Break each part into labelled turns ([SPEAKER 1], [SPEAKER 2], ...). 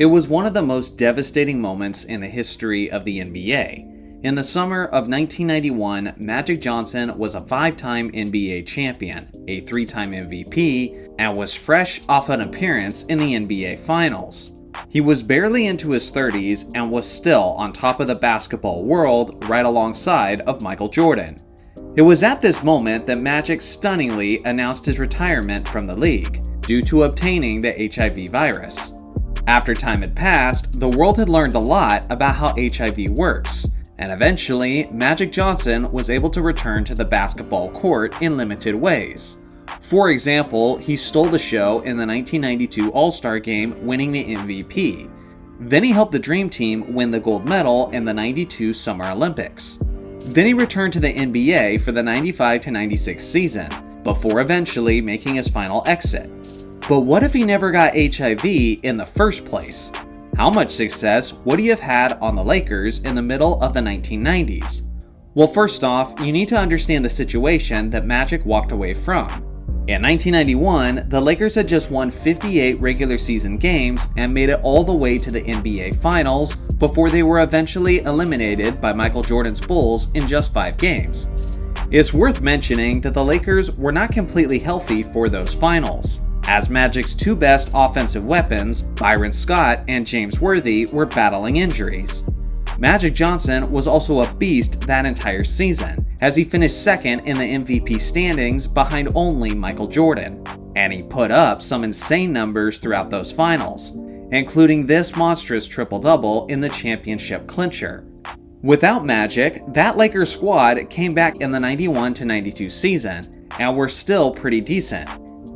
[SPEAKER 1] It was one of the most devastating moments in the history of the NBA. In the summer of 1991, Magic Johnson was a 5-time NBA champion, a 3-time MVP, and was fresh off an appearance in the NBA Finals. He was barely into his 30s and was still on top of the basketball world right alongside of Michael Jordan. It was at this moment that Magic stunningly announced his retirement from the league, due to obtaining the HIV virus. After time had passed, the world had learned a lot about how HIV works, and eventually, Magic Johnson was able to return to the basketball court in limited ways. For example, he stole the show in the 1992 All-Star Game, winning the MVP. Then he helped the Dream Team win the gold medal in the 92 Summer Olympics. Then he returned to the NBA for the 95-96 season, before eventually making his final exit. But what if he never got HIV in the first place? How much success would he have had on the Lakers in the middle of the 1990s? Well, first off, you need to understand the situation that Magic walked away from. In 1991, the Lakers had just won 58 regular season games and made it all the way to the NBA Finals before they were eventually eliminated by Michael Jordan's Bulls in just 5 games. It's worth mentioning that the Lakers were not completely healthy for those finals, as Magic's 2 best offensive weapons, Byron Scott and James Worthy, were battling injuries. Magic Johnson was also a beast that entire season, as he finished second in the MVP standings behind only Michael Jordan, and he put up some insane numbers throughout those finals, including this monstrous triple-double in the championship clincher. Without Magic, that Lakers squad came back in the 91-92 season, and were still pretty decent.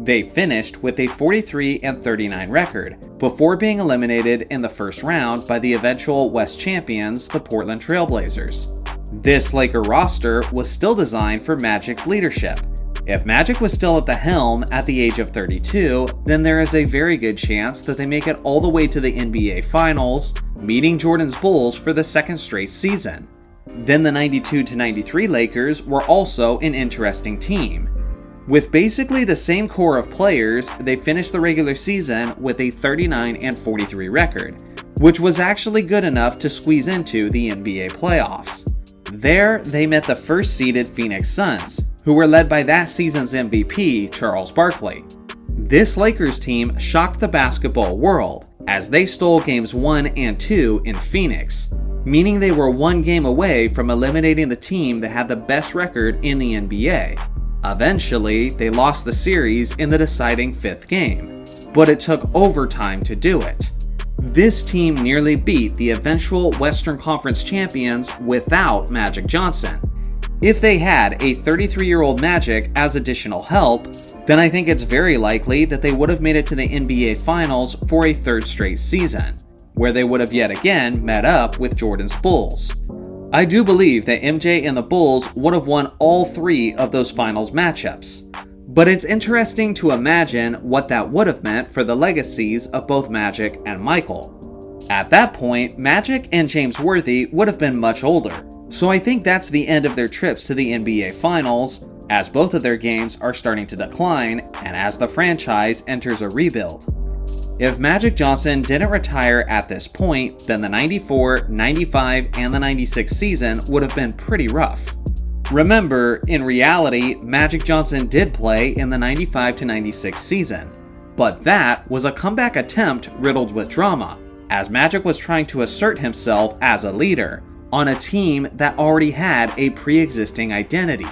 [SPEAKER 1] They finished with a 43-39 record, before being eliminated in the first round by the eventual West champions, the Portland Trail Blazers. This Laker roster was still designed for Magic's leadership. If Magic was still at the helm at the age of 32, then there is a very good chance that they make it all the way to the NBA Finals, meeting Jordan's Bulls for the second straight season. Then the 92-93 Lakers were also an interesting team. With basically the same core of players, they finished the regular season with a 39-43 record, which was actually good enough to squeeze into the NBA playoffs. There, they met the first-seeded Phoenix Suns, who were led by that season's MVP, Charles Barkley. This Lakers team shocked the basketball world, as they stole games 1 and 2 in Phoenix, meaning they were 1 game away from eliminating the team that had the best record in the NBA. Eventually, they lost the series in the deciding 5th game, but it took overtime to do it. This team nearly beat the eventual Western Conference champions without Magic Johnson. If they had a 33-year-old Magic as additional help, then I think it's very likely that they would have made it to the NBA Finals for a 3rd straight season, where they would have yet again met up with Jordan's Bulls. I do believe that MJ and the Bulls would have won all 3 of those finals matchups, but it's interesting to imagine what that would have meant for the legacies of both Magic and Michael. At that point, Magic and James Worthy would have been much older, so I think that's the end of their trips to the NBA Finals, as both of their games are starting to decline and as the franchise enters a rebuild. If Magic Johnson didn't retire at this point, then the 94, 95, and the 96 season would have been pretty rough. Remember, in reality, Magic Johnson did play in the 95-96 season, but that was a comeback attempt riddled with drama, as Magic was trying to assert himself as a leader on a team that already had a pre-existing identity.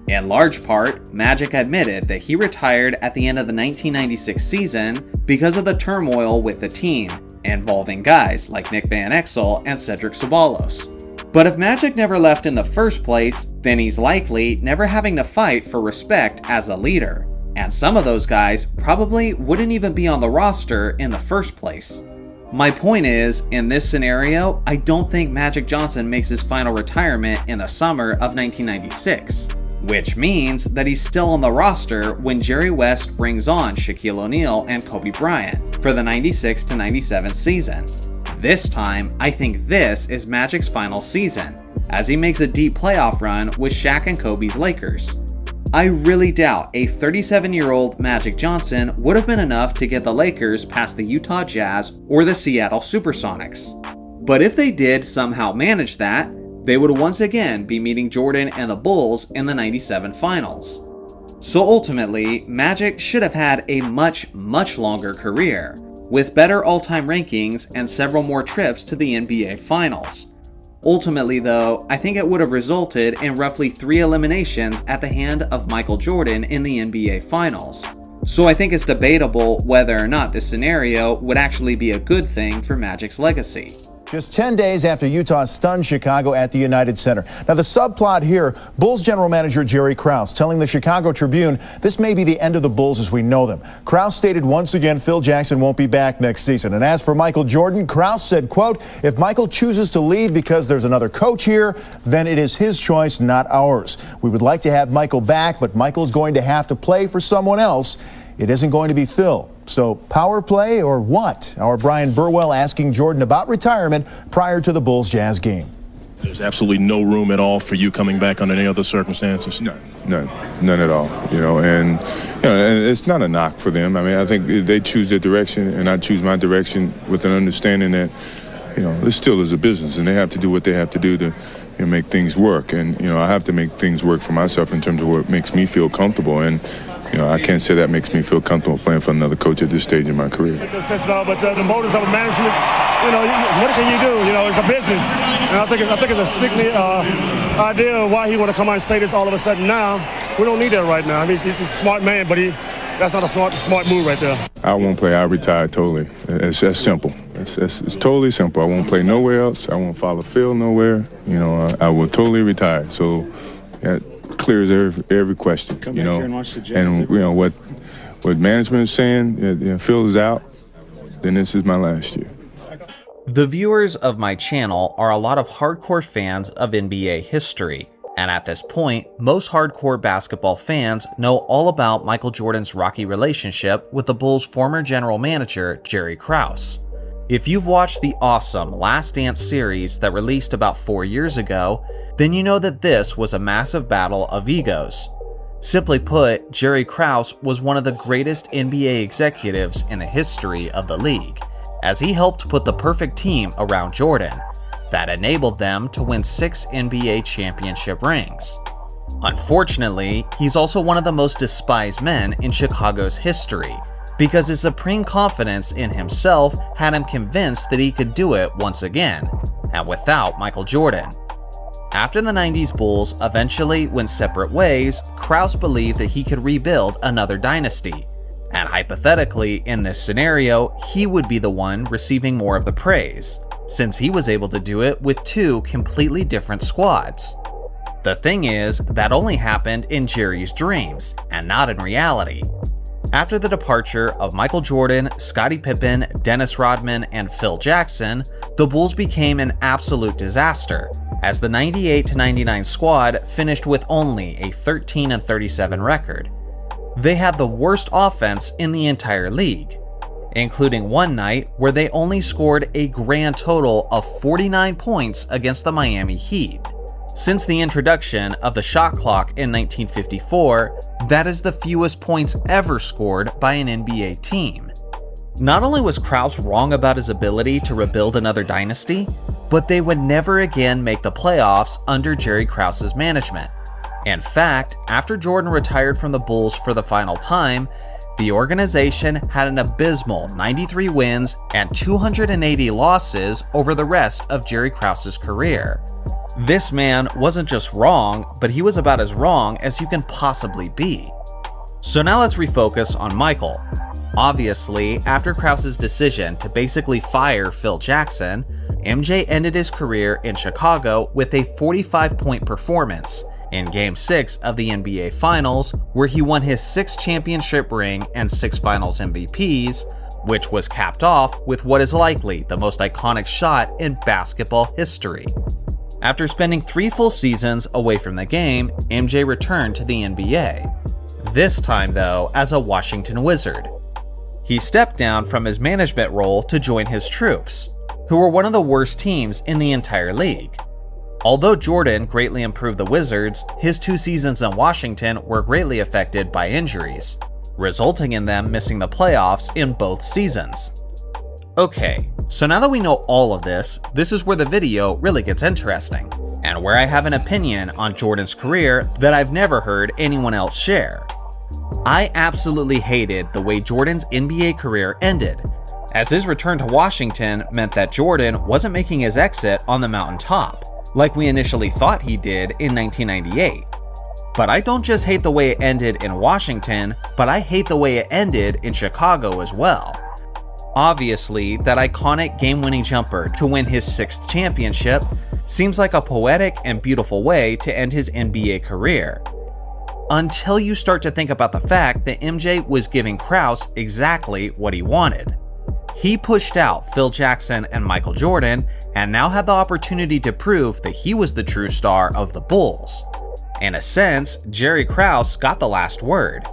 [SPEAKER 1] In large part, Magic admitted that he retired at the end of the 1996 season because of the turmoil with the team, involving guys like Nick Van Exel and Cedric Ceballos. But if Magic never left in the first place, then he's likely never having to fight for respect as a leader, and some of those guys probably wouldn't even be on the roster in the first place. My point is, in this scenario, I don't think Magic Johnson makes his final retirement in the summer of 1996. Which means that he's still on the roster when Jerry West brings on Shaquille O'Neal and Kobe Bryant for the 96-97 season. This time, I think this is Magic's final season, as he makes a deep playoff run with Shaq and Kobe's Lakers. I really doubt a 37-year-old Magic Johnson would have been enough to get the Lakers past the Utah Jazz or the Seattle Supersonics. But if they did somehow manage that, they would once again be meeting Jordan and the Bulls in the '97 finals. So ultimately, Magic should have had a much longer career, with better all-time rankings and several more trips to the NBA Finals. Ultimately though, I think it would have resulted in roughly 3 eliminations at the hand of Michael Jordan in the NBA Finals. So I think it's debatable whether or not this scenario would actually be a good thing for Magic's legacy.
[SPEAKER 2] Just 10 days after Utah stunned Chicago at the United Center. Now the subplot here, Bulls general manager Jerry Krause telling the Chicago Tribune this may be the end of the Bulls as we know them. Krause stated once again Phil Jackson won't be back next season. And as for Michael Jordan, Krause said, quote, if Michael chooses to leave because there's another coach here, then it is his choice, not ours. We would like to have Michael back, but Michael's going to have to play for someone else. It isn't going to be Phil. So power play or what? Our Brian Burwell asking Jordan about retirement prior to the Bulls-Jazz game.
[SPEAKER 3] There's absolutely no room at all for you coming back under any other circumstances?
[SPEAKER 4] None at all, and it's not a knock for them. I mean, I think they choose their direction and I choose my direction with an understanding that, this still is a business and they have to do what they have to do to make things work. And, I have to make things work for myself in terms of what makes me feel comfortable. And, I can't say that makes me feel comfortable playing for another coach at this stage in my career.
[SPEAKER 5] But the motives of management, what can you do? It's a business. And I think it's a sickly idea of why he want to come out and say this all of a sudden now. We don't need that right now. I mean, he's a smart man, but that's not a smart move right there.
[SPEAKER 4] I won't play. I retire totally. It's that simple. It's totally simple. I won't play nowhere else. I won't follow Phil nowhere. I will totally retire. So that clears every question.
[SPEAKER 3] Come back here and watch the Jazz.
[SPEAKER 4] And what management is saying, Phil is out, then this is my last year.
[SPEAKER 1] The viewers of my channel are a lot of hardcore fans of NBA history, and at this point, most hardcore basketball fans know all about Michael Jordan's rocky relationship with the Bulls' former general manager, Jerry Krause. If you've watched the awesome Last Dance series that released about 4 years ago, then you know that this was a massive battle of egos. Simply put, Jerry Krause was one of the greatest NBA executives in the history of the league, as he helped put the perfect team around Jordan that enabled them to win 6 NBA championship rings. Unfortunately, he's also one of the most despised men in Chicago's history, because his supreme confidence in himself had him convinced that he could do it once again, and without Michael Jordan. After the 90s Bulls eventually went separate ways, Krause believed that he could rebuild another dynasty, and hypothetically, in this scenario, he would be the one receiving more of the praise, since he was able to do it with 2 completely different squads. The thing is, that only happened in Jerry's dreams, and not in reality. After the departure of Michael Jordan, Scottie Pippen, Dennis Rodman, and Phil Jackson, the Bulls became an absolute disaster, as the 98-99 squad finished with only a 13-37 record. They had the worst offense in the entire league, including one night where they only scored a grand total of 49 points against the Miami Heat. Since the introduction of the shot clock in 1954, that is the fewest points ever scored by an NBA team. Not only was Krause wrong about his ability to rebuild another dynasty, but they would never again make the playoffs under Jerry Krause's management. In fact, after Jordan retired from the Bulls for the final time, the organization had an abysmal 93 wins and 280 losses over the rest of Jerry Krause's career. This man wasn't just wrong, but he was about as wrong as you can possibly be. So now let's refocus on Michael. Obviously, after Krause's decision to basically fire Phil Jackson, MJ ended his career in Chicago with a 45-point performance in Game 6 of the NBA Finals, where he won his 6th championship ring and 6 Finals MVPs, which was capped off with what is likely the most iconic shot in basketball history. After spending 3 full seasons away from the game, MJ returned to the NBA. This time, though, as a Washington Wizard. He stepped down from his management role to join his troops, who were one of the worst teams in the entire league. Although Jordan greatly improved the Wizards, his 2 seasons in Washington were greatly affected by injuries, resulting in them missing the playoffs in both seasons. Okay, so now that we know all of this, this is where the video really gets interesting, and where I have an opinion on Jordan's career that I've never heard anyone else share. I absolutely hated the way Jordan's NBA career ended, as his return to Washington meant that Jordan wasn't making his exit on the mountaintop, like we initially thought he did in 1998. But I don't just hate the way it ended in Washington, but I hate the way it ended in Chicago as well. Obviously, that iconic game-winning jumper to win his 6th championship seems like a poetic and beautiful way to end his NBA career. Until you start to think about the fact that MJ was giving Krause exactly what he wanted. He pushed out Phil Jackson and Michael Jordan, and now had the opportunity to prove that he was the true star of the Bulls. In a sense, Jerry Krause got the last word.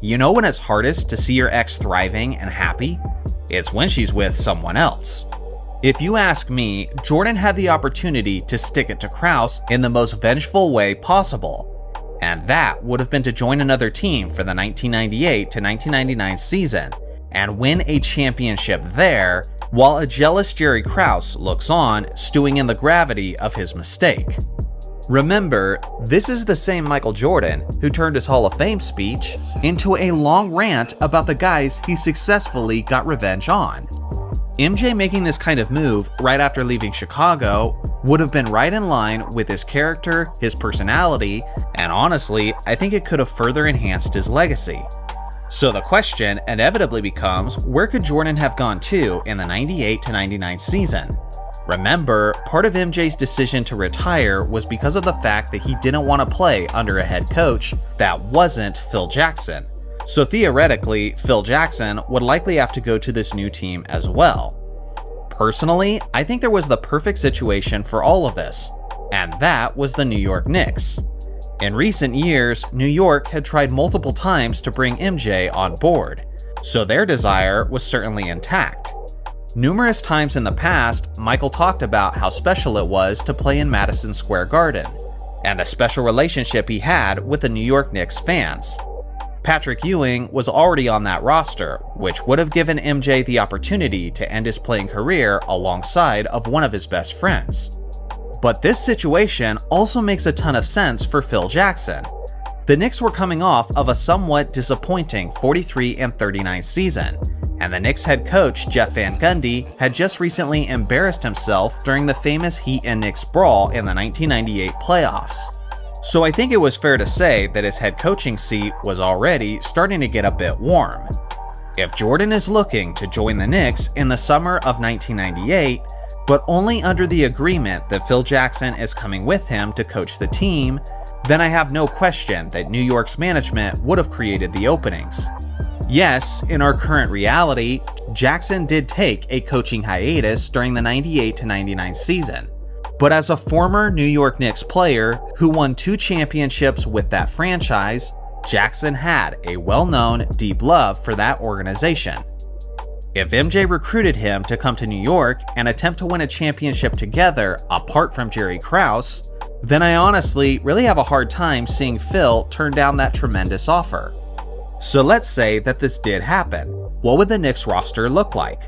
[SPEAKER 1] You know when it's hardest to see your ex thriving and happy? It's when she's with someone else. If you ask me, Jordan had the opportunity to stick it to Krause in the most vengeful way possible, and that would have been to join another team for the 1998 to 1999 season and win a championship there, while a jealous Jerry Krause looks on, stewing in the gravity of his mistake. Remember, this is the same Michael Jordan who turned his Hall of Fame speech into a long rant about the guys he successfully got revenge on. MJ making this kind of move right after leaving Chicago would have been right in line with his character, his personality, and honestly, I think it could have further enhanced his legacy. So the question inevitably becomes, where could Jordan have gone to in the 98 to 99 season? Remember, part of MJ's decision to retire was because of the fact that he didn't want to play under a head coach that wasn't Phil Jackson. So theoretically, Phil Jackson would likely have to go to this new team as well. Personally, I think there was the perfect situation for all of this, and that was the New York Knicks. In recent years, New York had tried multiple times to bring MJ on board, so their desire was certainly intact. Numerous times in the past, Michael talked about how special it was to play in Madison Square Garden, and the special relationship he had with the New York Knicks fans. Patrick Ewing was already on that roster, which would have given MJ the opportunity to end his playing career alongside of one of his best friends. But this situation also makes a ton of sense for Phil Jackson. The Knicks were coming off of a somewhat disappointing 43-39 season, and the Knicks head coach Jeff Van Gundy had just recently embarrassed himself during the famous Heat and Knicks brawl in the 1998 playoffs. So I think it was fair to say that his head coaching seat was already starting to get a bit warm. If Jordan is looking to join the Knicks in the summer of 1998, but only under the agreement that Phil Jackson is coming with him to coach the team, then I have no question that New York's management would have created the openings. Yes, in our current reality, Jackson did take a coaching hiatus during the 98 to 99 season. But as a former New York Knicks player who won 2 championships with that franchise, Jackson had a well-known, deep love for that organization. If MJ recruited him to come to New York and attempt to win a championship together apart from Jerry Krause, then I honestly really have a hard time seeing Phil turn down that tremendous offer. So let's say that this did happen. What would the Knicks roster look like?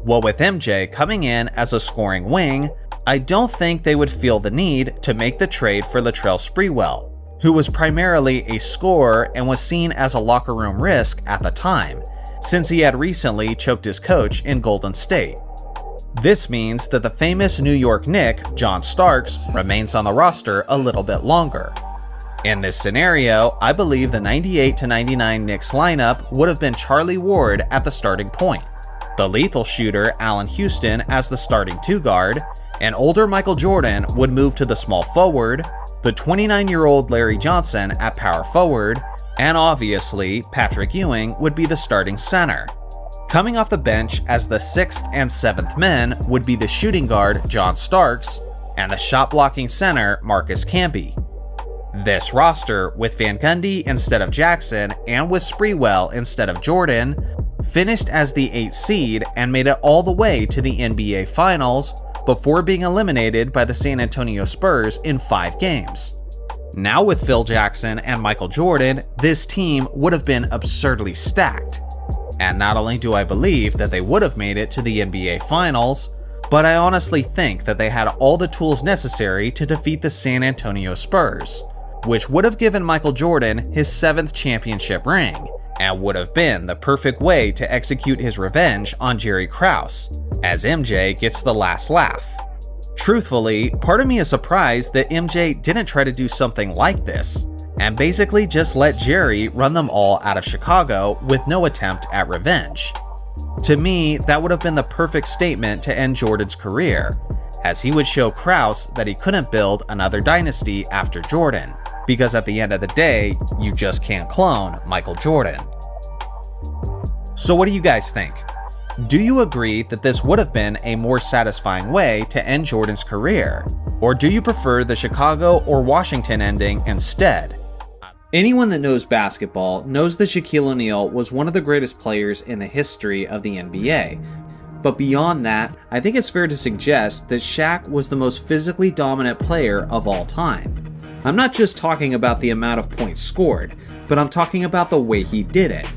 [SPEAKER 1] Well, with MJ coming in as a scoring wing, I don't think they would feel the need to make the trade for Latrell Sprewell, who was primarily a scorer and was seen as a locker room risk at the time, since he had recently choked his coach in Golden State. This means that the famous New York Knick, John Starks, remains on the roster a little bit longer. In this scenario, I believe the 98 to 99 Knicks lineup would have been Charlie Ward at the starting point, the lethal shooter Allen Houston as the starting 2 guard, an older Michael Jordan would move to the small forward, the 29-year-old Larry Johnson at power forward, and obviously Patrick Ewing would be the starting center. Coming off the bench as the 6th and 7th men would be the shooting guard John Starks and the shot-blocking center Marcus Camby. This roster, with Van Gundy instead of Jackson and with Sprewell instead of Jordan, finished as the 8th seed and made it all the way to the NBA Finals, before being eliminated by the San Antonio Spurs in 5 games. Now with Phil Jackson and Michael Jordan, this team would have been absurdly stacked. And not only do I believe that they would have made it to the NBA Finals, but I honestly think that they had all the tools necessary to defeat the San Antonio Spurs, which would have given Michael Jordan his 7th championship ring, and would have been the perfect way to execute his revenge on Jerry Krause, as MJ gets the last laugh. Truthfully, part of me is surprised that MJ didn't try to do something like this, and basically just let Jerry run them all out of Chicago with no attempt at revenge. To me, that would have been the perfect statement to end Jordan's career, as he would show Krause that he couldn't build another dynasty after Jordan, because at the end of the day, you just can't clone Michael Jordan. So what do you guys think? Do you agree that this would have been a more satisfying way to end Jordan's career? Or do you prefer the Chicago or Washington ending instead? Anyone that knows basketball knows that Shaquille O'Neal was one of the greatest players in the history of the NBA. But beyond that, I think it's fair to suggest that Shaq was the most physically dominant player of all time. I'm not just talking about the amount of points scored, but I'm talking about the way he did it.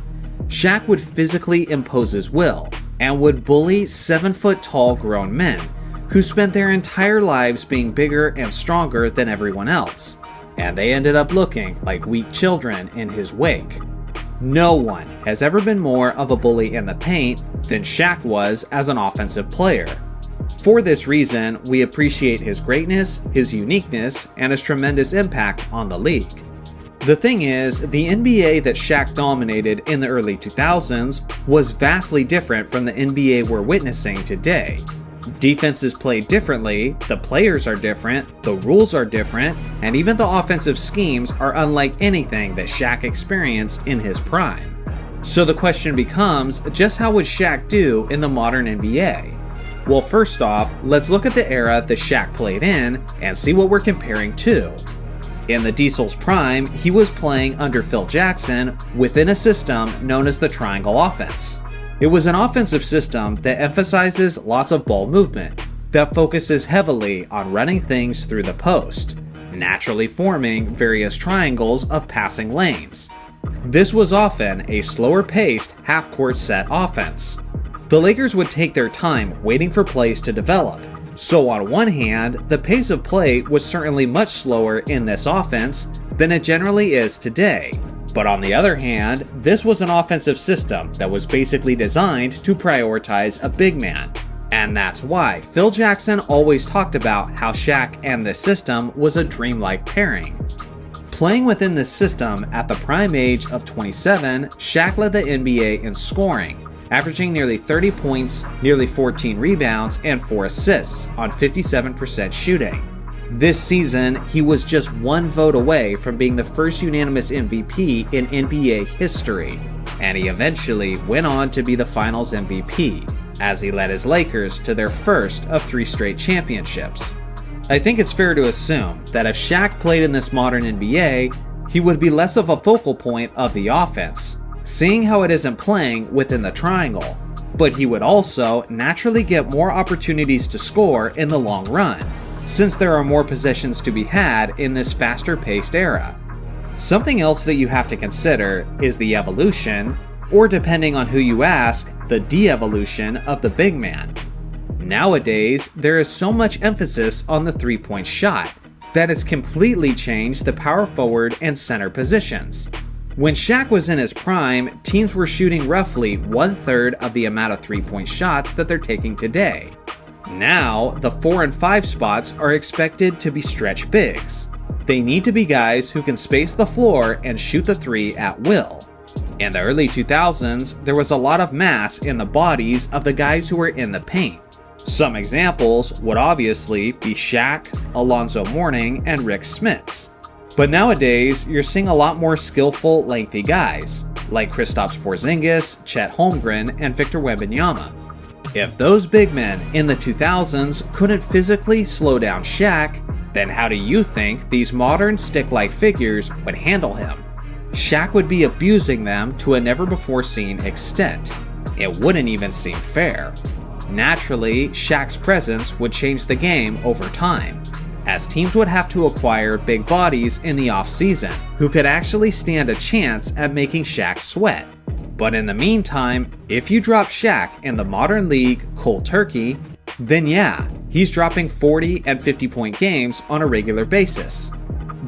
[SPEAKER 1] Shaq would physically impose his will, and would bully 7-foot-tall grown men, who spent their entire lives being bigger and stronger than everyone else, and they ended up looking like weak children in his wake. No one has ever been more of a bully in the paint than Shaq was as an offensive player. For this reason, we appreciate his greatness, his uniqueness, and his tremendous impact on the league. The thing is, the NBA that Shaq dominated in the early 2000s was vastly different from the NBA we're witnessing today. Defenses play differently, the players are different, the rules are different, and even the offensive schemes are unlike anything that Shaq experienced in his prime. So the question becomes, just how would Shaq do in the modern NBA? Well, first off, let's look at the era that Shaq played in and see what we're comparing to. In the Diesel's prime, he was playing under Phil Jackson within a system known as the triangle offense. It was an offensive system that emphasizes lots of ball movement, that focuses heavily on running things through the post, naturally forming various triangles of passing lanes. This was often a slower-paced half-court set offense. The Lakers would take their time waiting for plays to develop. So on one hand, the pace of play was certainly much slower in this offense than it generally is today. But on the other hand, this was an offensive system that was basically designed to prioritize a big man. And that's why Phil Jackson always talked about how Shaq and this system was a dreamlike pairing. Playing within this system at the prime age of 27, Shaq led the NBA in scoring, averaging nearly 30 points, nearly 14 rebounds, and 4 assists on 57% shooting. This season, he was just one vote away from being the first unanimous MVP in NBA history, and he eventually went on to be the Finals MVP, as he led his Lakers to their first of 3 straight championships. I think it's fair to assume that if Shaq played in this modern NBA, he would be less of a focal point of the offense, seeing how it isn't playing within the triangle, but he would also naturally get more opportunities to score in the long run, since there are more possessions to be had in this faster-paced era. Something else that you have to consider is the evolution, or depending on who you ask, the de-evolution of the big man. Nowadays, there is so much emphasis on the three-point shot that it's completely changed the power forward and center positions. When Shaq was in his prime, teams were shooting roughly 1/3 of the amount of three-point shots that they're taking today. Now, the 4 and 5 spots are expected to be stretch bigs. They need to be guys who can space the floor and shoot the three at will. In the early 2000s, there was a lot of mass in the bodies of the guys who were in the paint. Some examples would obviously be Shaq, Alonzo Mourning, and Rick Smits. But nowadays, you're seeing a lot more skillful, lengthy guys, like Kristaps Porzingis, Chet Holmgren, and Victor Wembanyama. If those big men in the 2000s couldn't physically slow down Shaq, then how do you think these modern stick-like figures would handle him? Shaq would be abusing them to a never-before-seen extent. It wouldn't even seem fair. Naturally, Shaq's presence would change the game over time, as teams would have to acquire big bodies in the offseason who could actually stand a chance at making Shaq sweat. But in the meantime, if you drop Shaq in the modern league cold turkey, then yeah, he's dropping 40 and 50-point games on a regular basis.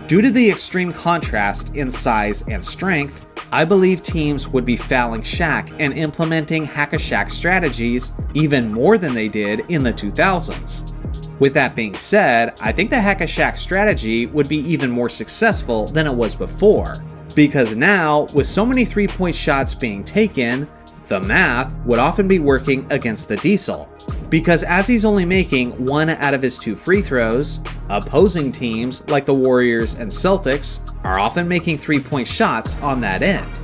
[SPEAKER 1] Due to the extreme contrast in size and strength, I believe teams would be fouling Shaq and implementing hack-a-Shaq strategies even more than they did in the 2000s. With that being said, I think the hack-a-Shaq strategy would be even more successful than it was before, because now, with so many three-point shots being taken, the math would often be working against the Diesel, because as he's only making 1 out of his 2 free throws, opposing teams like the Warriors and Celtics are often making three-point shots on that end.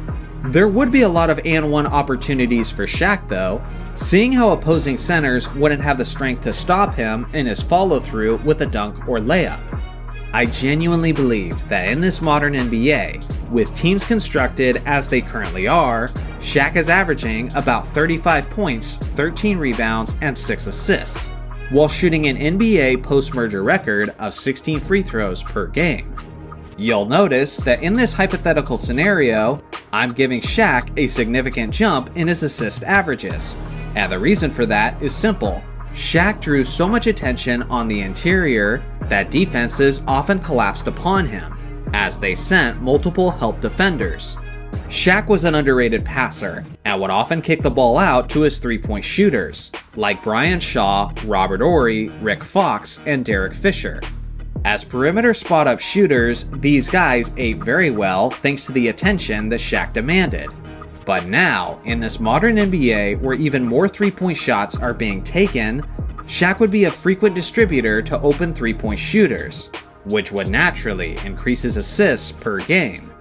[SPEAKER 1] There would be a lot of and one opportunities for Shaq though, seeing how opposing centers wouldn't have the strength to stop him in his follow-through with a dunk or layup. I genuinely believe that in this modern NBA, with teams constructed as they currently are, Shaq is averaging about 35 points, 13 rebounds, and 6 assists, while shooting an NBA post-merger record of 16 free throws per game. You'll notice that in this hypothetical scenario, I'm giving Shaq a significant jump in his assist averages, and the reason for that is simple. Shaq drew so much attention on the interior that defenses often collapsed upon him, as they sent multiple help defenders. Shaq was an underrated passer, and would often kick the ball out to his three-point shooters, like Brian Shaw, Robert Horry, Rick Fox, and Derek Fisher. As perimeter spot-up shooters, these guys ate very well thanks to the attention that Shaq demanded. But now, in this modern NBA where even more three-point shots are being taken, Shaq would be a frequent distributor to open three-point shooters, which would naturally increase his assists per game.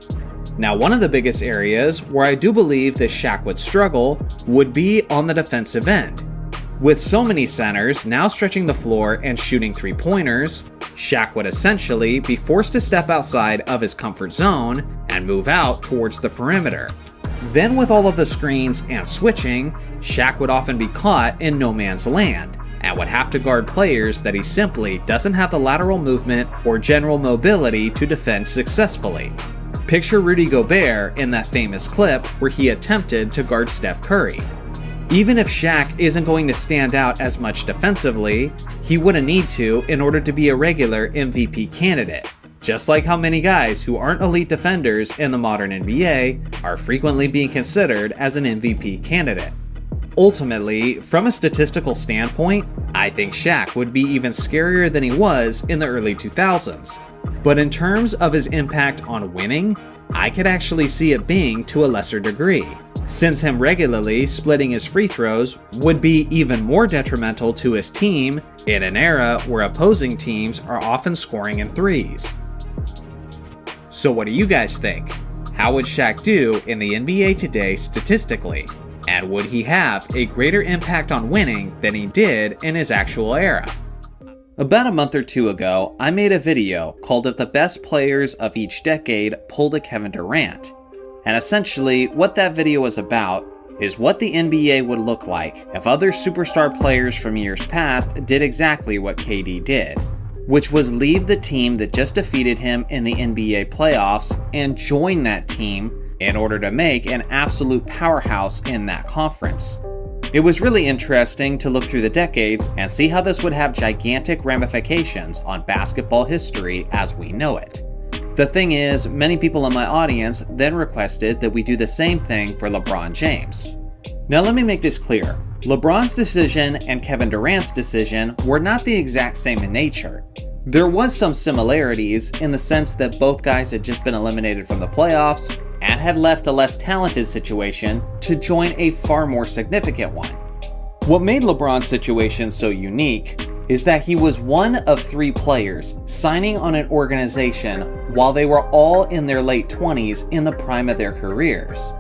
[SPEAKER 1] Now, one of the biggest areas where I do believe that Shaq would struggle would be on the defensive end. With so many centers now stretching the floor and shooting three-pointers, Shaq would essentially be forced to step outside of his comfort zone and move out towards the perimeter. Then with all of the screens and switching, Shaq would often be caught in no man's land, and would have to guard players that he simply doesn't have the lateral movement or general mobility to defend successfully. Picture Rudy Gobert in that famous clip where he attempted to guard Steph Curry. Even if Shaq isn't going to stand out as much defensively, he wouldn't need to in order to be a regular MVP candidate, just like how many guys who aren't elite defenders in the modern NBA are frequently being considered as an MVP candidate. Ultimately, from a statistical standpoint, I think Shaq would be even scarier than he was in the early 2000s. But in terms of his impact on winning, I could actually see it being to a lesser degree, since him regularly splitting his free throws would be even more detrimental to his team in an era where opposing teams are often scoring in threes. So what do you guys think? How would Shaq do in the NBA today statistically? And would he have a greater impact on winning than he did in his actual era? About a month or two ago, I made a video called If the Best Players of Each Decade Pulled a Kevin Durant. And essentially, what that video was about is what the NBA would look like if other superstar players from years past did exactly what KD did, which was leave the team that just defeated him in the NBA playoffs and join that team in order to make an absolute powerhouse in that conference. It was really interesting to look through the decades and see how this would have gigantic ramifications on basketball history as we know it. The thing is, many people in my audience then requested that we do the same thing for LeBron James. Now let me make this clear. LeBron's decision and Kevin Durant's decision were not the exact same in nature. There was some similarities in the sense that both guys had just been eliminated from the playoffs and had left a less talented situation to join a far more significant one. What made LeBron's situation so unique is that he was one of 3 players signing on an organization while they were all in their late 20s in the prime of their careers.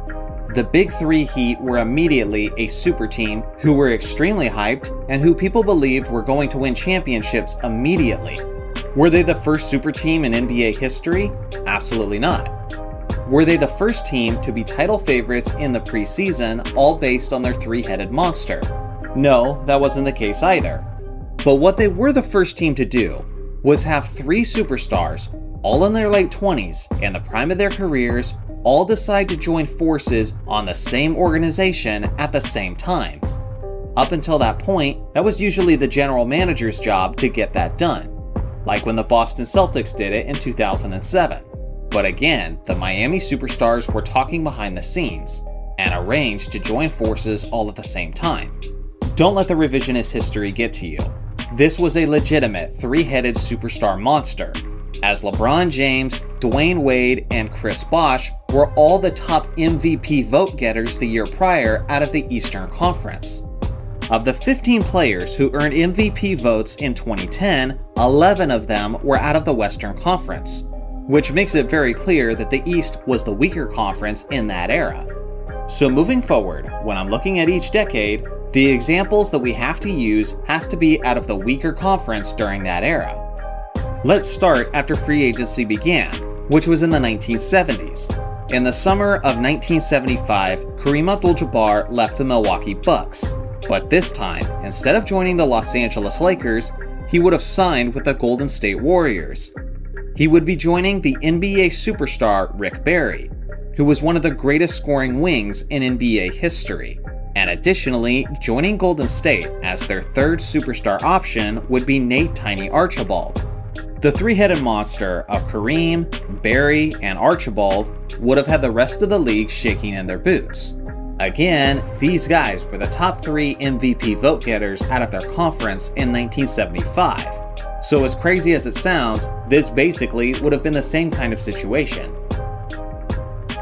[SPEAKER 1] The Big 3 Heat were immediately a super team who were extremely hyped and who people believed were going to win championships immediately. Were they the first super team in NBA history? Absolutely not. Were they the first team to be title favorites in the preseason, all based on their 3-headed monster? No, that wasn't the case either. But what they were the first team to do was have 3 superstars, all in their late 20s and the prime of their careers, all decide to join forces on the same organization at the same time. Up until that point, that was usually the general manager's job to get that done, like when the Boston Celtics did it in 2007. But again, the Miami superstars were talking behind the scenes and arranged to join forces all at the same time. Don't let the revisionist history get to you. This was a legitimate 3-headed superstar monster, as LeBron James, Dwayne Wade, and Chris Bosh were all the top MVP vote getters the year prior out of the Eastern Conference. Of the 15 players who earned MVP votes in 2010, 11 of them were out of the Western Conference, which makes it very clear that the East was the weaker conference in that era. So moving forward, when I'm looking at each decade, the examples that we have to use has to be out of the weaker conference during that era. Let's start after free agency began, which was in the 1970s. In the summer of 1975, Kareem Abdul-Jabbar left the Milwaukee Bucks, but this time, instead of joining the Los Angeles Lakers, he would have signed with the Golden State Warriors. He would be joining the NBA superstar Rick Barry, who was one of the greatest scoring wings in NBA history. And additionally, joining Golden State as their third superstar option would be Nate "Tiny" Archibald. The 3-headed monster of Kareem, Barry, and Archibald would have had the rest of the league shaking in their boots. Again, these guys were the top 3 MVP vote getters out of their conference in 1975. So as crazy as it sounds, this basically would have been the same kind of situation.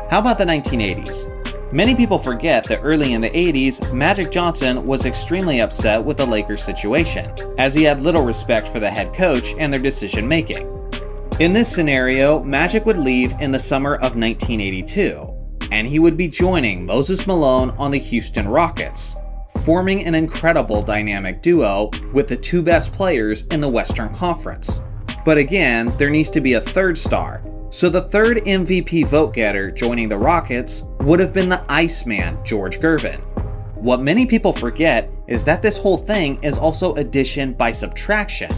[SPEAKER 1] How about the 1980s? Many people forget that early in the 80s, Magic Johnson was extremely upset with the Lakers situation, as he had little respect for the head coach and their decision making. In this scenario, Magic would leave in the summer of 1982, and he would be joining Moses Malone on the Houston Rockets, forming an incredible dynamic duo with the 2 best players in the Western Conference. But again, there needs to be a third star, so the third MVP vote getter joining the Rockets would have been the Iceman, George Gervin. What many people forget is that this whole thing is also addition by subtraction,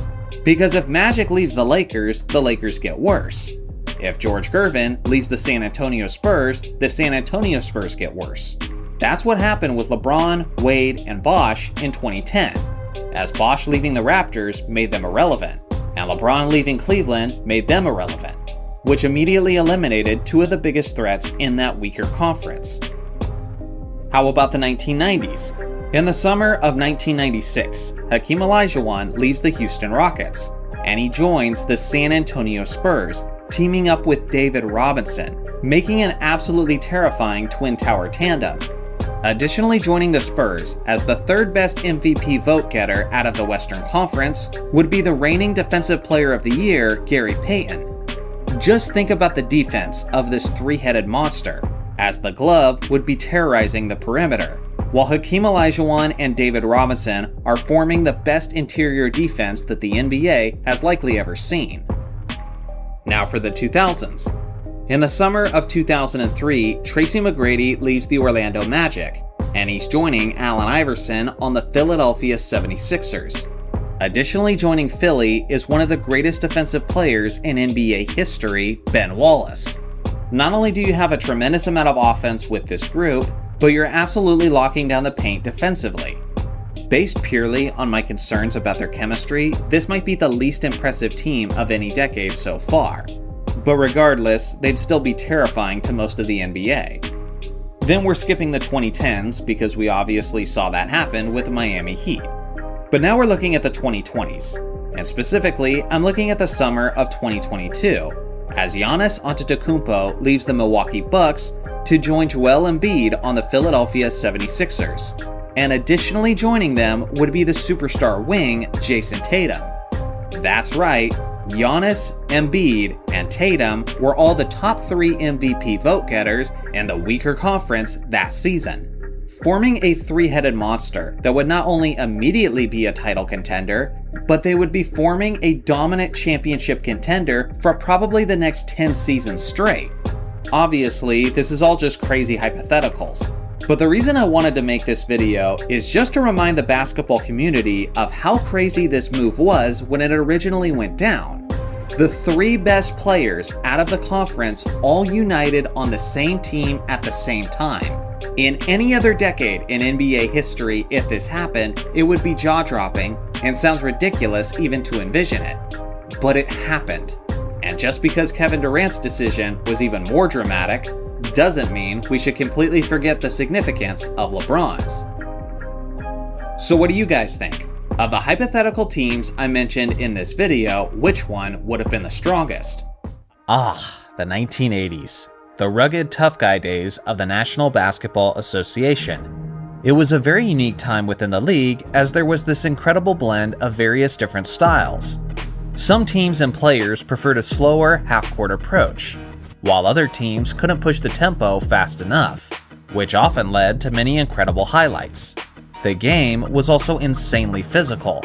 [SPEAKER 1] because if Magic leaves the Lakers get worse. If George Gervin leaves the San Antonio Spurs get worse. That's what happened with LeBron, Wade, and Bosh in 2010, as Bosh leaving the Raptors made them irrelevant, and LeBron leaving Cleveland made them irrelevant, which immediately eliminated 2 of the biggest threats in that weaker conference. How about the 1990s? In the summer of 1996, Hakeem Olajuwon leaves the Houston Rockets, and he joins the San Antonio Spurs, teaming up with David Robinson, making an absolutely terrifying Twin Tower tandem. Additionally joining the Spurs as the 3rd best MVP vote getter out of the Western Conference would be the reigning Defensive Player of the Year, Gary Payton. Just think about the defense of this 3-headed monster, as the glove would be terrorizing the perimeter, while Hakeem Olajuwon and David Robinson are forming the best interior defense that the NBA has likely ever seen. Now for the 2000s. In the summer of 2003, Tracy McGrady leaves the Orlando Magic, and he's joining Allen Iverson on the Philadelphia 76ers. Additionally joining Philly is one of the greatest defensive players in NBA history, Ben Wallace. Not only do you have a tremendous amount of offense with this group, but you're absolutely locking down the paint defensively. Based purely on my concerns about their chemistry, this might be the least impressive team of any decade so far. But regardless, they'd still be terrifying to most of the NBA. Then we're skipping the 2010s because we obviously saw that happen with the Miami Heat. But now we're looking at the 2020s, and specifically, I'm looking at the summer of 2022, as Giannis Antetokounmpo leaves the Milwaukee Bucks to join Joel Embiid on the Philadelphia 76ers. And additionally joining them would be the superstar wing, Jason Tatum. That's right, Giannis, Embiid, and Tatum were all the top 3 MVP vote getters in the weaker conference that season, forming a 3-headed monster that would not only immediately be a title contender, but they would be forming a dominant championship contender for probably the next 10 seasons straight. Obviously, this is all just crazy hypotheticals, But the reason I wanted to make this video is just to remind the basketball community of how crazy this move was when it originally went down. The 3 best players out of the conference all united on the same team at the same time. In any other decade in NBA history, if this happened, it would be jaw-dropping and sounds ridiculous even to envision it. But it happened. And just because Kevin Durant's decision was even more dramatic, doesn't mean we should completely forget the significance of LeBron's. So what do you guys think? Of the hypothetical teams I mentioned in this video, which one would have been the strongest? The 1980s. The rugged tough guy days of the National Basketball Association. It was a very unique time within the league as there was this incredible blend of various different styles. Some teams and players preferred a slower half-court approach, while other teams couldn't push the tempo fast enough, which often led to many incredible highlights. The game was also insanely physical,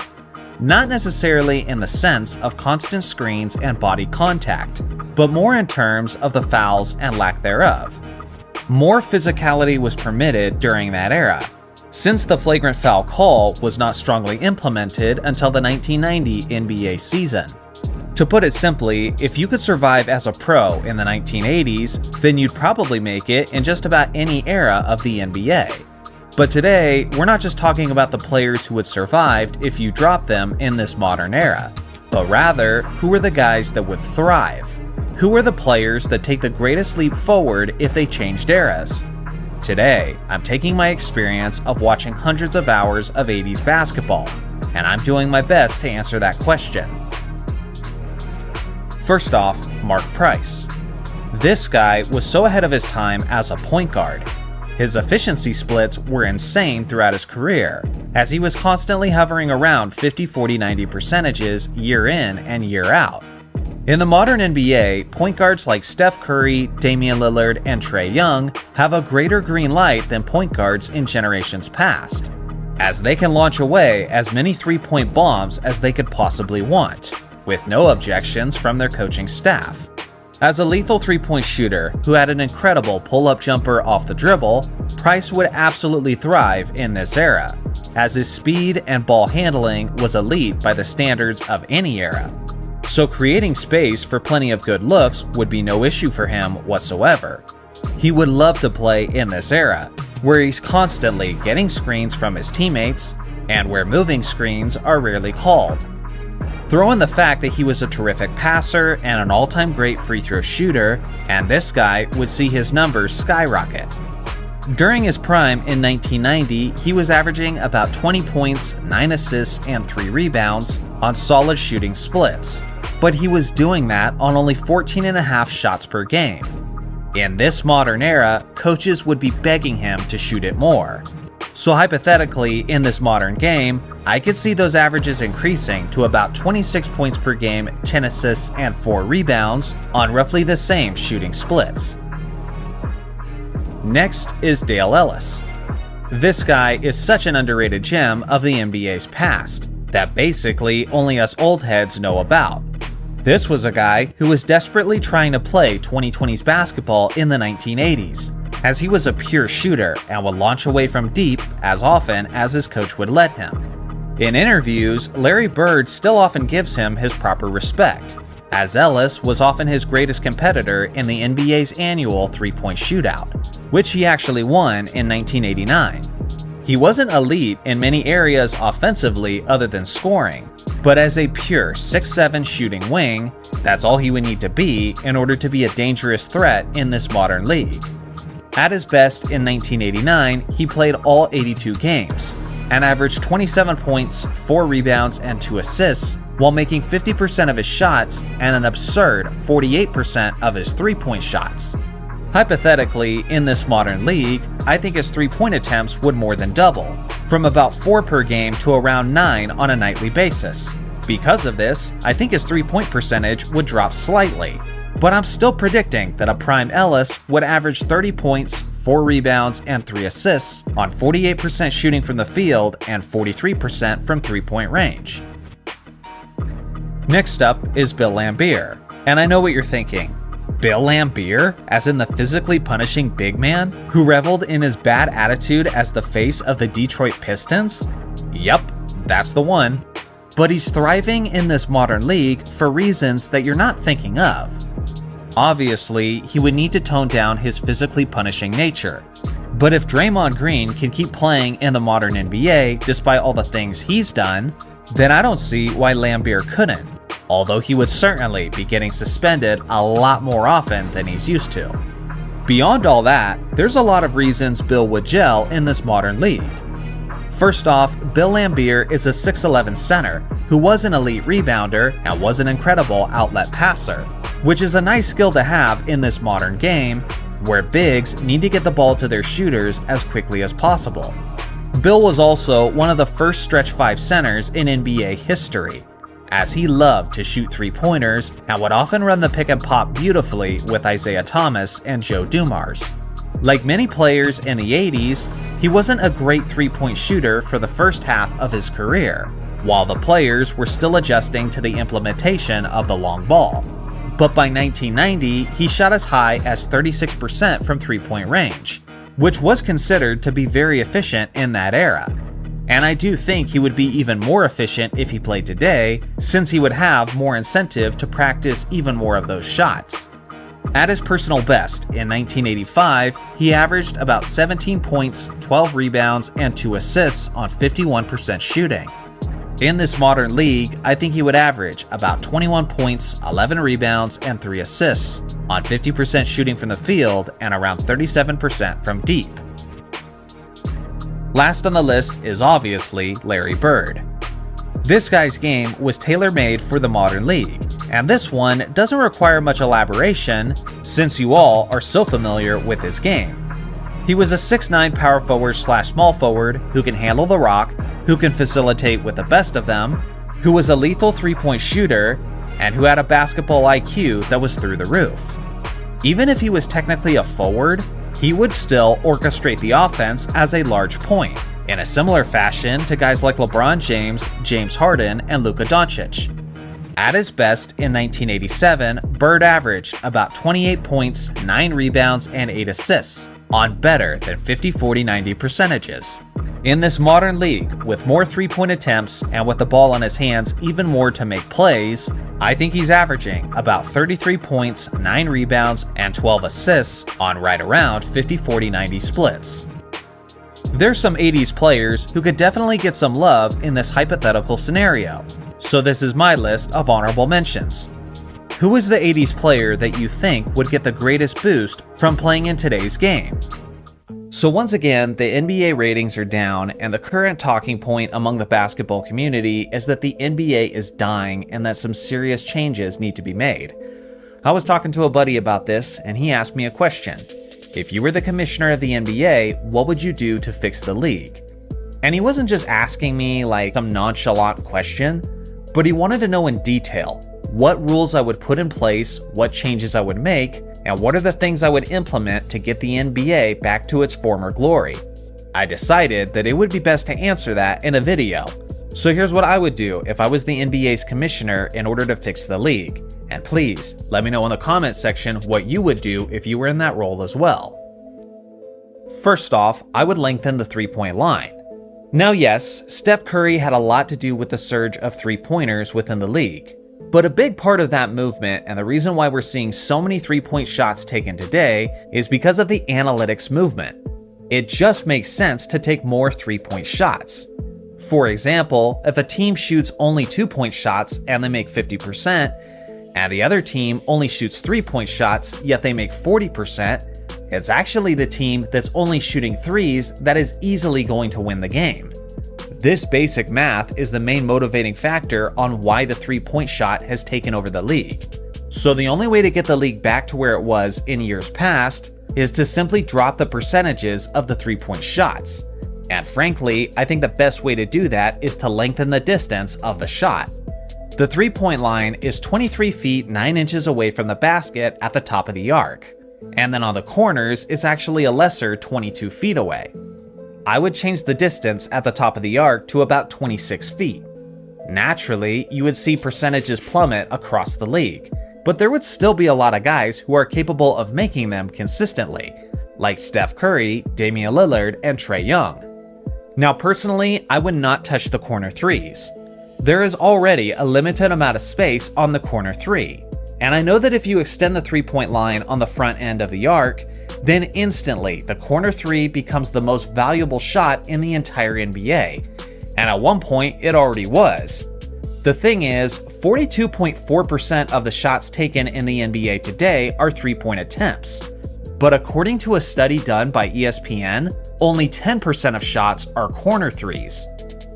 [SPEAKER 1] not necessarily in the sense of constant screens and body contact, but more in terms of the fouls and lack thereof. More physicality was permitted during that era, since the flagrant foul call was not strongly implemented until the 1990 NBA season. To put it simply, if you could survive as a pro in the 1980s, then you'd probably make it in just about any era of the NBA. But today, we're not just talking about the players who had survived if you dropped them in this modern era, but rather, who are the guys that would thrive? Who are the players that take the greatest leap forward if they changed eras? Today, I'm taking my experience of watching hundreds of hours of 80s basketball, and I'm doing my best to answer that question. First off, Mark Price. This guy was so ahead of his time as a point guard. His efficiency splits were insane throughout his career, as he was constantly hovering around 50, 40, 90 percentages year in and year out. In the modern NBA, point guards like Steph Curry, Damian Lillard, and Trae Young have a greater green light than point guards in generations past, as they can launch away as many three-point bombs as they could possibly want, with no objections from their coaching staff. As a lethal three-point shooter who had an incredible pull-up jumper off the dribble, Price would absolutely thrive in this era, as his speed and ball handling was elite by the standards of any era. So creating space for plenty of good looks would be no issue for him whatsoever. He would love to play in this era, where he's constantly getting screens from his teammates, and where moving screens are rarely called. Throw in the fact that he was a terrific passer and an all-time great free throw shooter, and this guy would see his numbers skyrocket. During his prime in 1990, he was averaging about 20 points, 9 assists, and 3 rebounds on solid shooting splits, but he was doing that on only 14.5 shots per game. In this modern era, coaches would be begging him to shoot it more. So hypothetically, in this modern game, I could see those averages increasing to about 26 points per game, 10 assists, and 4 rebounds on roughly the same shooting splits. Next is Dale Ellis. This guy is such an underrated gem of the NBA's past that basically only us old heads know about. This was a guy who was desperately trying to play 2020s basketball in the 1980s, as he was a pure shooter and would launch away from deep as often as his coach would let him. In interviews, Larry Bird still often gives him his proper respect, as Ellis was often his greatest competitor in the NBA's annual three-point shootout, which he actually won in 1989. He wasn't elite in many areas offensively other than scoring, but as a pure 6'7" shooting wing, that's all he would need to be in order to be a dangerous threat in this modern league. At his best in 1989, he played all 82 games, and averaged 27 points, 4 rebounds, and 2 assists, while making 50% of his shots and an absurd 48% of his three-point shots. Hypothetically, in this modern league, I think his three-point attempts would more than double, from about 4 per game to around 9 on a nightly basis. Because of this, I think his three-point percentage would drop slightly, but I'm still predicting that a prime Ellis would average 30 points, 4 rebounds, and 3 assists on 48% shooting from the field and 43% from three-point range. Next up is Bill Laimbeer, and I know what you're thinking. Bill Laimbeer, as in the physically punishing big man who reveled in his bad attitude as the face of the Detroit Pistons? Yup, that's the one. But he's thriving in this modern league for reasons that you're not thinking of. Obviously, he would need to tone down his physically punishing nature. But if Draymond Green can keep playing in the modern NBA despite all the things he's done, then I don't see why Laimbeer couldn't, although he would certainly be getting suspended a lot more often than he's used to. Beyond all that, there's a lot of reasons Bill would gel in this modern league. First off, Bill Laimbeer is a 6'11 center who was an elite rebounder and was an incredible outlet passer, which is a nice skill to have in this modern game, where bigs need to get the ball to their shooters as quickly as possible. Bill was also one of the first stretch 5 centers in NBA history, as he loved to shoot 3-pointers and would often run the pick and pop beautifully with Isaiah Thomas and Joe Dumars. Like many players in the 80s, he wasn't a great 3-point shooter for the first half of his career, while the players were still adjusting to the implementation of the long ball. But by 1990, he shot as high as 36% from 3-point range, which was considered to be very efficient in that era. And I do think he would be even more efficient if he played today, since he would have more incentive to practice even more of those shots. At his personal best in 1985, he averaged about 17 points, 12 rebounds, and 2 assists on 51% shooting. In this modern league, I think he would average about 21 points, 11 rebounds, and 3 assists on 50% shooting from the field and around 37% from deep. Last on the list is obviously Larry Bird. This guy's game was tailor-made for the modern league, and this one doesn't require much elaboration since you all are so familiar with this game. He was a 6'9" power forward / small forward who can handle the rock, who can facilitate with the best of them, who was a lethal 3-point shooter, and who had a basketball IQ that was through the roof. Even if he was technically a forward, he would still orchestrate the offense as a large point, in a similar fashion to guys like LeBron James, James Harden, and Luka Doncic. At his best in 1987, Bird averaged about 28 points, 9 rebounds, and 8 assists on better than 50-40-90 percentages. In this modern league, with more 3-point attempts and with the ball in his hands even more to make plays, I think he's averaging about 33 points, 9 rebounds, and 12 assists on right around 50-40-90 splits. There's some 80s players who could definitely get some love in this hypothetical scenario, so this is my list of honorable mentions. Who is the 80s player that you think would get the greatest boost from playing in today's game? So once again, the NBA ratings are down, and the current talking point among the basketball community is that the NBA is dying and that some serious changes need to be made. I was talking to a buddy about this, and he asked me a question. If you were the commissioner of the NBA, what would you do to fix the league? And he wasn't just asking me like some nonchalant question, but he wanted to know in detail what rules I would put in place, what changes I would make, and what are the things I would implement to get the NBA back to its former glory. I decided that it would be best to answer that in a video. So here's what I would do if I was the NBA's commissioner in order to fix the league. And please, let me know in the comments section what you would do if you were in that role as well. First off, I would lengthen the 3-point line. Now yes, Steph Curry had a lot to do with the surge of 3-pointers within the league. But a big part of that movement, and the reason why we're seeing so many 3-point shots taken today, is because of the analytics movement. It just makes sense to take more 3-point shots. For example, if a team shoots only 2-point shots and they make 50%, and the other team only shoots 3-point shots yet they make 40%, it's actually the team that's only shooting 3s that is easily going to win the game. This basic math is the main motivating factor on why the 3-point shot has taken over the league. So the only way to get the league back to where it was in years past is to simply drop the percentages of the 3-point shots. And frankly, I think the best way to do that is to lengthen the distance of the shot. The 3-point line is 23 feet 9 inches away from the basket at the top of the arc, and then on the corners it's actually a lesser 22 feet away. I would change the distance at the top of the arc to about 26 feet. Naturally, you would see percentages plummet across the league, but there would still be a lot of guys who are capable of making them consistently, like Steph Curry, Damian Lillard, and Trae Young. Now personally, I would not touch the corner threes. There is already a limited amount of space on the corner three, and I know that if you extend the three-point line on the front end of the arc, then instantly the corner three becomes the most valuable shot in the entire NBA, and at one point it already was. The thing is, 42.4% of the shots taken in the NBA today are three-point attempts. But according to a study done by ESPN, only 10% of shots are corner threes.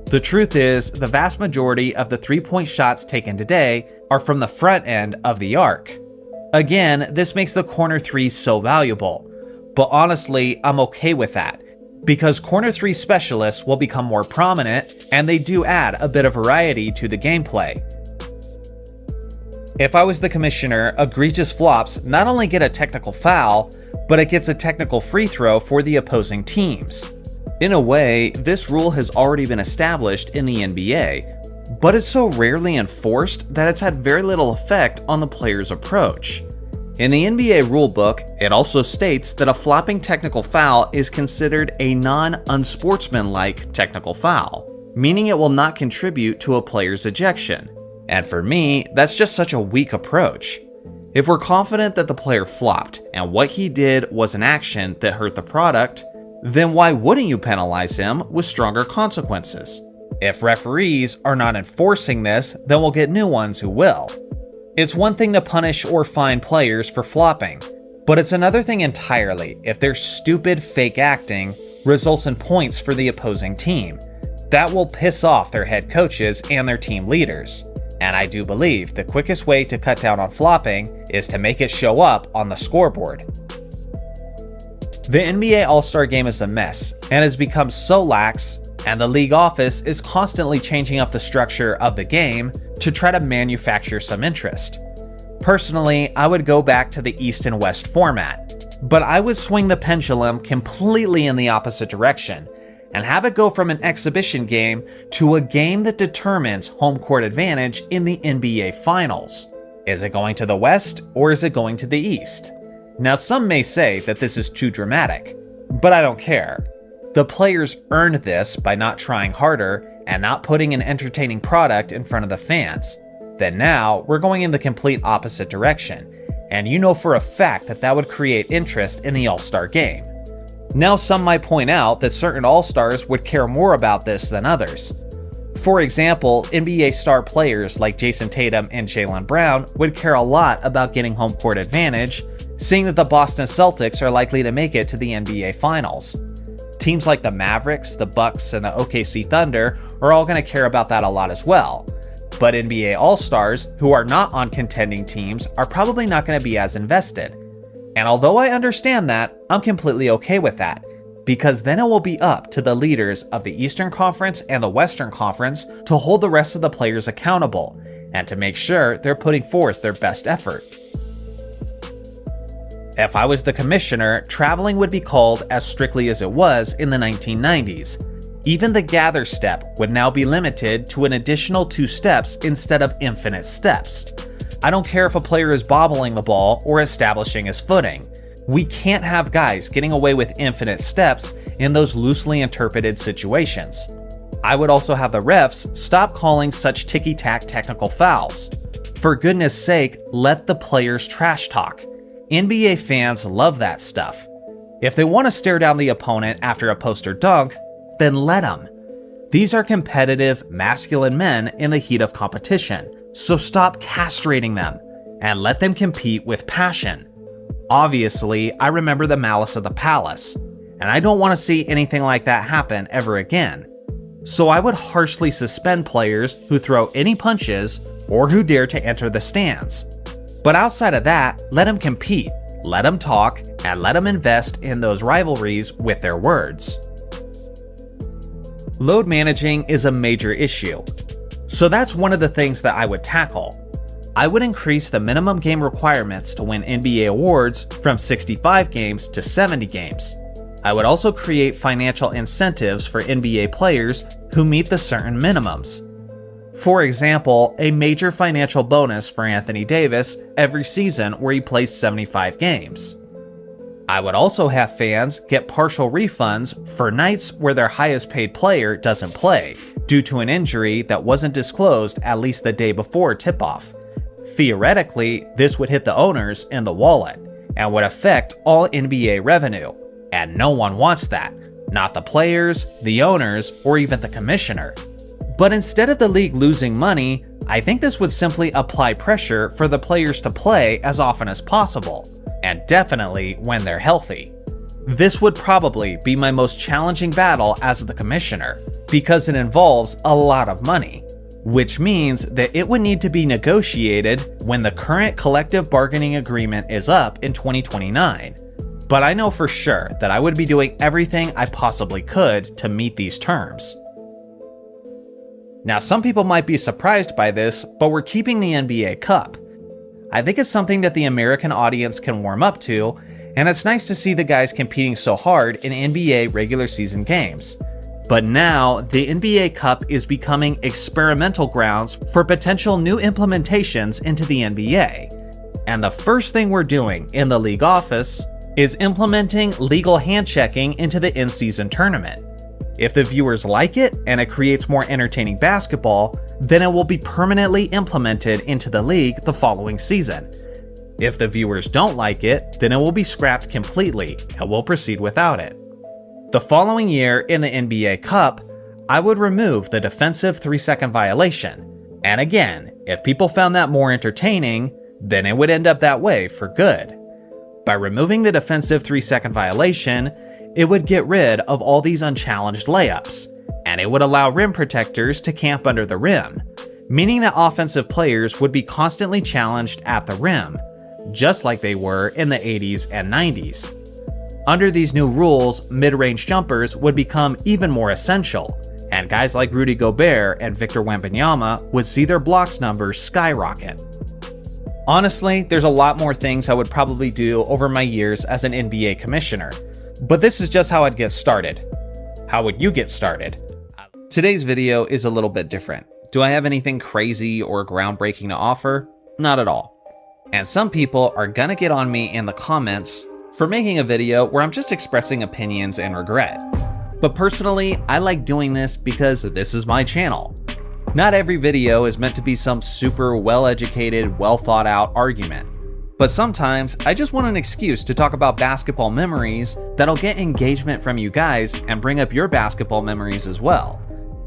[SPEAKER 1] The truth is, the vast majority of the three-point shots taken today are from the front end of the arc. Again, this makes the corner three so valuable, but honestly, I'm okay with that, because corner three specialists will become more prominent, and they do add a bit of variety to the gameplay. If I was the commissioner, egregious flops not only get a technical foul, but it gets a technical free throw for the opposing teams. In a way, this rule has already been established in the NBA, but it's so rarely enforced that it's had very little effect on the player's approach. In the NBA rulebook, it also states that a flopping technical foul is considered a non-unsportsmanlike technical foul, meaning it will not contribute to a player's ejection. And for me, that's just such a weak approach. If we're confident that the player flopped and what he did was an action that hurt the product, then why wouldn't you penalize him with stronger consequences? If referees are not enforcing this, then we'll get new ones who will. It's one thing to punish or fine players for flopping, but it's another thing entirely if their stupid fake acting results in points for the opposing team. That will piss off their head coaches and their team leaders. And I do believe the quickest way to cut down on flopping is to make it show up on the scoreboard. The NBA All-Star Game is a mess and has become so lax, and the league office is constantly changing up the structure of the game to try to manufacture some interest. Personally, I would go back to the East and West format, but I would swing the pendulum completely in the opposite direction and have it go from an exhibition game to a game that determines home court advantage in the NBA Finals. Is it going to the West or is it going to the East? Now, some may say that this is too dramatic, but I don't care. The players earned this by not trying harder and not putting an entertaining product in front of the fans. Then now, we're going in the complete opposite direction, and you know for a fact that that would create interest in the All-Star Game. Now, some might point out that certain All-Stars would care more about this than others. For example, NBA star players like Jason Tatum and Jaylen Brown would care a lot about getting home court advantage, seeing that the Boston Celtics are likely to make it to the NBA Finals. Teams like the Mavericks, the Bucks, and the OKC Thunder are all going to care about that a lot as well. But NBA All-Stars, who are not on contending teams, are probably not going to be as invested. And although I understand that, I'm completely okay with that, because then it will be up to the leaders of the Eastern Conference and the Western Conference to hold the rest of the players accountable, and to make sure they're putting forth their best effort. If I was the commissioner, traveling would be called as strictly as it was in the 1990s. Even the gather step would now be limited to an additional 2 steps instead of infinite steps. I don't care if a player is bobbling the ball or establishing his footing. We can't have guys getting away with infinite steps in those loosely interpreted situations. I would also have the refs stop calling such ticky-tack technical fouls. For goodness sake, let the players trash talk. NBA fans love that stuff. If they want to stare down the opponent after a post or dunk, then let them. These are competitive, masculine men in the heat of competition, so stop castrating them and let them compete with passion. Obviously, I remember the Malice of the Palace, and I don't want to see anything like that happen ever again. So I would harshly suspend players who throw any punches or who dare to enter the stands. But outside of that, let them compete, let them talk, and let them invest in those rivalries with their words. Load managing is a major issue, so that's one of the things that I would tackle. I would increase the minimum game requirements to win NBA awards from 65 games to 70 games. I would also create financial incentives for NBA players who meet the certain minimums. For example, a major financial bonus for Anthony Davis every season where he plays 75 games. I would also have fans get partial refunds for nights where their highest paid player doesn't play due to an injury that wasn't disclosed at least the day before tip-off. Theoretically, this would hit the owners in the wallet and would affect all NBA revenue, and no one wants that, not the players, the owners, or even the commissioner. But instead of the league losing money, I think this would simply apply pressure for the players to play as often as possible, and definitely when they're healthy. This would probably be my most challenging battle as the commissioner, because it involves a lot of money, which means that it would need to be negotiated when the current collective bargaining agreement is up in 2029. But I know for sure that I would be doing everything I possibly could to meet these terms. Now, some people might be surprised by this, but we're keeping the NBA Cup. I think it's something that the American audience can warm up to, and it's nice to see the guys competing so hard in NBA regular season games. But now, the NBA Cup is becoming experimental grounds for potential new implementations into the NBA. And the first thing we're doing in the league office is implementing legal hand-checking into the in-season tournament. If the viewers like it and it creates more entertaining basketball, then it will be permanently implemented into the league the following season. If the viewers don't like it, then it will be scrapped completely and we'll proceed without it. The following year in the NBA Cup, I would remove the defensive 3-second violation. And again, if people found that more entertaining, then it would end up that way for good. By removing the defensive 3-second violation, it would get rid of all these unchallenged layups, and it would allow rim protectors to camp under the rim, meaning that offensive players would be constantly challenged at the rim, just like they were in the 80s and 90s. Under these new rules, mid-range jumpers would become even more essential, and guys like Rudy Gobert and Victor Wembanyama would see their blocks numbers skyrocket. Honestly, there's a lot more things I would probably do over my years as an NBA commissioner, but this is just how I'd get started. How would you get started? Today's video is a little bit different. Do I have anything crazy or groundbreaking to offer? Not at all. And some people are gonna get on me in the comments for making a video where I'm just expressing opinions and regret. But personally, I like doing this because this is my channel. Not every video is meant to be some super well-educated, well-thought-out argument. But sometimes, I just want an excuse to talk about basketball memories that'll get engagement from you guys and bring up your basketball memories as well.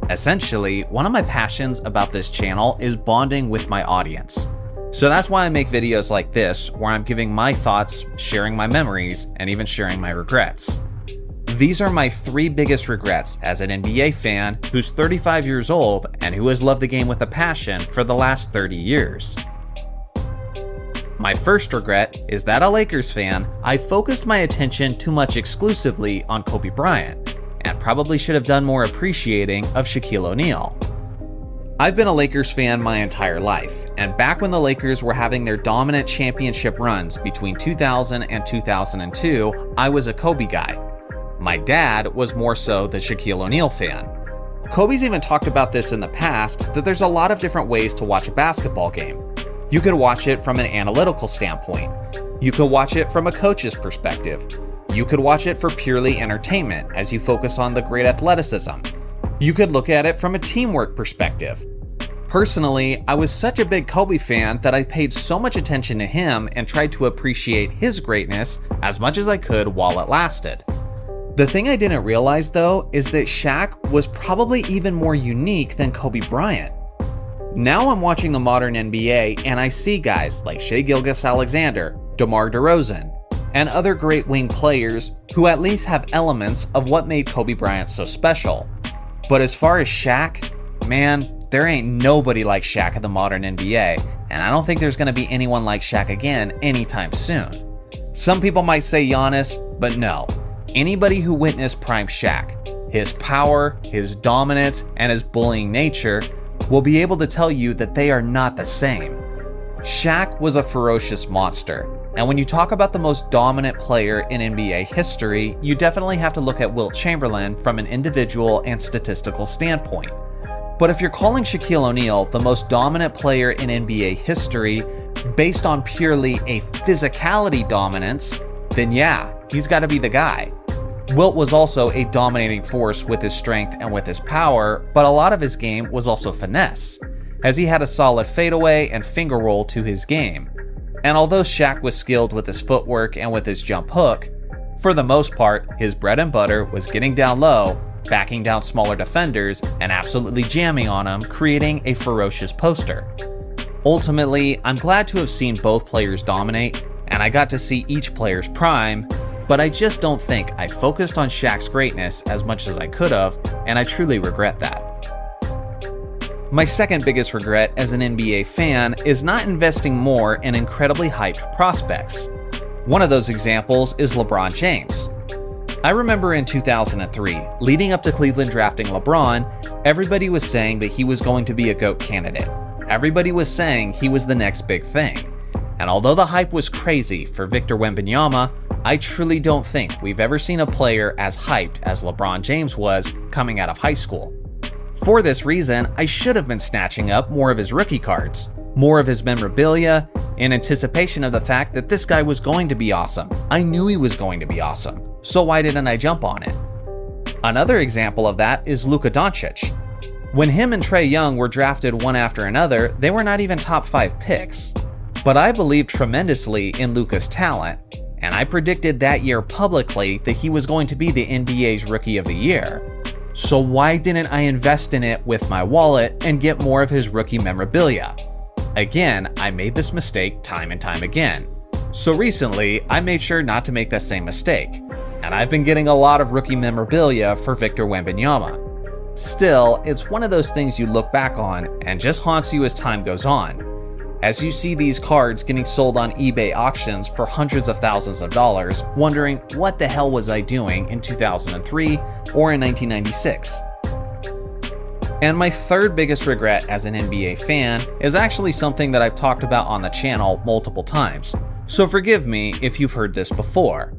[SPEAKER 1] Essentially, one of my passions about this channel is bonding with my audience. So that's why I make videos like this, where I'm giving my thoughts, sharing my memories, and even sharing my regrets. These are my 3 biggest regrets as an NBA fan who's 35 years old and who has loved the game with a passion for the last 30 years. My first regret is that a Lakers fan, I focused my attention too much exclusively on Kobe Bryant, and probably should have done more appreciating of Shaquille O'Neal. I've been a Lakers fan my entire life, and back when the Lakers were having their dominant championship runs between 2000 and 2002, I was a Kobe guy. My dad was more so the Shaquille O'Neal fan. Kobe's even talked about this in the past, that there's a lot of different ways to watch a basketball game. You could watch it from an analytical standpoint. You could watch it from a coach's perspective. You could watch it for purely entertainment as you focus on the great athleticism. You could look at it from a teamwork perspective. Personally, I was such a big Kobe fan that I paid so much attention to him and tried to appreciate his greatness as much as I could while it lasted. The thing I didn't realize though is that Shaq was probably even more unique than Kobe Bryant. Now I'm watching the modern NBA and I see guys like Shai Gilgeous-Alexander, DeMar DeRozan, and other great wing players who at least have elements of what made Kobe Bryant so special. But as far as Shaq, man, there ain't nobody like Shaq in the modern NBA, and I don't think there's gonna be anyone like Shaq again anytime soon. Some people might say Giannis, but no. Anybody who witnessed prime Shaq, his power, his dominance, and his bullying nature will be able to tell you that they are not the same. Shaq was a ferocious monster, and when you talk about the most dominant player in NBA history, you definitely have to look at Wilt Chamberlain from an individual and statistical standpoint. But if you're calling Shaquille O'Neal the most dominant player in NBA history based on purely a physicality dominance, then yeah, he's got to be the guy. Wilt was also a dominating force with his strength and with his power, but a lot of his game was also finesse, as he had a solid fadeaway and finger roll to his game. And although Shaq was skilled with his footwork and with his jump hook, for the most part, his bread and butter was getting down low, backing down smaller defenders, and absolutely jamming on them, creating a ferocious poster. Ultimately, I'm glad to have seen both players dominate, and I got to see each player's prime, but I just don't think I focused on Shaq's greatness as much as I could have, and I truly regret that. My second biggest regret as an NBA fan is not investing more in incredibly hyped prospects. One of those examples is LeBron James. I remember in 2003, leading up to Cleveland drafting LeBron, everybody was saying that he was going to be a GOAT candidate. Everybody was saying he was the next big thing. And although the hype was crazy for Victor Wembanyama, I truly don't think we've ever seen a player as hyped as LeBron James was coming out of high school. For this reason, I should have been snatching up more of his rookie cards, more of his memorabilia, in anticipation of the fact that this guy was going to be awesome. I knew he was going to be awesome, so why didn't I jump on it? Another example of that is Luka Doncic. When him and Trae Young were drafted one after another, they were not even top 5 picks. But I believed tremendously in Luka's talent, and I predicted that year publicly that he was going to be the NBA's Rookie of the Year. So why didn't I invest in it with my wallet and get more of his rookie memorabilia? Again, I made this mistake time and time again. So recently, I made sure not to make that same mistake, and I've been getting a lot of rookie memorabilia for Victor Wembanyama. Still, it's one of those things you look back on and just haunts you as time goes on, as you see these cards getting sold on eBay auctions for hundreds of thousands of dollars, wondering what the hell was I doing in 2003 or in 1996. And my third biggest regret as an NBA fan is actually something that I've talked about on the channel multiple times, so forgive me if you've heard this before.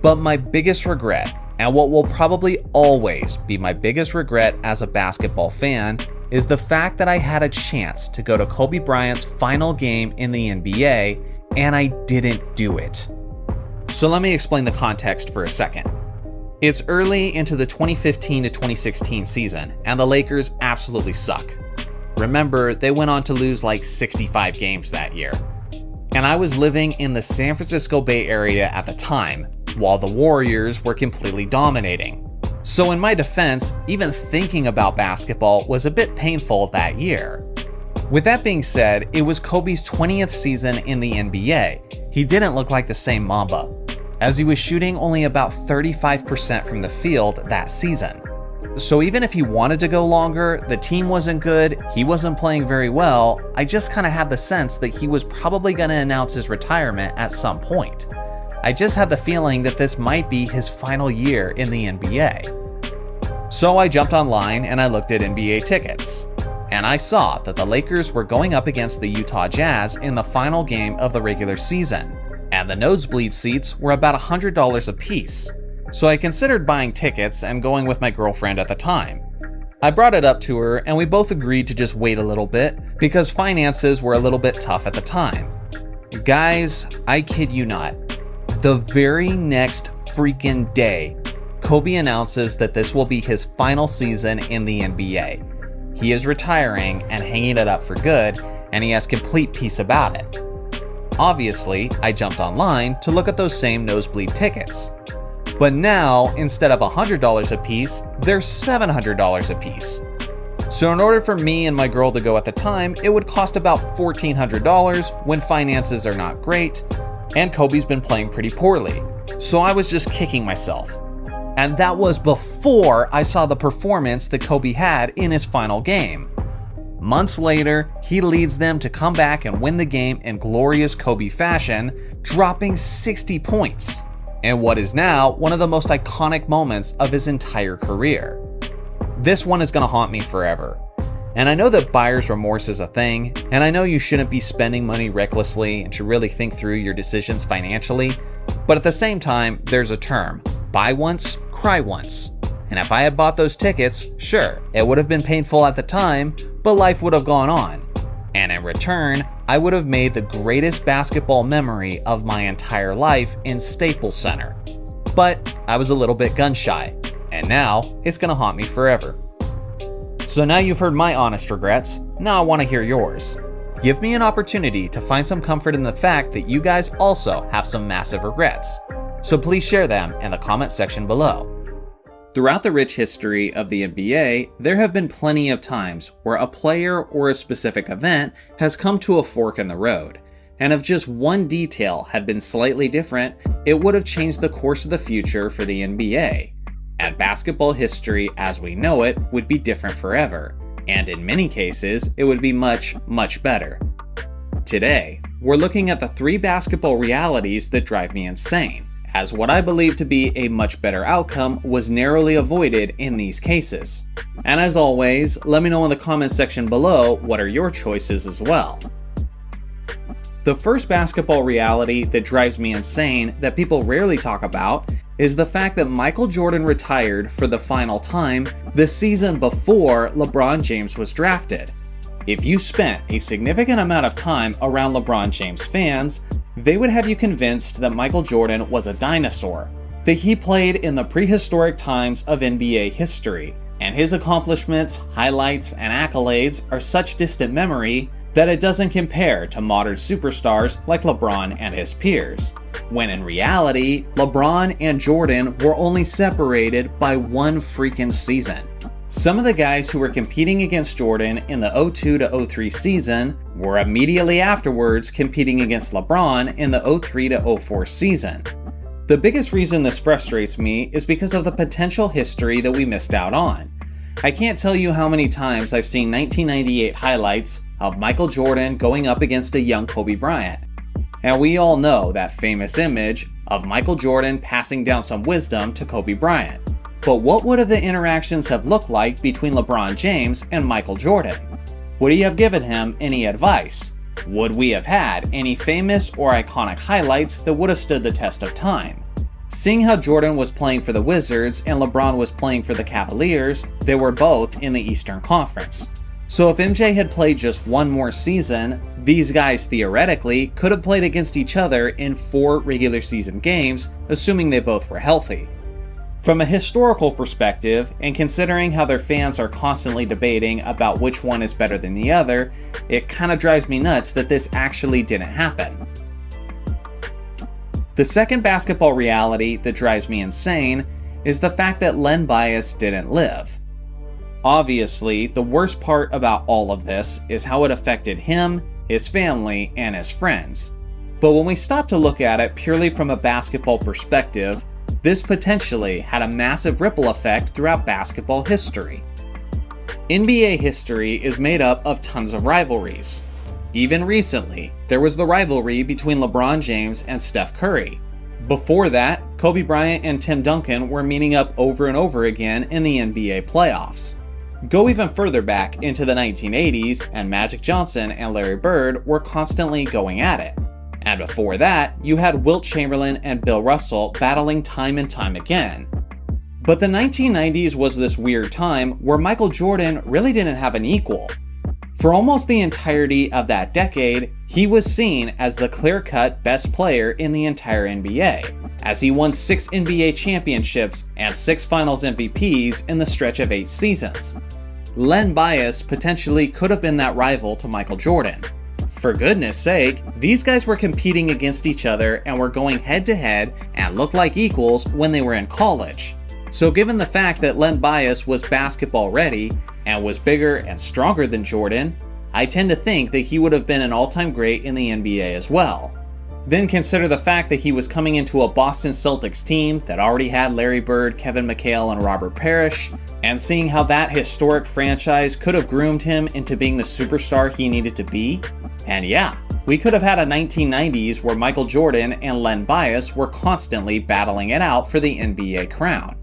[SPEAKER 1] But my biggest regret, and what will probably always be my biggest regret as a basketball fan, is the fact that I had a chance to go to Kobe Bryant's final game in the NBA, and I didn't do it. So let me explain the context for a second. It's early into the 2015 to 2016 season, and the Lakers absolutely suck. Remember, they went on to lose like 65 games that year. And I was living in the San Francisco Bay Area at the time, while the Warriors were completely dominating. So in my defense, even thinking about basketball was a bit painful that year. With that being said, it was Kobe's 20th season in the NBA. He didn't look like the same Mamba, as he was shooting only about 35% from the field that season. So even if he wanted to go longer, the team wasn't good, he wasn't playing very well, I just kind of had the sense that he was probably going to announce his retirement at some point. I just had the feeling that this might be his final year in the NBA. So I jumped online and I looked at NBA tickets. And I saw that the Lakers were going up against the Utah Jazz in the final game of the regular season. And the nosebleed seats were about $100 a piece. So I considered buying tickets and going with my girlfriend at the time. I brought it up to her and we both agreed to just wait a little bit because finances were a little bit tough at the time. Guys, I kid you not. The very next freaking day, Kobe announces that this will be his final season in the NBA. He is retiring and hanging it up for good, and he has complete peace about it. Obviously, I jumped online to look at those same nosebleed tickets. But now, instead of $100 a piece, they're $700 a piece. So in order for me and my girl to go at the time, it would cost about $1,400 when finances are not great, and Kobe's been playing pretty poorly. So I was just kicking myself. And that was before I saw the performance that Kobe had in his final game. Months later, he leads them to come back and win the game in glorious Kobe fashion, dropping 60 points, in what is now one of the most iconic moments of his entire career. This one is going to haunt me forever. And I know that buyer's remorse is a thing, and I know you shouldn't be spending money recklessly and should really think through your decisions financially, but at the same time, there's a term, buy once, cry once. And if I had bought those tickets, sure, it would have been painful at the time, but life would have gone on. And in return, I would have made the greatest basketball memory of my entire life in Staples Center. But I was a little bit gun shy, and now it's gonna haunt me forever. So now you've heard my honest regrets, now I want to hear yours. Give me an opportunity to find some comfort in the fact that you guys also have some massive regrets. So please share them in the comment section below. Throughout the rich history of the NBA, there have been plenty of times where a player or a specific event has come to a fork in the road, and if just one detail had been slightly different, it would have changed the course of the future for the NBA. And basketball history as we know it would be different forever, and in many cases, it would be much, much better. Today, we're looking at the 3 basketball realities that drive me insane, as what I believe to be a much better outcome was narrowly avoided in these cases. And as always, let me know in the comments section below what are your choices as well. The first basketball reality that drives me insane that people rarely talk about is the fact that Michael Jordan retired for the final time the season before LeBron James was drafted. If you spent a significant amount of time around LeBron James fans, they would have you convinced that Michael Jordan was a dinosaur, that he played in the prehistoric times of NBA history, and his accomplishments, highlights, and accolades are such distant memory that it doesn't compare to modern superstars like LeBron and his peers. When in reality, LeBron and Jordan were only separated by one freaking season. Some of the guys who were competing against Jordan in the 02 to 03 season were immediately afterwards competing against LeBron in the 03 to 04 season. The biggest reason this frustrates me is because of the potential history that we missed out on. I can't tell you how many times I've seen 1998 highlights of Michael Jordan going up against a young Kobe Bryant. And we all know that famous image of Michael Jordan passing down some wisdom to Kobe Bryant. But what would the interactions have looked like between LeBron James and Michael Jordan? Would he have given him any advice? Would we have had any famous or iconic highlights that would have stood the test of time? Seeing how Jordan was playing for the Wizards and LeBron was playing for the Cavaliers, they were both in the Eastern Conference. So if MJ had played just one more season, these guys theoretically could have played against each other in 4 regular season games, assuming they both were healthy. From a historical perspective, and considering how their fans are constantly debating about which one is better than the other, it kinda drives me nuts that this actually didn't happen. The second basketball reality that drives me insane is the fact that Len Bias didn't live. Obviously, the worst part about all of this is how it affected him, his family, and his friends. But when we stop to look at it purely from a basketball perspective, this potentially had a massive ripple effect throughout basketball history. NBA history is made up of tons of rivalries. Even recently, there was the rivalry between LeBron James and Steph Curry. Before that, Kobe Bryant and Tim Duncan were meeting up over and over again in the NBA playoffs. Go even further back into the 1980s, and Magic Johnson and Larry Bird were constantly going at it. And before that, you had Wilt Chamberlain and Bill Russell battling time and time again. But the 1990s was this weird time where Michael Jordan really didn't have an equal. For almost the entirety of that decade, he was seen as the clear-cut best player in the entire NBA, as he won 6 NBA championships and 6 Finals MVPs in the stretch of 8 seasons. Len Bias potentially could have been that rival to Michael Jordan. For goodness sake, these guys were competing against each other and were going head-to-head and looked like equals when they were in college. So given the fact that Len Bias was basketball ready and was bigger and stronger than Jordan, I tend to think that he would have been an all-time great in the NBA as well. Then consider the fact that he was coming into a Boston Celtics team that already had Larry Bird, Kevin McHale, and Robert Parrish, and seeing how that historic franchise could have groomed him into being the superstar he needed to be. And yeah, we could have had a 1990s where Michael Jordan and Len Bias were constantly battling it out for the NBA crown.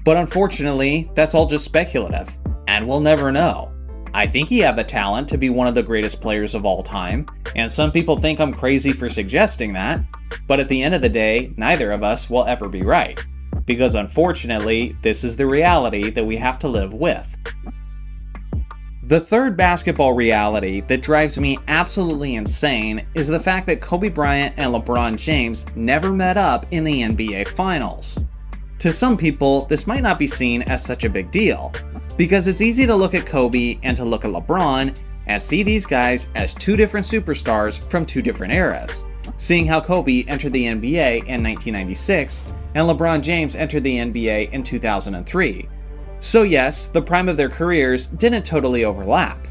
[SPEAKER 1] But unfortunately, that's all just speculative, and we'll never know. I think he had the talent to be one of the greatest players of all time, and some people think I'm crazy for suggesting that, but at the end of the day, neither of us will ever be right. because unfortunately, this is the reality that we have to live with. The third basketball reality that drives me absolutely insane is the fact that Kobe Bryant and LeBron James never met up in the NBA Finals. To some people, this might not be seen as such a big deal, because it's easy to look at Kobe and to look at LeBron and see these guys as two different superstars from two different eras, seeing how Kobe entered the NBA in 1996 and LeBron James entered the NBA in 2003. So yes, the prime of their careers didn't totally overlap.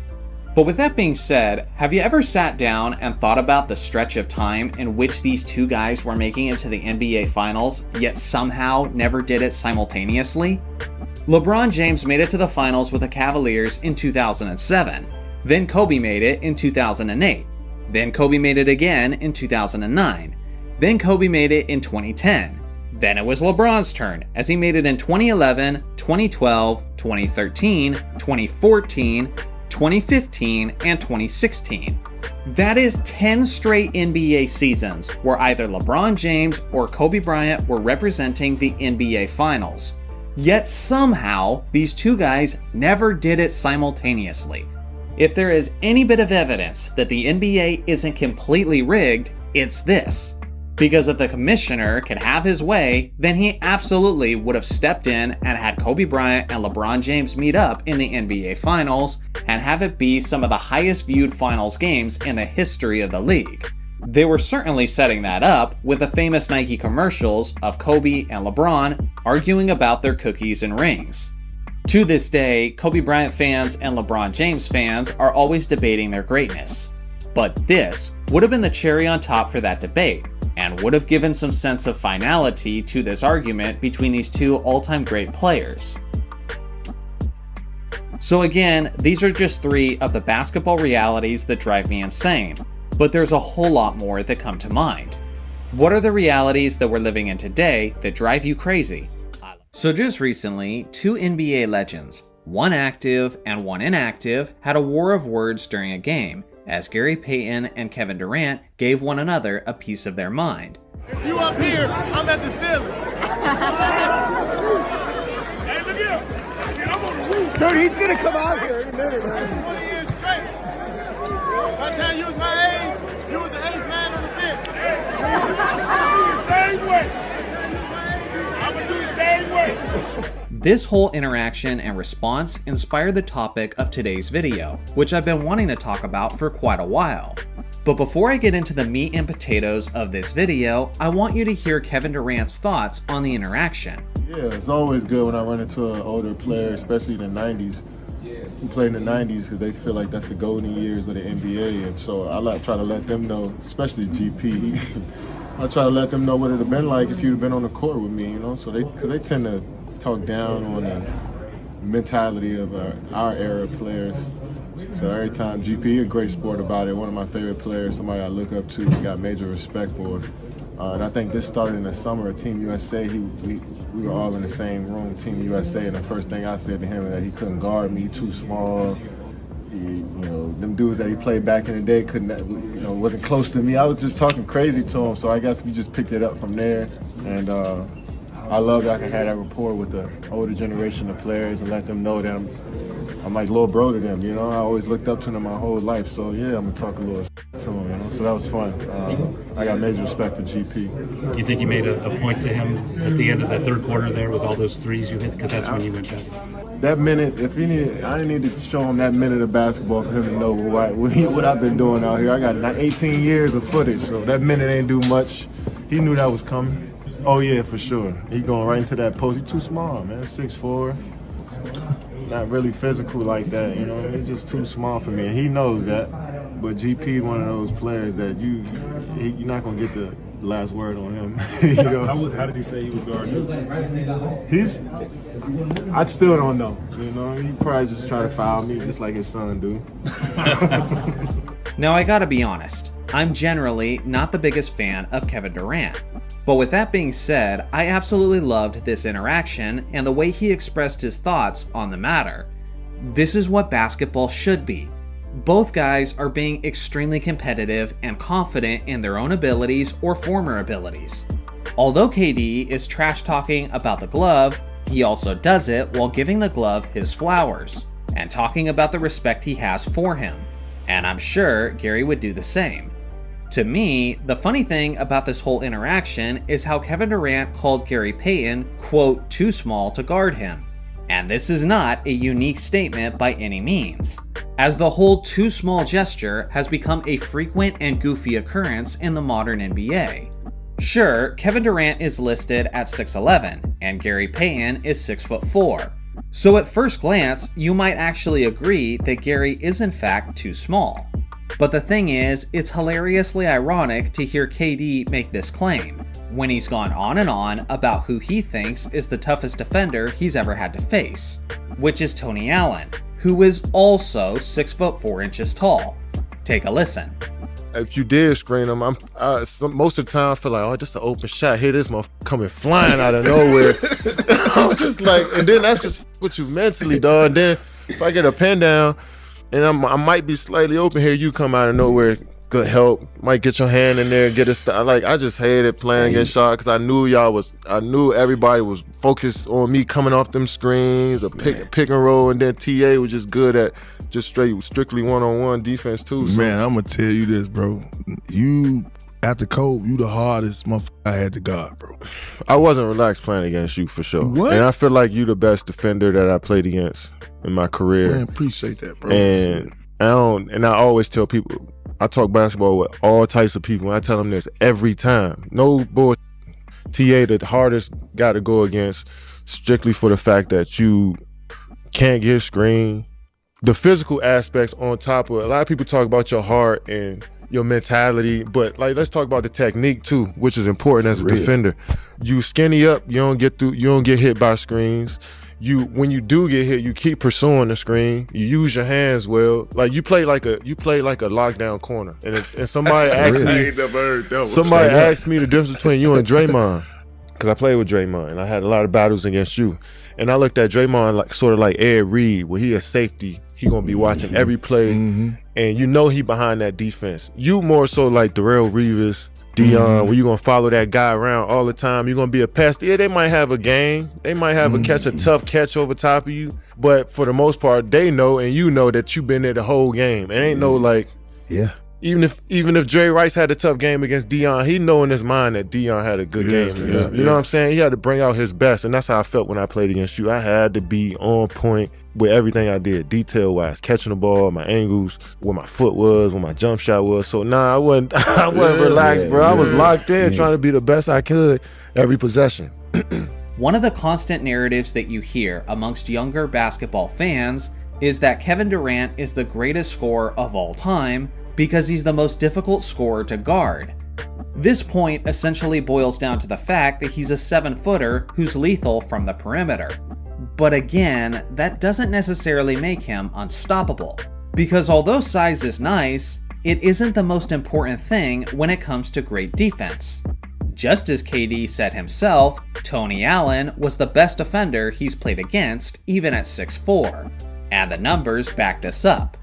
[SPEAKER 1] But with that being said, have you ever sat down and thought about the stretch of time in which these two guys were making it to the NBA Finals, yet somehow never did it simultaneously? LeBron James made it to the Finals with the Cavaliers in 2007. Then Kobe made it in 2008. Then Kobe made it again in 2009. Then Kobe made it in 2010. Then it was LeBron's turn, as he made it in 2011, 2012, 2013, 2014, 2015, and 2016. That is 10 straight NBA seasons where either LeBron James or Kobe Bryant were representing the NBA Finals. Yet somehow, these two guys never did it simultaneously. If there is any bit of evidence that the NBA isn't completely rigged, it's this. Because if the commissioner could have his way, then he absolutely would have stepped in and had Kobe Bryant and LeBron James meet up in the NBA Finals and have it be some of the highest viewed finals games in the history of the league. They were certainly setting that up with the famous Nike commercials of Kobe and LeBron arguing about their cookies and rings. To this day, Kobe Bryant fans and LeBron James fans are always debating their greatness. But this would have been the cherry on top for that debate, and would have given some sense of finality to this argument between these two all-time great players. So again, these are just 3 of the basketball realities that drive me insane, but there's a whole lot more that come to mind. What are the realities that we're living in today that drive you crazy? So just recently, 2 NBA legends, one active and one inactive, had a war of words during a game, as Gary Payton and Kevin Durant gave one another a piece of their mind.
[SPEAKER 6] If you up here, I'm at the ceiling. Hey, look here. I'm on the roof. Dude, he's gonna come out here in a minute, man. 20 years straight. By the time you was my age, you was the 8th man on the bench. Same way. I'm gonna do the same way.
[SPEAKER 1] This whole interaction and response inspired the topic of today's video, which I've been wanting to talk about for quite a while. But before I get into the meat and potatoes of this video, I want you to hear Kevin Durant's thoughts on the interaction.
[SPEAKER 7] Yeah, it's always good when I run into an older player, especially in the 90s, who played in the 90s, because they feel like that's the golden years of the NBA. And so I try to let them know, especially GP, I try to let them know what it would have been like if you'd been on the court with me, you know, so because they tend to talk down on the mentality of our era players. So every time GP, a great sport about it, one of my favorite players, somebody I look up to, got major respect for. And I think this started in the summer at Team USA. We were all in the same room, Team USA, and the first thing I said to him is that he couldn't guard me, too small. Them dudes that he played back in the day wasn't close to me. I was just talking crazy to him, so I guess we just picked it up from there. And I love that I can have that rapport with the older generation of players and let them know that I'm like little bro to them, you know. I always looked up to them my whole life, so yeah, I'm gonna talk a little to them, you know. So that was fun. I got major respect for GP.
[SPEAKER 8] You think you made a point to him at the end of that third quarter there with all those threes you hit, because that's when you went back?
[SPEAKER 7] That minute, I didn't need to show him that minute of basketball for him to know what I've been doing out here. I got 18 years of footage, so that minute ain't do much. He knew that was coming. Oh yeah, for sure. He going right into that post. He's too small, man. 6'4". Not really physical like that, you know. He's just too small for me, and he knows that. But GP, one of those players that you're not gonna get the last word on him. You know?
[SPEAKER 3] How did he say he was guarding?
[SPEAKER 7] I still don't know. You know, he probably just try to foul me just like his son do.
[SPEAKER 1] Now I gotta be honest, I'm generally not the biggest fan of Kevin Durant. But with that being said, I absolutely loved this interaction and the way he expressed his thoughts on the matter. This is what basketball should be. Both guys are being extremely competitive and confident in their own abilities or former abilities. Although KD is trash talking about the glove, he also does it while giving the glove his flowers and talking about the respect he has for him. And I'm sure Gary would do the same. To me, the funny thing about this whole interaction is how Kevin Durant called Gary Payton, quote, too small to guard him. And this is not a unique statement by any means, as the whole too small gesture has become a frequent and goofy occurrence in the modern NBA. Sure, Kevin Durant is listed at 6'11", and Gary Payton is 6'4". So at first glance, you might actually agree that Gary is in fact too small. But the thing is, it's hilariously ironic to hear KD make this claim, when he's gone on and on about who he thinks is the toughest defender he's ever had to face, which is Tony Allen, who is also 6'4" tall. Take a listen.
[SPEAKER 7] If you did screen him, most of the time I feel like, oh, just an open shot. Here, this motherfucker coming flying out of nowhere. I'm just like, and then that's just what you mentally, dog. And then if I get a pin down, and I might be slightly open here, you come out of nowhere, good help. Might get your hand in there, get a stop. Like, I just hated playing against Shaq because I knew everybody was focused on me coming off them screens, a pick and roll, and then TA was just good at just strictly one-on-one defense too. So.
[SPEAKER 9] Man, I'm gonna tell you this, bro. You after Kobe, you the hardest motherfucker I had to guard, bro.
[SPEAKER 7] I wasn't relaxed playing against you for sure.
[SPEAKER 9] What?
[SPEAKER 7] And I feel like you the best defender that I played against in my career.
[SPEAKER 9] Man, appreciate that, bro.
[SPEAKER 7] And I always tell people, I talk basketball with all types of people, and I tell them this every time. No bullshit. TA, the hardest guy to go against, strictly for the fact that you can't get screen. The physical aspects on top of it. A lot of people talk about your heart and your mentality, but like, let's talk about the technique too, which is important as a defender. You skinny up, you don't get hit by screens. When you do get hit, you keep pursuing the screen. You use your hands well. Like you play like a lockdown corner. And somebody asked me, the difference between you and Draymond, because I played with Draymond and I had a lot of battles against you. And I looked at Draymond like sort of like Ed Reed, where he a safety. He gonna be watching every play, and you know he behind that defense. You more so like Darrell Reeves, Dion, where you gonna follow that guy around all the time. You're gonna be a pest. Yeah, they might have a game. They might have a tough catch over top of you. But for the most part, they know and you know that you've been there the whole game. It ain't no like, even if Jerry Rice had a tough game against Dion, he know in his mind that Dion had a good game. You know what I'm saying? He had to bring out his best, and that's how I felt when I played against you. I had to be on point with everything I did, detail-wise, catching the ball, my angles, where my foot was, where my jump shot was. So I wasn't relaxed, bro. I was locked in, trying to be the best I could every possession.
[SPEAKER 1] One of the constant narratives that you hear amongst younger basketball fans is that Kevin Durant is the greatest scorer of all time because he's the most difficult scorer to guard. This point essentially boils down to the fact that he's a 7-footer who's lethal from the perimeter. But again, that doesn't necessarily make him unstoppable, because although size is nice, it isn't the most important thing when it comes to great defense. Just as KD said himself, Tony Allen was the best defender he's played against, even at 6'4", and the numbers back this up.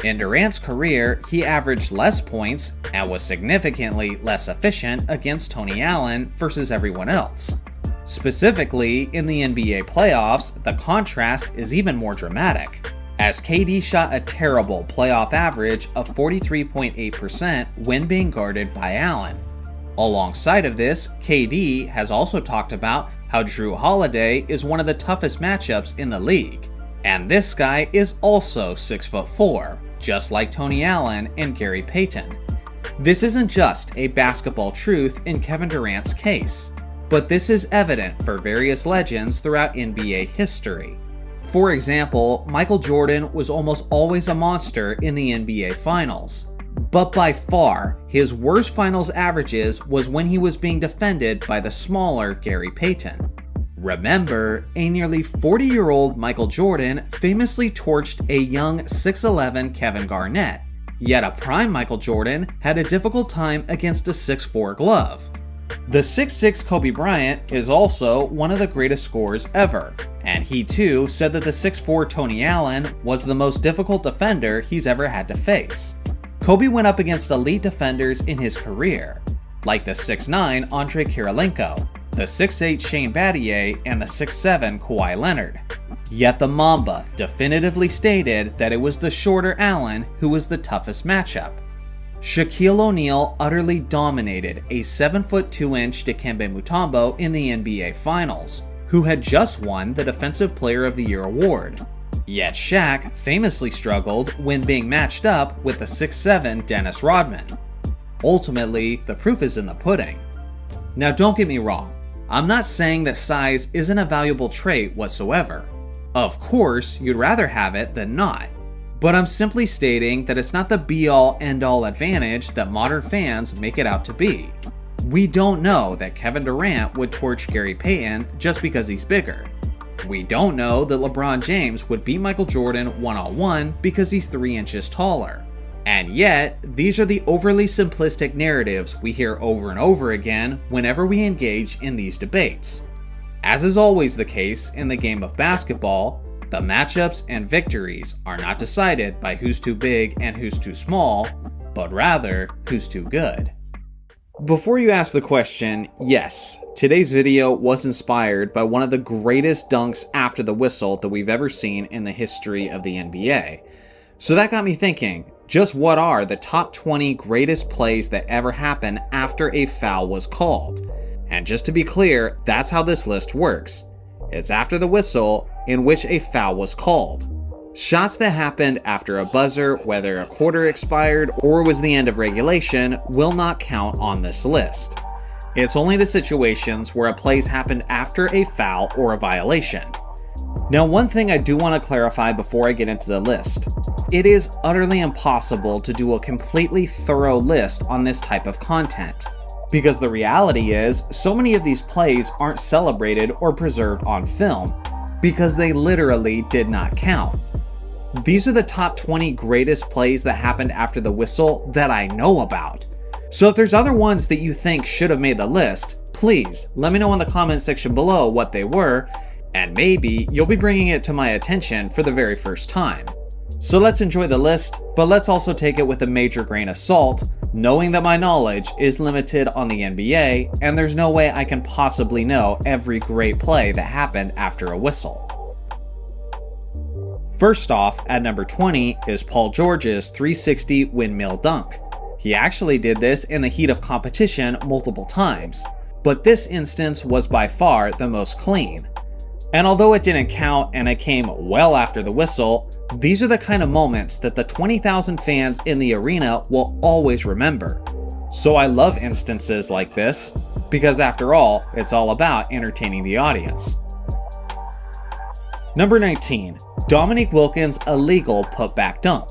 [SPEAKER 1] In Durant's career, he averaged less points and was significantly less efficient against Tony Allen versus everyone else. Specifically, in the NBA playoffs, the contrast is even more dramatic, as KD shot a terrible playoff average of 43.8% when being guarded by Allen. Alongside of this, KD has also talked about how Jrue Holiday is one of the toughest matchups in the league, and this guy is also 6'4", just like Tony Allen and Gary Payton. This isn't just a basketball truth in Kevin Durant's case, but this is evident for various legends throughout NBA history. For example, Michael Jordan was almost always a monster in the NBA Finals, but by far, his worst finals averages was when he was being defended by the smaller Gary Payton. Remember, a nearly 40-year-old Michael Jordan famously torched a young 6'11" Kevin Garnett, yet a prime Michael Jordan had a difficult time against a 6'4" glove. The 6'6" Kobe Bryant is also one of the greatest scorers ever, and he too said that the 6'4" Tony Allen was the most difficult defender he's ever had to face. Kobe went up against elite defenders in his career, like the 6'9" Andrei Kirilenko, the 6'8" Shane Battier, and the 6'7" Kawhi Leonard. Yet the Mamba definitively stated that it was the shorter Allen who was the toughest matchup. Shaquille O'Neal utterly dominated a 7'2" Dikembe Mutombo in the NBA Finals, who had just won the Defensive Player of the Year award. Yet Shaq famously struggled when being matched up with the 6'7" Dennis Rodman. Ultimately, the proof is in the pudding. Now don't get me wrong, I'm not saying that size isn't a valuable trait whatsoever. Of course, you'd rather have it than not. But I'm simply stating that it's not the be-all end-all advantage that modern fans make it out to be. We don't know that Kevin Durant would torch Gary Payton just because he's bigger. We don't know that LeBron James would beat Michael Jordan one-on-one because he's 3 inches taller. And yet, these are the overly simplistic narratives we hear over and over again whenever we engage in these debates. As is always the case in the game of basketball, the matchups and victories are not decided by who's too big and who's too small, but rather who's too good. Before you ask the question, yes, today's video was inspired by one of the greatest dunks after the whistle that we've ever seen in the history of the NBA. So that got me thinking, just what are the top 20 greatest plays that ever happened after a foul was called? And just to be clear, that's how this list works. It's after the whistle in which a foul was called. Shots that happened after a buzzer, whether a quarter expired or was the end of regulation, will not count on this list. It's only the situations where a play's happened after a foul or a violation. Now, one thing I do want to clarify before I get into the list. It is utterly impossible to do a completely thorough list on this type of content. Because the reality is, so many of these plays aren't celebrated or preserved on film, because they literally did not count. These are the top 20 greatest plays that happened after the whistle that I know about. So if there's other ones that you think should have made the list, please let me know in the comment section below what they were, and maybe you'll be bringing it to my attention for the very first time. So let's enjoy the list, but let's also take it with a major grain of salt, knowing that my knowledge is limited on the NBA, and there's no way I can possibly know every great play that happened after a whistle. First off, at number 20 is Paul George's 360 windmill dunk. He actually did this in the heat of competition multiple times, but this instance was by far the most clean. And although it didn't count and it came well after the whistle, these are the kind of moments that the 20,000 fans in the arena will always remember. So I love instances like this, because after all, it's all about entertaining the audience. Number 19, Dominique Wilkins' illegal putback dunk.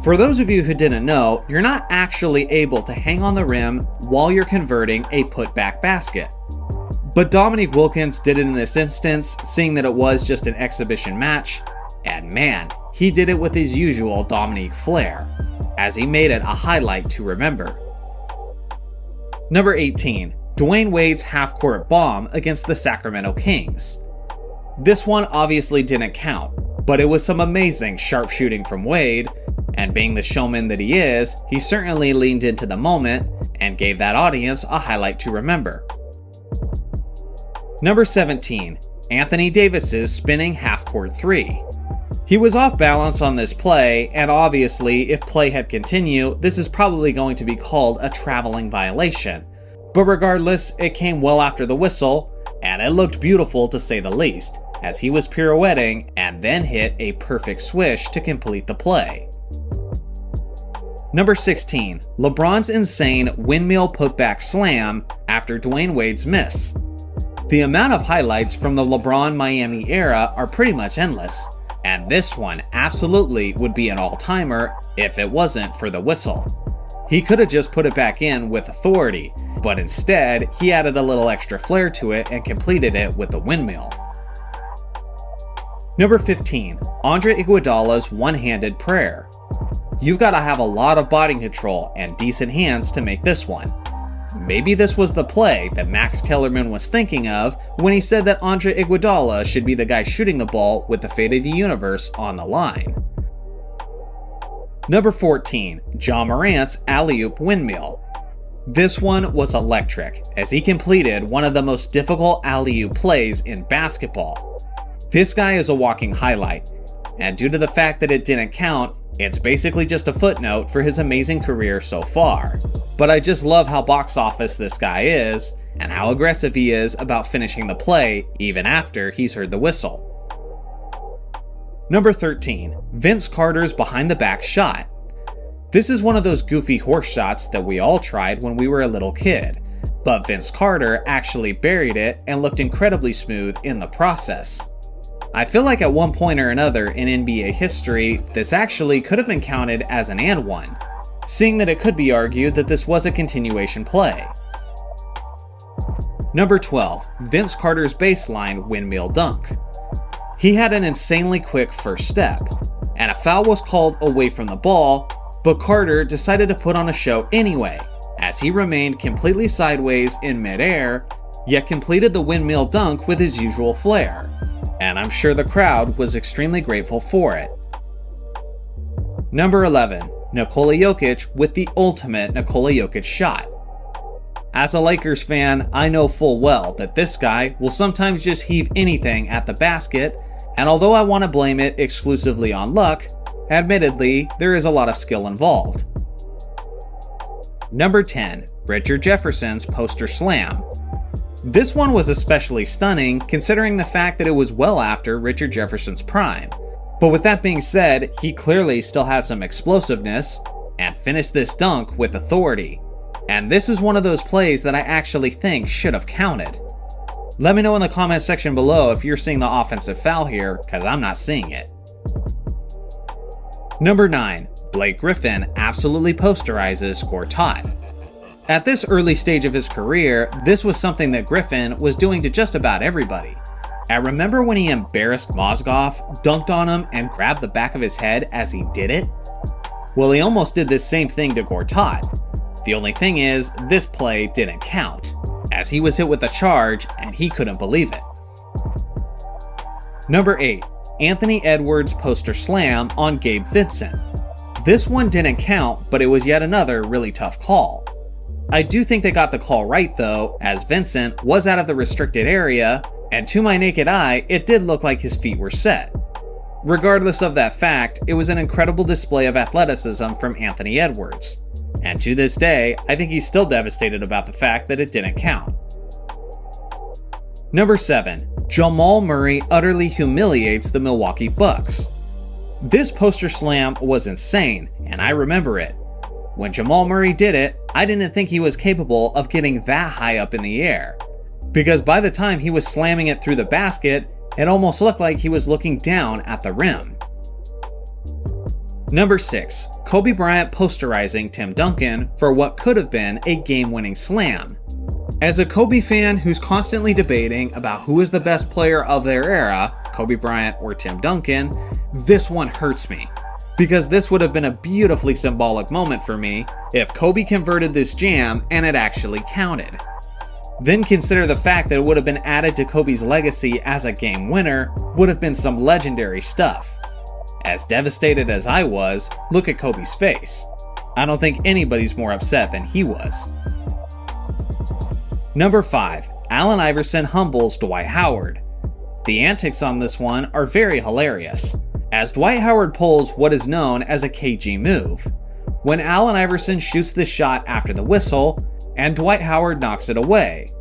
[SPEAKER 1] For those of you who didn't know, you're not actually able to hang on the rim while you're converting a putback basket. But Dominique Wilkins did it in this instance, seeing that it was just an exhibition match, and man, he did it with his usual Dominique flair, as he made it a highlight to remember. Number 18, Dwayne Wade's half-court bomb against the Sacramento Kings. This one obviously didn't count, but it was some amazing sharpshooting from Wade, and being the showman that he is, he certainly leaned into the moment and gave that audience a highlight to remember. Number 17, Anthony Davis's spinning half-court three. He was off balance on this play, and obviously, if play had continued, this is probably going to be called a traveling violation. But regardless, it came well after the whistle, and it looked beautiful to say the least, as he was pirouetting and then hit a perfect swish to complete the play. Number 16, LeBron's insane windmill putback slam after Dwayne Wade's miss. The amount of highlights from the LeBron Miami era are pretty much endless, and this one absolutely would be an all-timer if it wasn't for the whistle. He could have just put it back in with authority, but instead he added a little extra flair to it and completed it with a windmill. Number 15, Andre Iguodala's one-handed prayer. You've got to have a lot of body control and decent hands to make this one. Maybe this was the play that Max Kellerman was thinking of when he said that Andre Iguodala should be the guy shooting the ball with the fate of the universe on the line. Number 14, Ja Morant's alley-oop windmill. This one was electric, as he completed one of the most difficult alley-oop plays in basketball. This guy is a walking highlight, and due to the fact that it didn't count, it's basically just a footnote for his amazing career so far. But I just love how box office this guy is, and how aggressive he is about finishing the play even after he's heard the whistle. Number 13, Vince Carter's behind the back shot. This is one of those goofy horse shots that we all tried when we were a little kid, but Vince Carter actually buried it and looked incredibly smooth in the process. I feel like at one point or another in NBA history, this actually could have been counted as an and one, seeing that it could be argued that this was a continuation play. Number 12, Vince Carter's baseline windmill dunk. He had an insanely quick first step, and a foul was called away from the ball, but Carter decided to put on a show anyway, as he remained completely sideways in midair, yet completed the windmill dunk with his usual flair, and I'm sure the crowd was extremely grateful for it. Number 11, Nikola Jokic with the ultimate Nikola Jokic shot. As a Lakers fan, I know full well that this guy will sometimes just heave anything at the basket, and although I want to blame it exclusively on luck, admittedly, there is a lot of skill involved. Number 10, Richard Jefferson's poster slam. This one was especially stunning considering the fact that it was well after Richard Jefferson's prime. But with that being said, he clearly still had some explosiveness and finished this dunk with authority. And this is one of those plays that I actually think should have counted. Let me know in the comment section below if you're seeing the offensive foul here, because I'm not seeing it. Number 9, Blake Griffin absolutely posterizes Gortat. At this early stage of his career, this was something that Griffin was doing to just about everybody. I remember when he embarrassed Mozgov, dunked on him, and grabbed the back of his head as he did it? Well, he almost did this same thing to Gortat. The only thing is, this play didn't count, as he was hit with a charge and he couldn't believe it. Number 8, Anthony Edwards' poster slam on Gabe Vincent. This one didn't count, but it was yet another really tough call. I do think they got the call right though, as Vincent was out of the restricted area, and to my naked eye, it did look like his feet were set. Regardless of that fact, it was an incredible display of athleticism from Anthony Edwards. And to this day, I think he's still devastated about the fact that it didn't count. Number 7, Jamal Murray utterly humiliates the Milwaukee Bucks. This poster slam was insane, and I remember it. When Jamal Murray did it, I didn't think he was capable of getting that high up in the air, because by the time he was slamming it through the basket, it almost looked like he was looking down at the rim. Number 6, Kobe Bryant posterizing Tim Duncan for what could have been a game-winning slam. As a Kobe fan who's constantly debating about who is the best player of their era, Kobe Bryant or Tim Duncan, this one hurts me, because this would have been a beautifully symbolic moment for me if Kobe converted this jam and it actually counted. Then consider the fact that it would have been added to Kobe's legacy as a game winner would have been some legendary stuff. As devastated as I was, look at Kobe's face. I don't think anybody's more upset than he was. Number 5, Allen Iverson humbles Dwight Howard. The antics on this one are very hilarious, as Dwight Howard pulls what is known as a KG move, when Allen Iverson shoots the shot after the whistle, and Dwight Howard knocks it away.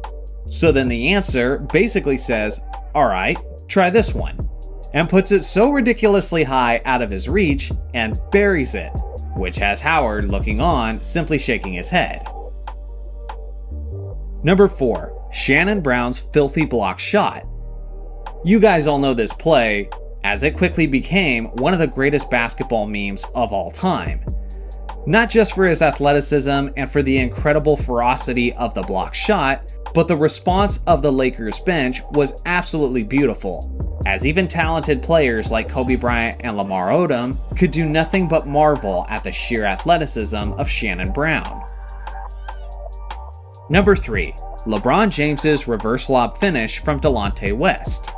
[SPEAKER 1] So then the answer basically says, alright, try this one, and puts it so ridiculously high out of his reach and buries it, which has Howard looking on, simply shaking his head. Number 4, Shannon Brown's filthy block shot. You guys all know this play, as it quickly became one of the greatest basketball memes of all time. Not just for his athleticism and for the incredible ferocity of the block shot, but the response of the Lakers bench was absolutely beautiful, as even talented players like Kobe Bryant and Lamar Odom could do nothing but marvel at the sheer athleticism of Shannon Brown. Number 3, LeBron James's reverse lob finish from Delonte West.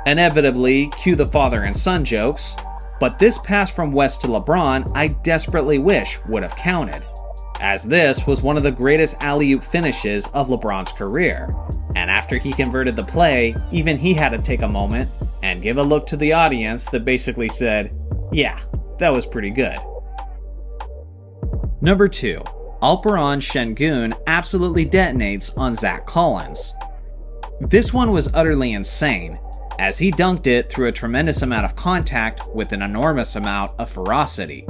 [SPEAKER 1] Inevitably, cue the father and son jokes, but this pass from West to LeBron I desperately wish would have counted. as this was one of the greatest alley-oop finishes of LeBron's career. And after he converted the play, even he had to take a moment and give a look to the audience that basically said, yeah, that was pretty good. Number 2. Alperen Şengün absolutely detonates on Zach Collins. This one was utterly insane, as he dunked it through a tremendous amount of contact with an enormous amount of ferocity.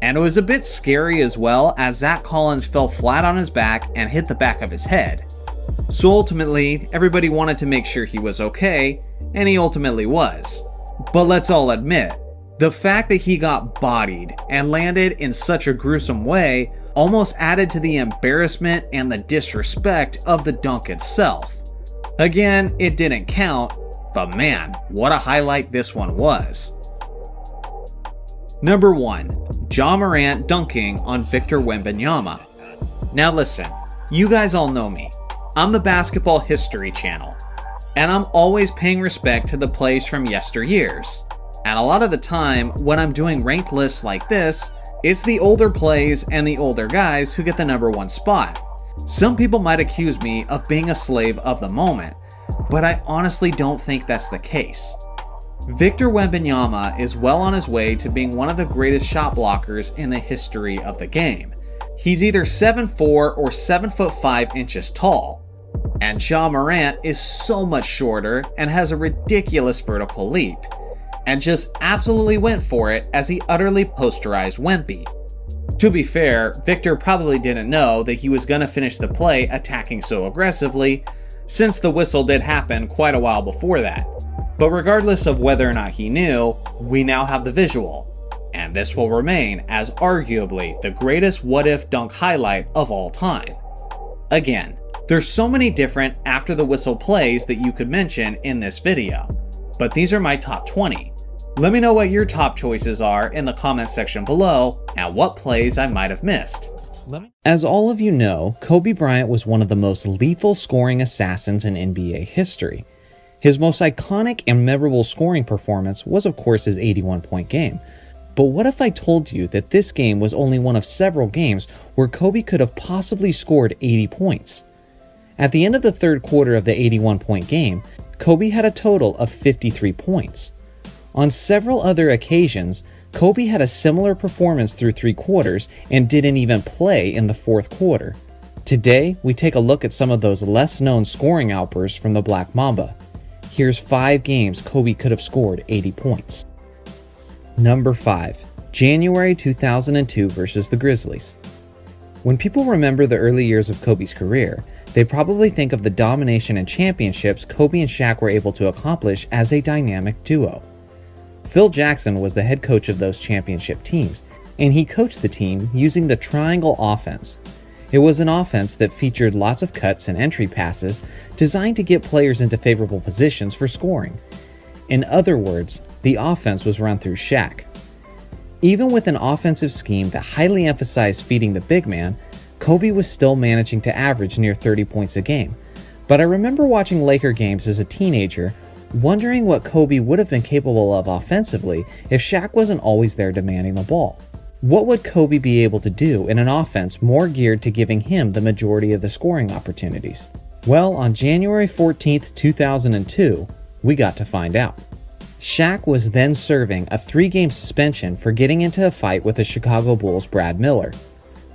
[SPEAKER 1] And it was a bit scary as well, as Zach Collins fell flat on his back and hit the back of his head. So ultimately, everybody wanted to make sure he was okay, and he ultimately was. But let's all admit, the fact that he got bodied and landed in such a gruesome way almost added to the embarrassment and the disrespect of the dunk itself. Again, it didn't count, but man, what a highlight this one was. Number 1. Ja Morant dunking on Victor Wembanyama. Now listen, you guys all know me. I'm the Basketball History channel, and I'm always paying respect to the plays from yesteryears. And a lot of the time, when I'm doing ranked lists like this, it's the older plays and the older guys who get the number 1 spot. Some people might accuse me of being a slave of the moment, but I honestly don't think that's the case. Victor Wembanyama is well on his way to being one of the greatest shot blockers in the history of the game. He's either 7'4" or 7'5" inches tall, and Ja Morant is so much shorter and has a ridiculous vertical leap, and just absolutely went for it as he utterly posterized Wemby. To be fair, Victor probably didn't know that he was going to finish the play attacking so aggressively, since the whistle did happen quite a while before that. But regardless of whether or not he knew, we now have the visual, and this will remain as arguably the greatest what-if dunk highlight of all time. Again, there's so many different after the whistle plays that you could mention in this video, but these are my top 20. Let me know what your top choices are in the comments section below, and what plays I might have missed. As all of you know, Kobe Bryant was one of the most lethal scoring assassins in NBA history. His most iconic and memorable scoring performance was of course his 81-point game. But what if I told you that this game was only one of several games where Kobe could have possibly scored 80 points? At the end of the third quarter of the 81-point game, Kobe had a total of 53 points. On several other occasions, Kobe had a similar performance through 3 quarters and didn't even play in the fourth quarter. Today, we take a look at some of those less-known scoring outbursts from the Black Mamba. Here's 5 games Kobe could have scored 80 points. Number 5. January 2002 versus the Grizzlies. When people remember the early years of Kobe's career, they probably think of the domination and championships Kobe and Shaq were able to accomplish as a dynamic duo. Phil Jackson was the head coach of those championship teams, and he coached the team using the triangle offense. It was an offense that featured lots of cuts and entry passes designed to get players into favorable positions for scoring. In other words, the offense was run through Shaq. Even with an offensive scheme that highly emphasized feeding the big man, Kobe was still managing to average near 30 points a game. But I remember watching Laker games as a teenager, wondering what Kobe would have been capable of offensively if Shaq wasn't always there demanding the ball. What would Kobe be able to do in an offense more geared to giving him the majority of the scoring opportunities? Well, on January 14th, 2002, we got to find out. Shaq was then serving a 3-game suspension for getting into a fight with the Chicago Bulls' Brad Miller.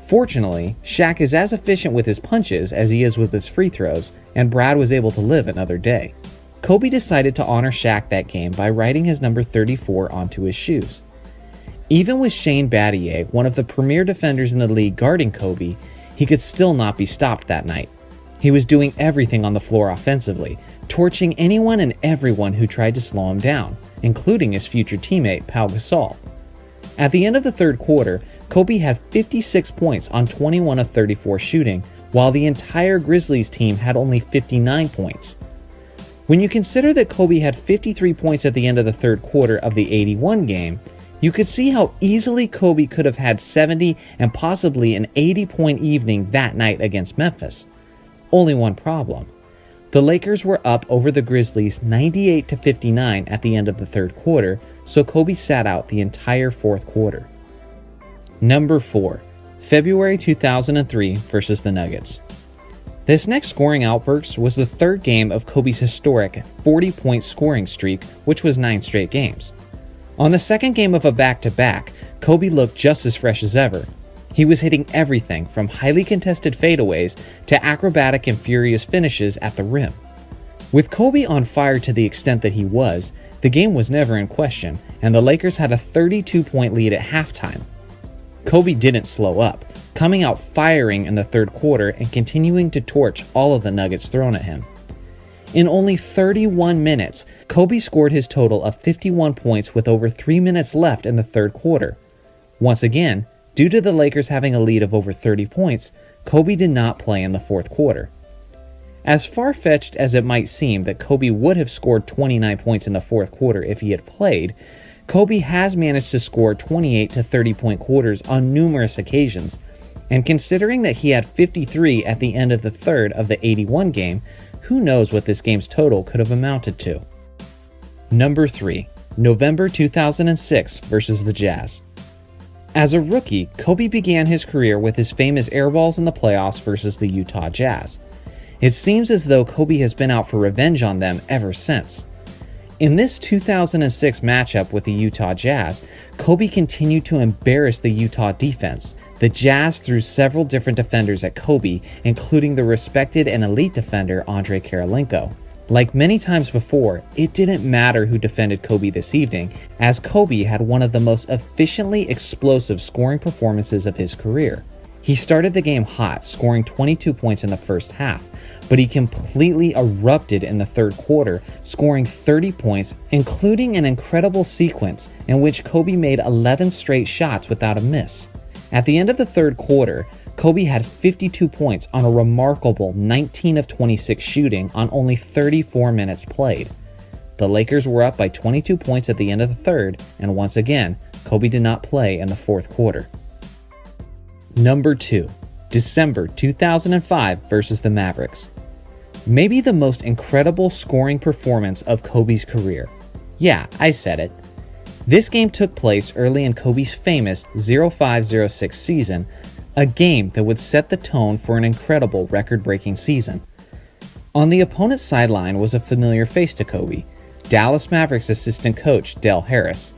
[SPEAKER 1] Fortunately, Shaq is as efficient with his punches as he is with his free throws, and Brad was able to live another day. Kobe decided to honor Shaq that game by writing his number 34 onto his shoes. Even with Shane Battier, one of the premier defenders in the league, guarding Kobe, he could still not be stopped that night. He was doing everything on the floor offensively, torching anyone and everyone who tried to slow him down, including his future teammate Pau Gasol. At the end of the third quarter, Kobe had 56 points on 21 of 34 shooting, while the entire Grizzlies team had only 59 points. When you consider that Kobe had 53 points at the end of the third quarter of the 81 game, you could see how easily Kobe could have had 70 and possibly an 80-point evening that night against Memphis. Only one problem. The Lakers were up over the Grizzlies 98-59 at the end of the third quarter, so Kobe sat out the entire fourth quarter. Number 4. February 2003 versus the Nuggets. This next scoring outburst was the third game of Kobe's historic 40-point scoring streak, which was 9 straight games. On the second game of a back-to-back, Kobe looked just as fresh as ever. He was hitting everything from highly contested fadeaways to acrobatic and furious finishes at the rim. With Kobe on fire to the extent that he was, the game was never in question, and the Lakers had a 32-point lead at halftime. Kobe didn't slow up, coming out firing in the third quarter and continuing to torch all of the nuggets thrown at him. In only 31 minutes, Kobe scored his total of 51 points with over 3 minutes left in the third quarter. Once again, due to the Lakers having a lead of over 30 points, Kobe did not play in the fourth quarter. As far-fetched as it might seem that Kobe would have scored 29 points in the fourth quarter if he had played, Kobe has managed to score 28 to 30-point quarters on numerous occasions, and considering that he had 53 at the end of the third of the 81 game, who knows what this game's total could have amounted to. Number 3. November 2006 versus the Jazz. As a rookie, Kobe began his career with his famous airballs in the playoffs versus the Utah Jazz. It seems as though Kobe has been out for revenge on them ever since. In this 2006 matchup with the Utah Jazz, Kobe continued to embarrass the Utah defense. The Jazz threw several different defenders at Kobe, including the respected and elite defender Andrei Kirilenko. Like many times before, it didn't matter who defended Kobe this evening, as Kobe had one of the most efficiently explosive scoring performances of his career. He started the game hot, scoring 22 points in the first half, but he completely erupted in the third quarter, scoring 30 points, including an incredible sequence in which Kobe made 11 straight shots without a miss. At the end of the third quarter, Kobe had 52 points on a remarkable 19 of 26 shooting on only 34 minutes played. The Lakers were up by 22 points at the end of the third, and once again, Kobe did not play in the fourth quarter. Number 2. December 2005 versus the Mavericks. Maybe the most incredible scoring performance of Kobe's career. Yeah, I said it. This game took place early in Kobe's famous 05-06 season, a game that would set the tone for an incredible record-breaking season. On the opponent's sideline was a familiar face to Kobe, Dallas Mavericks assistant coach Del Harris.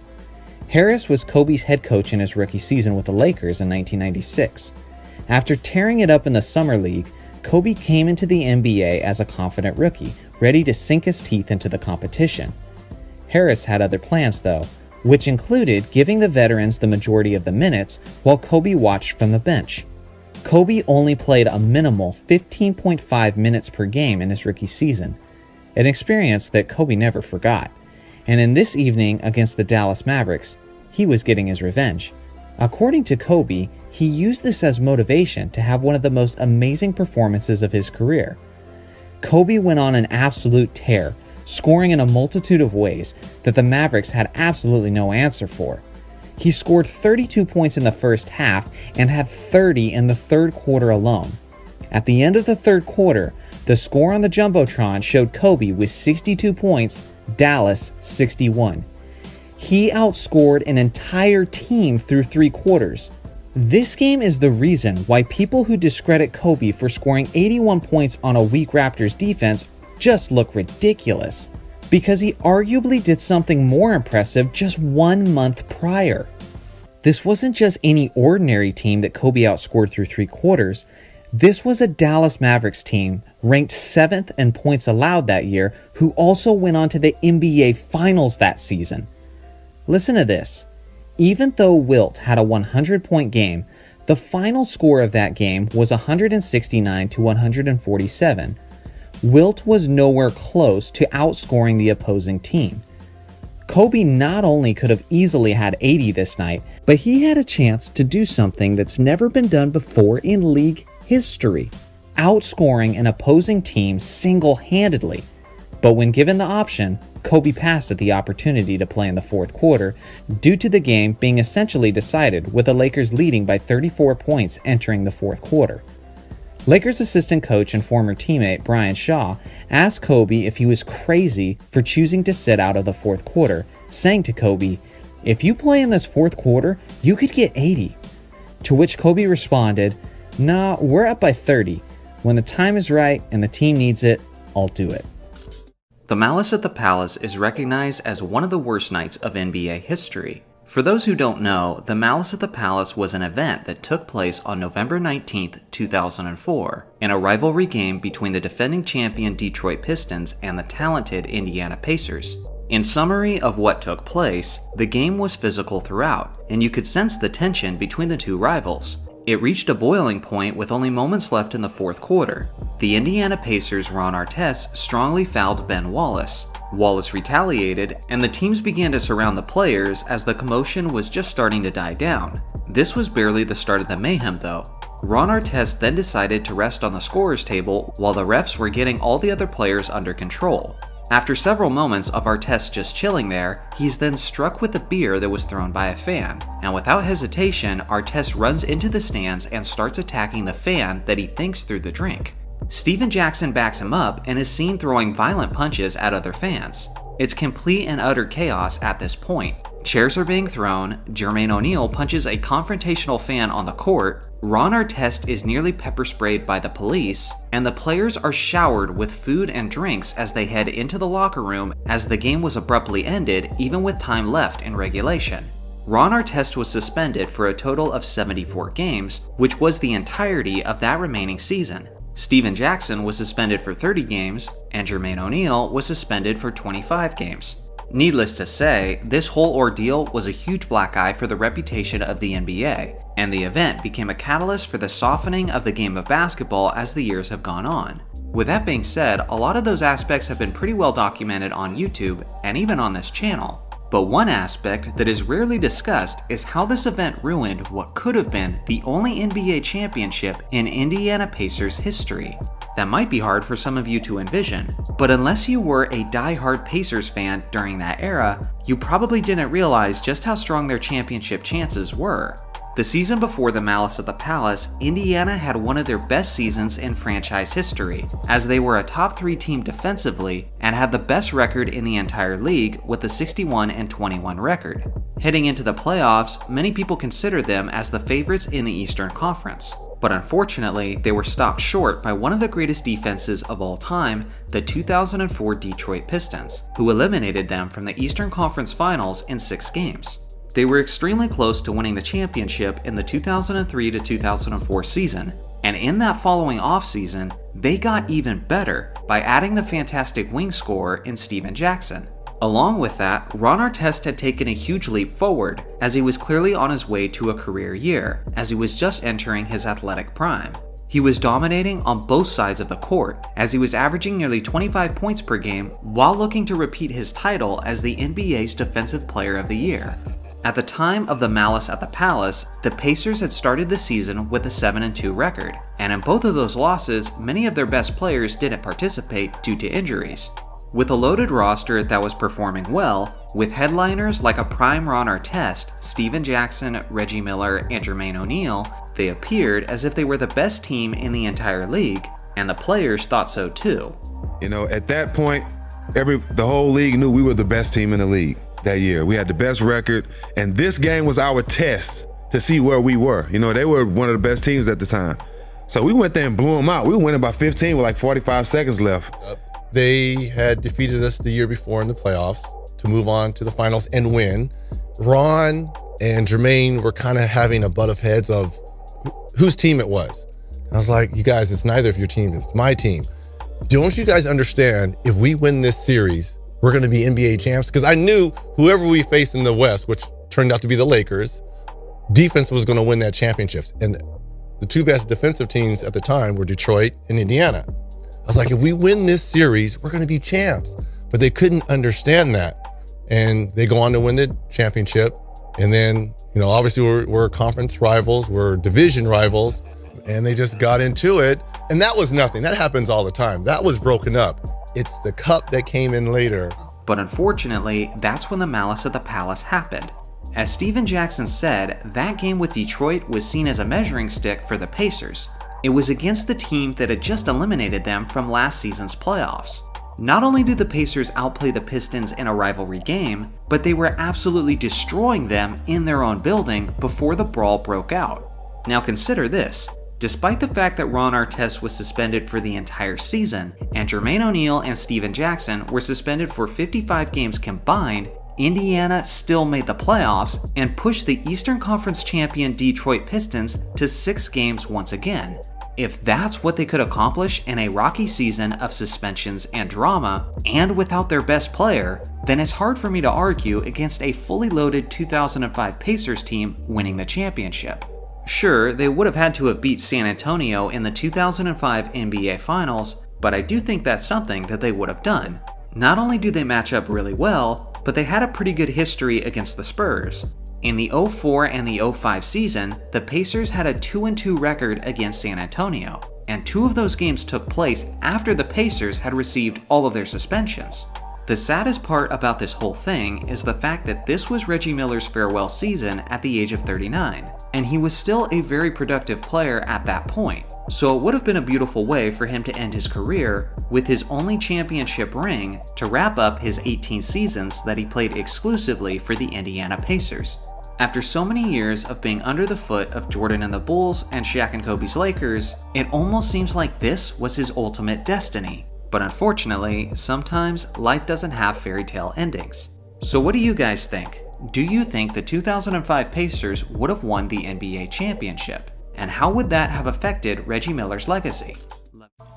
[SPEAKER 1] Harris was Kobe's head coach in his rookie season with the Lakers in 1996. After tearing it up in the Summer League, Kobe came into the NBA as a confident rookie, ready to sink his teeth into the competition. Harris had other plans though, which included giving the veterans the majority of the minutes while Kobe watched from the bench. Kobe only played a minimal 15.5 minutes per game in his rookie season, an experience that Kobe never forgot. And in this evening against the Dallas Mavericks, he was getting his revenge. According to Kobe, he used this as motivation to have one of the most amazing performances of his career. Kobe went on an absolute tear, scoring in a multitude of ways that the Mavericks had absolutely no answer for. He scored 32 points in the first half and had 30 in the third quarter alone. At the end of the third quarter, the score on the Jumbotron showed Kobe with 62 points, Dallas 61. He outscored an entire team through 3 quarters. This game is the reason why people who discredit Kobe for scoring 81 points on a weak Raptors defense just look ridiculous, because he arguably did something more impressive just 1 month prior. This wasn't just any ordinary team that Kobe outscored through 3 quarters. This was a Dallas Mavericks team ranked 7th in points allowed that year, who also went on to the NBA Finals that season. Listen to this. Even though Wilt had a 100-point game, the final score of that game was 169 to 147. Wilt was nowhere close to outscoring the opposing team. Kobe not only could have easily had 80 this night, but he had a chance to do something that's never been done before in league history, outscoring an opposing team single-handedly. But when given the option, Kobe passed at the opportunity to play in the fourth quarter due to the game being essentially decided with the Lakers leading by 34 points entering the fourth quarter. Lakers assistant coach and former teammate Brian Shaw asked Kobe if he was crazy for choosing to sit out of the fourth quarter, saying to Kobe, "If you play in this fourth quarter, you could get 80. To which Kobe responded, "Nah, we're up by 30. When the time is right and the team needs it, I'll do it." The Malice at the Palace is recognized as one of the worst nights of NBA history. For those who don't know, the Malice at the Palace was an event that took place on November 19th, 2004, in a rivalry game between the defending champion Detroit Pistons and the talented Indiana Pacers. In summary of what took place, the game was physical throughout, and you could sense the tension between the two rivals. It reached a boiling point with only moments left in the fourth quarter. The Indiana Pacers' Ron Artest strongly fouled Ben Wallace. Wallace retaliated, and the teams began to surround the players as the commotion was just starting to die down. This was barely the start of the mayhem though. Ron Artest then decided to rest on the scorer's table while the refs were getting all the other players under control. After several moments of Artest just chilling there, he's then struck with a beer that was thrown by a fan, and without hesitation, Artest runs into the stands and starts attacking the fan that he thinks threw the drink. Steven Jackson backs him up and is seen throwing violent punches at other fans. It's complete and utter chaos at this point. Chairs are being thrown, Jermaine O'Neal punches a confrontational fan on the court, Ron Artest is nearly pepper sprayed by the police, and the players are showered with food and drinks as they head into the locker room as the game was abruptly ended even with time left in regulation. Ron Artest was suspended for a total of 74 games, which was the entirety of that remaining season. Steven Jackson was suspended for 30 games, and Jermaine O'Neal was suspended for 25 games. Needless to say, this whole ordeal was a huge black eye for the reputation of the NBA, and the event became a catalyst for the softening of the game of basketball as the years have gone on. With that being said, a lot of those aspects have been pretty well documented on YouTube and even on this channel. But one aspect that is rarely discussed is how this event ruined what could have been the only NBA championship in Indiana Pacers history. That might be hard for some of you to envision, but unless you were a die-hard Pacers fan during that era, you probably didn't realize just how strong their championship chances were. The season before the Malice at the Palace, Indiana had one of their best seasons in franchise history, as they were a top 3 team defensively and had the best record in the entire league with a 61-21 record. Heading into the playoffs, many people considered them as the favorites in the Eastern Conference. But unfortunately, they were stopped short by one of the greatest defenses of all time, the 2004 Detroit Pistons, who eliminated them from the Eastern Conference Finals in 6 games. They were extremely close to winning the championship in the 2003-2004 season, and in that following offseason, they got even better by adding the fantastic wing scorer in Steven Jackson. Along with that, Ron Artest had taken a huge leap forward, as he was clearly on his way to a career year, as he was just entering his athletic prime. He was dominating on both sides of the court, as he was averaging nearly 25 points per game while looking to repeat his title as the NBA's Defensive Player of the Year. At the time of the Malice at the Palace, the Pacers had started the season with a 7-2 record, and in both of those losses, many of their best players didn't participate due to injuries. With a loaded roster that was performing well, with headliners like a prime Ron Artest, Steven Jackson, Reggie Miller, and Jermaine O'Neal, they appeared as if they were the best team in the entire league, and the players thought so too.
[SPEAKER 10] You know, at that point, the whole league knew we were the best team in the league that year. We had the best record, and this game was our test to see where we were. You know, they were one of the best teams at the time. So we went there and blew them out. We were winning by 15 with like 45 seconds left.
[SPEAKER 11] They had defeated us the year before in the playoffs to move on to the finals and win. Ron and Jermaine were kind of having a butt of heads of whose team it was. And I was like, you guys, it's neither of your team, it's my team. Don't you guys understand, if we win this series, we're gonna be NBA champs? Because I knew whoever we faced in the West, which turned out to be the Lakers, defense was gonna win that championship. And the 2 best defensive teams at the time were Detroit and Indiana. I was like, if we win this series, we're gonna be champs. But they couldn't understand that. And they go on to win the championship. And then, you know, obviously we're conference rivals, we're division rivals, and they just got into it. And that was nothing. That happens all the time. That was broken up. It's the cup that came in later.
[SPEAKER 1] But unfortunately, that's when the Malice at the Palace happened. As Steven Jackson said, that game with Detroit was seen as a measuring stick for the Pacers. It was against the team that had just eliminated them from last season's playoffs. Not only did the Pacers outplay the Pistons in a rivalry game, but they were absolutely destroying them in their own building before the brawl broke out. Now consider this. Despite the fact that Ron Artest was suspended for the entire season, and Jermaine O'Neal and Steven Jackson were suspended for 55 games combined, Indiana still made the playoffs and pushed the Eastern Conference champion Detroit Pistons to 6 games once again. If that's what they could accomplish in a rocky season of suspensions and drama, and without their best player, then it's hard for me to argue against a fully loaded 2005 Pacers team winning the championship. Sure, they would have had to have beat San Antonio in the 2005 NBA Finals, but I do think that's something that they would have done. Not only do they match up really well, but they had a pretty good history against the Spurs. In the 04 and the 05 season, the Pacers had a 2-2 record against San Antonio, and 2 of those games took place after the Pacers had received all of their suspensions. The saddest part about this whole thing is the fact that this was Reggie Miller's farewell season at the age of 39, and he was still a very productive player at that point, so it would have been a beautiful way for him to end his career with his only championship ring to wrap up his 18 seasons that he played exclusively for the Indiana Pacers. After so many years of being under the foot of Jordan and the Bulls and Shaq and Kobe's Lakers, it almost seems like this was his ultimate destiny. But unfortunately, sometimes life doesn't have fairy tale endings. So what do you guys think? Do you think the 2005 Pacers would have won the NBA championship? And how would that have affected Reggie Miller's legacy?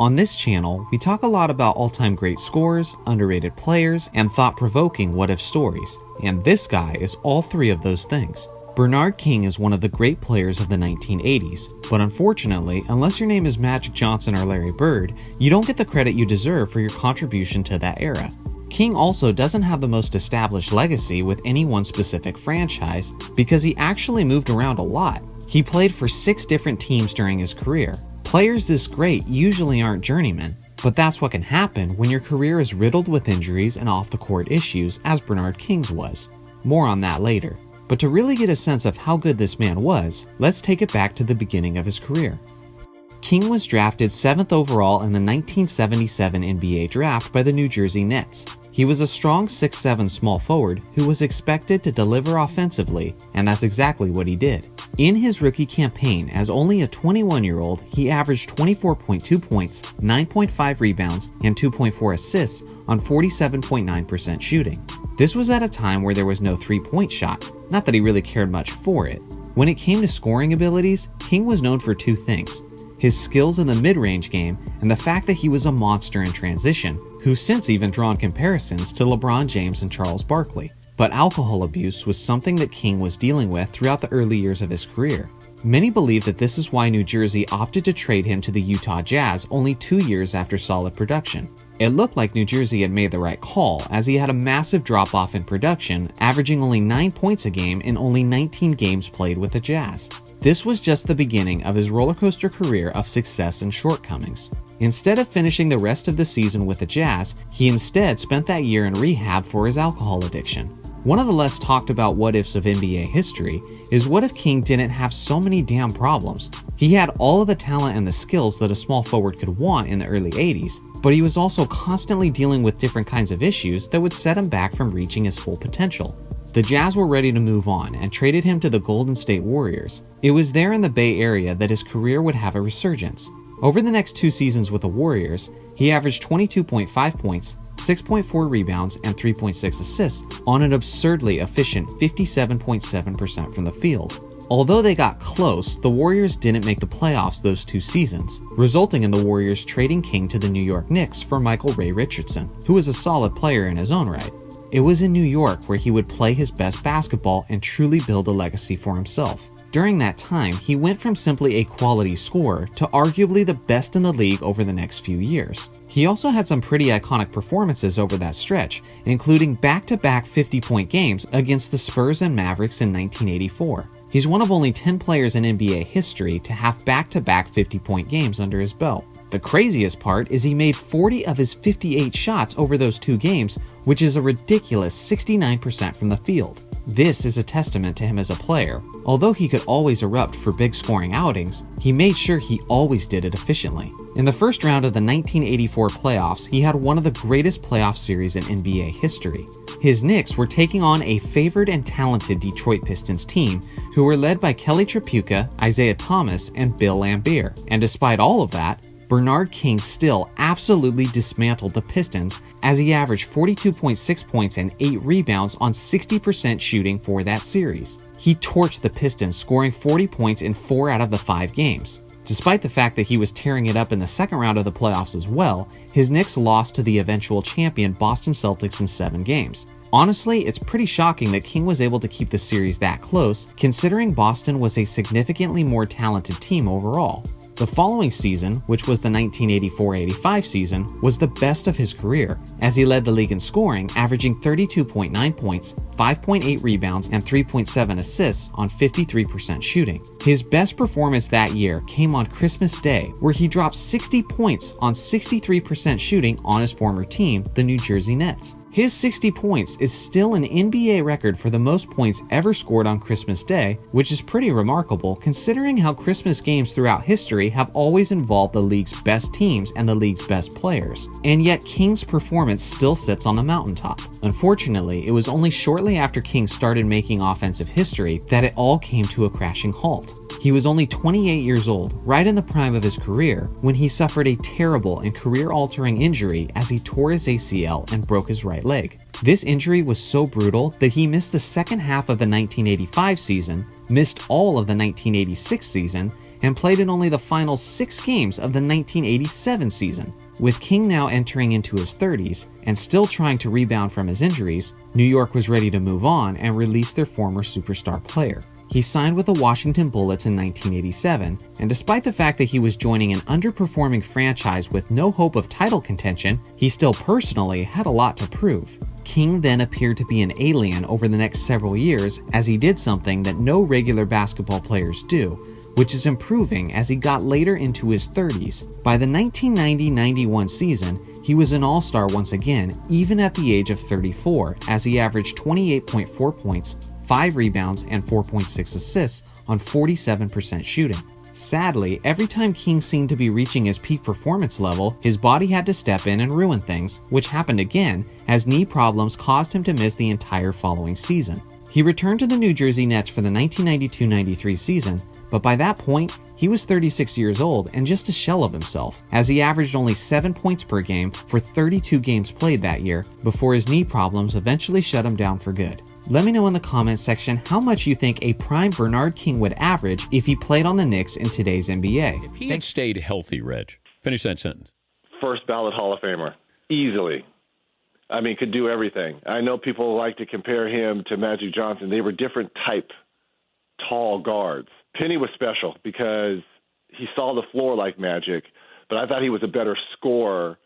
[SPEAKER 12] On this channel, we talk a lot about all-time great scores, underrated players, and thought-provoking what-if stories. And this guy is all 3 of those things. Bernard King is one of the great players of the 1980s, but unfortunately, unless your name is Magic Johnson or Larry Bird, you don't get the credit you deserve for your contribution to that era. King also doesn't have the most established legacy with any one specific franchise because he actually moved around a lot. He played for 6 different teams during his career. Players this great usually aren't journeymen, but that's what can happen when your career is riddled with injuries and off-the-court issues as Bernard King's was. More on that later. But to really get a sense of how good this man was, let's take it back to the beginning of his career. King was drafted 7th overall in the 1977 NBA draft by the New Jersey Nets. He was a strong 6'7" small forward who was expected to deliver offensively, and that's exactly what he did. In his rookie campaign as only a 21-year-old, he averaged 24.2 points, 9.5 rebounds, and 2.4 assists on 47.9% shooting. This was at a time where there was no three-point shot, not that he really cared much for it. When it came to scoring abilities, King was known for 2 things: his skills in the mid-range game and the fact that he was a monster in transition, who's since even drawn comparisons to LeBron James and Charles Barkley. But alcohol abuse was something that King was dealing with throughout the early years of his career. Many believe that this is why New Jersey opted to trade him to the Utah Jazz only 2 years after solid production. It looked like New Jersey had made the right call, as he had a massive drop-off in production, averaging only 9 points a game in only 19 games played with the Jazz. This was just the beginning of his rollercoaster career of success and shortcomings. Instead of finishing the rest of the season with the Jazz, he instead spent that year in rehab for his alcohol addiction. One of the less talked about what-ifs of NBA history is what if King didn't have so many damn problems? He had all of the talent and the skills that a small forward could want in the early 80s, but he was also constantly dealing with different kinds of issues that would set him back from reaching his full potential. The Jazz were ready to move on and traded him to the Golden State Warriors. It was there in the Bay Area that his career would have a resurgence. Over the next 2 seasons with the Warriors, he averaged 22.5 points, 6.4 rebounds, and 3.6 assists on an absurdly efficient 57.7% from the field. Although they got close, the Warriors didn't make the playoffs those 2 seasons, resulting in the Warriors trading King to the New York Knicks for Michael Ray Richardson, who was a solid player in his own right. It was in New York where he would play his best basketball and truly build a legacy for himself. During that time, he went from simply a quality scorer to arguably the best in the league over the next few years. He also had some pretty iconic performances over that stretch, including back-to-back 50-point games against the Spurs and Mavericks in 1984. He's one of only 10 players in NBA history to have back-to-back 50-point games under his belt. The craziest part is he made 40 of his 58 shots over those 2 games, which is a ridiculous 69% from the field. This is a testament to him as a player. Although he could always erupt for big scoring outings, he made sure he always did it efficiently. In the first round of the 1984 playoffs, he had one of the greatest playoff series in NBA history. His Knicks were taking on a favored and talented Detroit Pistons team who were led by Kelly Tripucka, Isaiah Thomas, and Bill Laimbeer. And despite all of that, Bernard King still absolutely dismantled the Pistons as he averaged 42.6 points and 8 rebounds on 60% shooting for that series. He torched the Pistons, scoring 40 points in 4 out of the 5 games. Despite the fact that he was tearing it up in the second round of the playoffs as well, his Knicks lost to the eventual champion Boston Celtics in 7 games. Honestly, it's pretty shocking that King was able to keep the series that close, considering Boston was a significantly more talented team overall. The following season, which was the 1984-85 season, was the best of his career, as he led the league in scoring, averaging 32.9 points, 5.8 rebounds, and 3.7 assists on 53% shooting. His best performance that year came on Christmas Day, where he dropped 60 points on 63% shooting on his former team, the New Jersey Nets. His 60 points is still an NBA record for the most points ever scored on Christmas Day, which is pretty remarkable considering how Christmas games throughout history have always involved the league's best teams and the league's best players. And yet King's performance still sits on the mountaintop. Unfortunately, it was only shortly after King started making offensive history that it all came to a crashing halt. He was only 28 years old, right in the prime of his career, when he suffered a terrible and career-altering injury as he tore his ACL and broke his right leg. This injury was so brutal that he missed the second half of the 1985 season, missed all of the 1986 season, and played in only the final 6 games of the 1987 season. With King now entering into his 30s and still trying to rebound from his injuries, New York was ready to move on and release their former superstar player. He signed with the Washington Bullets in 1987, and despite the fact that he was joining an underperforming franchise with no hope of title contention, he still personally had a lot to prove. King then appeared to be an alien over the next several years as he did something that no regular basketball players do, which is improving as he got later into his 30s. By the 1990-91 season, he was an all-star once again, even at the age of 34, as he averaged 28.4 points, 5 rebounds, and 4.6 assists on 47% shooting. Sadly, every time King seemed to be reaching his peak performance level, his body had to step in and ruin things, which happened again as knee problems caused him to miss the entire following season. He returned to the New Jersey Nets for the 1992-93 season, but by that point, he was 36 years old and just a shell of himself, as he averaged only 7 points per game for 32 games played that year before his knee problems eventually shut him down for good. Let me know in the comments section how much you think a prime Bernard King would average if he played on the Knicks in today's NBA.
[SPEAKER 13] If he had stayed healthy, Reg, finish that sentence.
[SPEAKER 14] First ballot Hall of Famer, easily. I mean, could do everything. I know people like to compare him to Magic Johnson. They were different type, tall guards. Penny was special because he saw the floor like Magic, but I thought he was a better scorer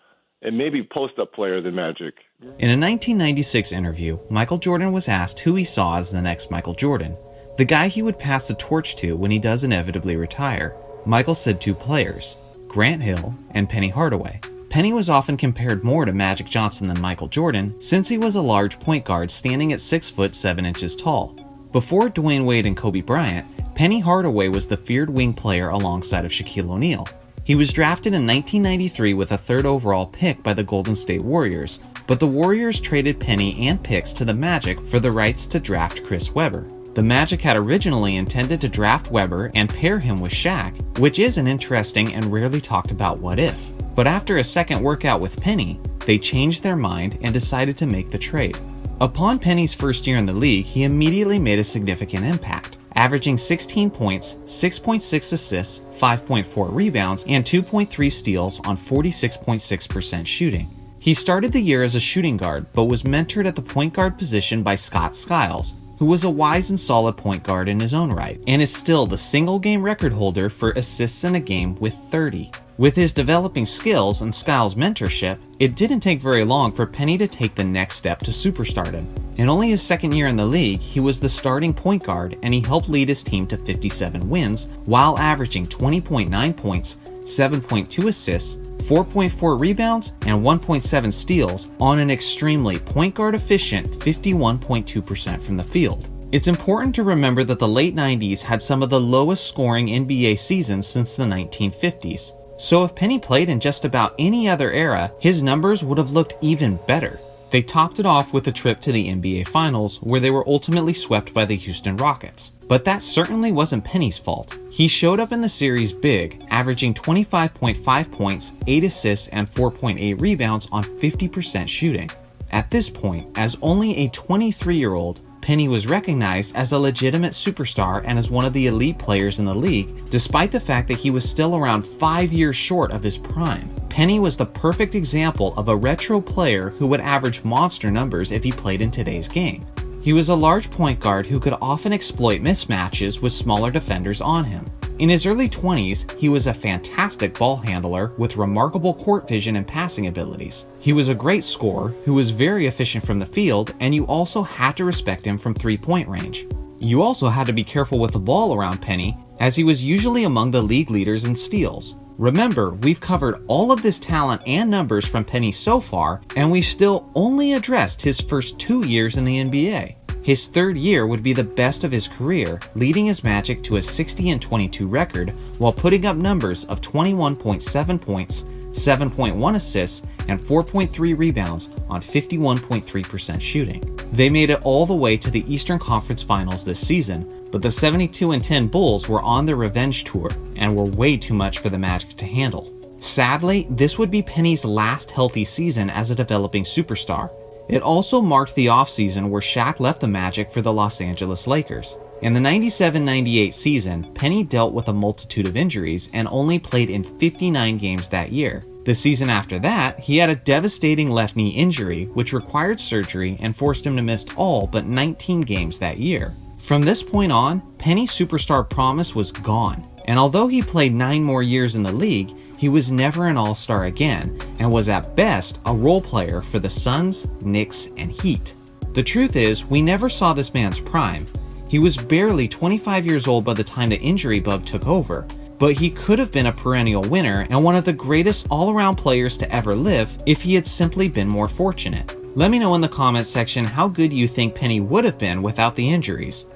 [SPEAKER 14] and maybe post-up player than Magic.
[SPEAKER 12] In a 1996 interview, Michael Jordan was asked who he saw as the next Michael Jordan, the guy he would pass the torch to when he does inevitably retire. Michael said 2 players, Grant Hill and Penny Hardaway. Penny was often compared more to Magic Johnson than Michael Jordan, since he was a large point guard standing at 6 foot 7 inches tall. Before Dwayne Wade and Kobe Bryant, Penny Hardaway was the feared wing player alongside of Shaquille O'Neal. He was drafted in 1993 with a 3rd overall pick by the Golden State Warriors, but the Warriors traded Penny and picks to the Magic for the rights to draft Chris Webber. The Magic had originally intended to draft Webber and pair him with Shaq, which is an interesting and rarely talked about what if. But after a second workout with Penny, they changed their mind and decided to make the trade. Upon Penny's first year in the league, he immediately made a significant impact, averaging 16 points, 6.6 assists, 5.4 rebounds, and 2.3 steals on 46.6% shooting. He started the year as a shooting guard, but was mentored at the point guard position by Scott Skiles, who was a wise and solid point guard in his own right, and is still the single game record holder for assists in a game with 30. With his developing skills and Skiles' mentorship, it didn't take very long for Penny to take the next step to superstardom. In only his second year in the league, he was the starting point guard and he helped lead his team to 57 wins while averaging 20.9 points, 7.2 assists, 4.4 rebounds, and 1.7 steals on an extremely point guard efficient 51.2% from the field. It's important to remember that the late 90s had some of the lowest scoring NBA seasons since the 1950s. So if Penny played in just about any other era, his numbers would have looked even better. They topped it off with a trip to the NBA Finals, where they were ultimately swept by the Houston Rockets. But that certainly wasn't Penny's fault. He showed up in the series big, averaging 25.5 points, 8 assists, and 4.8 rebounds on 50% shooting. At this point, as only a 23-year-old, Penny was recognized as a legitimate superstar and as one of the elite players in the league, despite the fact that he was still around 5 years short of his prime. Penny was the perfect example of a retro player who would average monster numbers if he played in today's game. He was a large point guard who could often exploit mismatches with smaller defenders on him. In his early 20s, he was a fantastic ball handler with remarkable court vision and passing abilities. He was a great scorer who was very efficient from the field, and you also had to respect him from three-point range. You also had to be careful with the ball around Penny, as he was usually among the league leaders in steals. Remember, we've covered all of this talent and numbers from Penny so far, and we've still only addressed his first 2 years in the NBA. His third year would be the best of his career, leading his Magic to a 60-22 record while putting up numbers of 21.7 points, 7.1 assists, and 4.3 rebounds on 51.3% shooting. They made it all the way to the Eastern Conference Finals this season, but the 72-10 Bulls were on their revenge tour and were way too much for the Magic to handle. Sadly, this would be Penny's last healthy season as a developing superstar. It also marked the offseason where Shaq left the Magic for the Los Angeles Lakers. In the 97-98 season, Penny dealt with a multitude of injuries and only played in 59 games that year. The season after that, he had a devastating left knee injury which required surgery and forced him to miss all but 19 games that year. From this point on, Penny's superstar promise was gone, and although he played 9 more years in the league, he was never an all-star again, and was at best a role player for the Suns, Knicks, and Heat. The truth is, we never saw this man's prime. He was barely 25 years old by the time the injury bug took over, but he could have been a perennial winner and one of the greatest all-around players to ever live if he had simply been more fortunate. Let me know in the comments section how good you think Penny would have been without the injuries.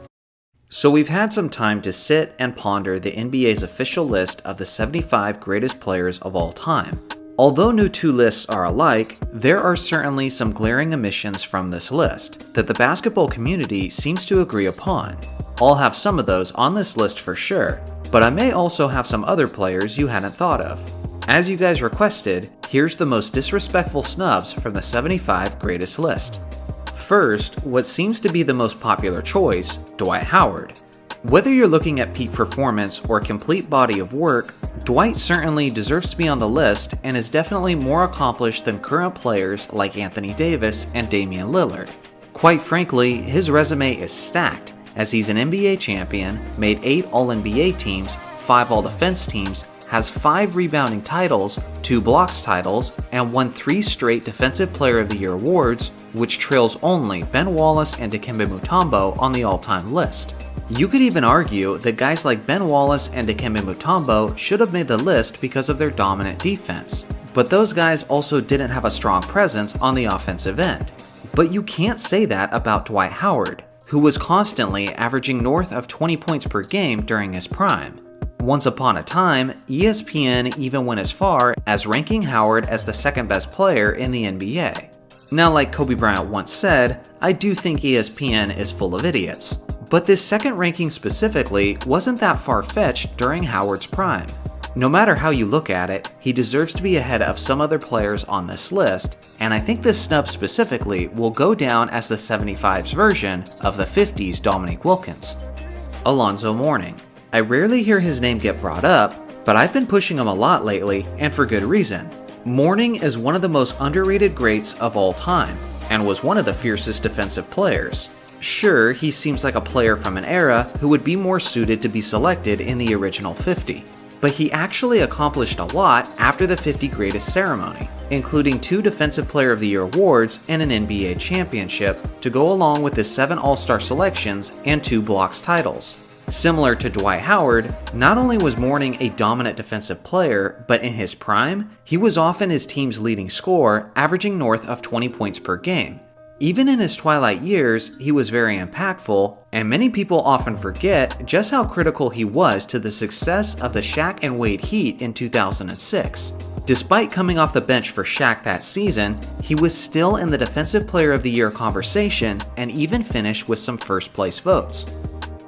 [SPEAKER 1] So we've had some time to sit and ponder the NBA's official list of the 75 greatest players of all time. Although no two lists are alike, there are certainly some glaring omissions from this list that the basketball community seems to agree upon. I'll have some of those on this list for sure, but I may also have some other players you hadn't thought of. As you guys requested, here's the most disrespectful snubs from the 75 greatest list. First, what seems to be the most popular choice, Dwight Howard. Whether you're looking at peak performance or complete body of work, Dwight certainly deserves to be on the list and is definitely more accomplished than current players like Anthony Davis and Damian Lillard. Quite frankly, his resume is stacked, as he's an NBA champion, made 8 All-NBA teams, 5 All-Defense teams, has 5 rebounding titles, 2 blocks titles, and won 3 straight Defensive Player of the Year awards, which trails only Ben Wallace and Dikembe Mutombo on the all-time list. You could even argue that guys like Ben Wallace and Dikembe Mutombo should have made the list because of their dominant defense, but those guys also didn't have a strong presence on the offensive end. But you can't say that about Dwight Howard, who was constantly averaging north of 20 points per game during his prime. Once upon a time, ESPN even went as far as ranking Howard as the second best player in the NBA. Now, like Kobe Bryant once said, I do think ESPN is full of idiots. But this second ranking specifically wasn't that far-fetched during Howard's prime. No matter how you look at it, he deserves to be ahead of some other players on this list, and I think this snub specifically will go down as the 75's version of the 50's Dominique Wilkins. Alonzo Mourning. I rarely hear his name get brought up, but I've been pushing him a lot lately, and for good reason. Mourning is one of the most underrated greats of all time, and was one of the fiercest defensive players. Sure, he seems like a player from an era who would be more suited to be selected in the original 50, but he actually accomplished a lot after the 50 Greatest ceremony, including 2 Defensive Player of the Year awards and an NBA championship to go along with his 7 All-Star selections and 2 blocks titles. Similar to Dwight Howard, not only was Mourning a dominant defensive player, but in his prime, he was often his team's leading scorer, averaging north of 20 points per game. Even in his twilight years, he was very impactful, and many people often forget just how critical he was to the success of the Shaq and Wade Heat in 2006. Despite coming off the bench for Shaq that season, he was still in the Defensive Player of the Year conversation and even finished with some first place votes.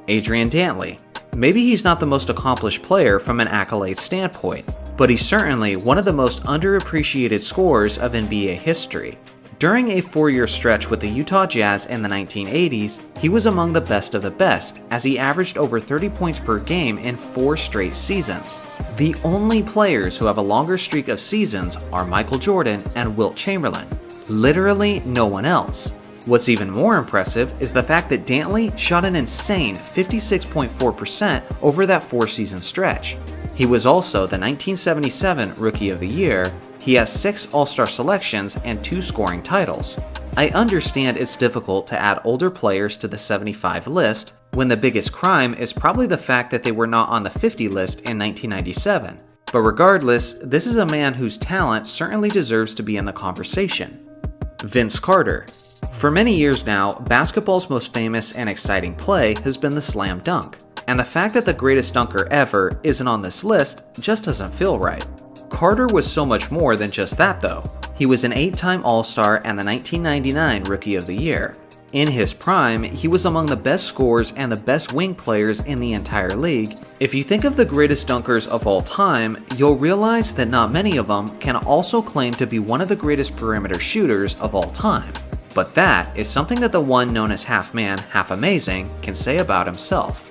[SPEAKER 1] Adrian Dantley. Maybe he's not the most accomplished player from an accolade standpoint, but he's certainly one of the most underappreciated scorers of NBA history. During a 4-year stretch with the Utah Jazz in the 1980s, he was among the best of the best, as he averaged over 30 points per game in 4 straight seasons. The only players who have a longer streak of seasons are Michael Jordan and Wilt Chamberlain. Literally no one else. What's even more impressive is the fact that Dantley shot an insane 56.4% over that 4-season stretch. He was also the 1977 Rookie of the Year. He has 6 All-Star selections and 2 scoring titles. I understand it's difficult to add older players to the 75 list when the biggest crime is probably the fact that they were not on the 50 list in 1997. But regardless, this is a man whose talent certainly deserves to be in the conversation. Vince Carter. For many years now, basketball's most famous and exciting play has been the slam dunk. And the fact that the greatest dunker ever isn't on this list just doesn't feel right. Carter was so much more than just that though. He was an 8-time All-Star and the 1999 Rookie of the Year. In his prime, he was among the best scorers and the best wing players in the entire league. If you think of the greatest dunkers of all time, you'll realize that not many of them can also claim to be one of the greatest perimeter shooters of all time. But that is something that the one known as half man, half amazing can say about himself.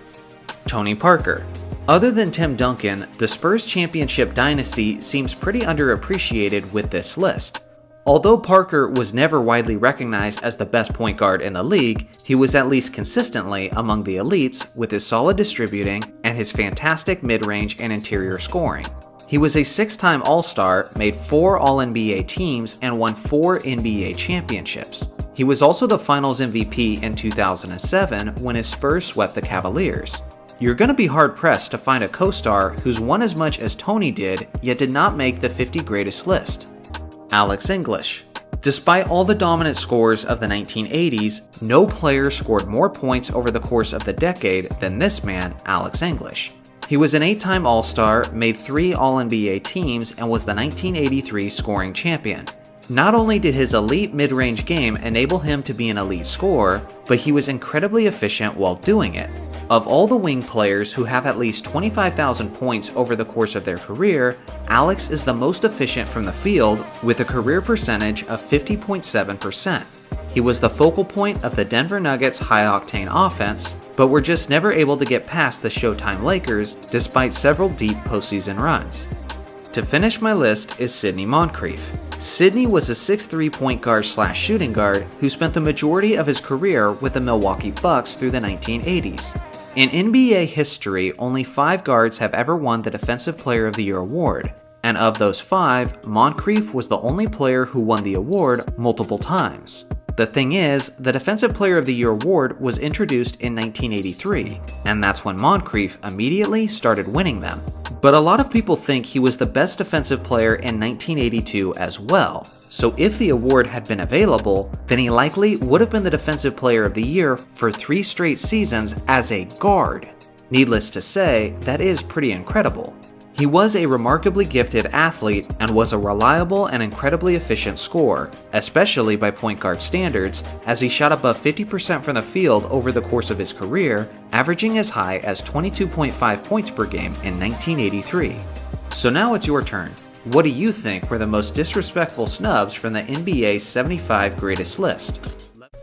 [SPEAKER 1] Tony Parker. Other than Tim Duncan, the Spurs championship dynasty seems pretty underappreciated with this list. Although Parker was never widely recognized as the best point guard in the league, he was at least consistently among the elites with his solid distributing and his fantastic mid-range and interior scoring. He was a 6-time All-Star, made 4 All-NBA teams, and won 4 NBA championships. He was also the Finals MVP in 2007 when his Spurs swept the Cavaliers. You're going to be hard-pressed to find a co-star who's won as much as Tony did, yet did not make the 50 greatest list. Alex English. Despite all the dominant scores of the 1980s, no player scored more points over the course of the decade than this man, Alex English. He was an 8-time All-Star, made 3 All-NBA teams, and was the 1983 scoring champion. Not only did his elite mid-range game enable him to be an elite scorer, but he was incredibly efficient while doing it. Of all the wing players who have at least 25,000 points over the course of their career, Alex is the most efficient from the field with a career percentage of 50.7%. He was the focal point of the Denver Nuggets' high-octane offense, but were just never able to get past the Showtime Lakers despite several deep postseason runs. To finish my list is Sidney Moncrief. Sidney was a 6'3" point guard / shooting guard who spent the majority of his career with the Milwaukee Bucks through the 1980s. In NBA history, only 5 guards have ever won the Defensive Player of the Year award, and of those 5, Moncrief was the only player who won the award multiple times. The thing is, the Defensive Player of the Year award was introduced in 1983, and that's when Moncrief immediately started winning them. But a lot of people think he was the best defensive player in 1982 as well, so if the award had been available, then he likely would have been the Defensive Player of the Year for 3 straight seasons as a guard. Needless to say, that is pretty incredible. He was a remarkably gifted athlete and was a reliable and incredibly efficient scorer, especially by point guard standards, as he shot above 50% from the field over the course of his career, averaging as high as 22.5 points per game in 1983. So now it's your turn. What do you think were the most disrespectful snubs from the NBA's 75 greatest list?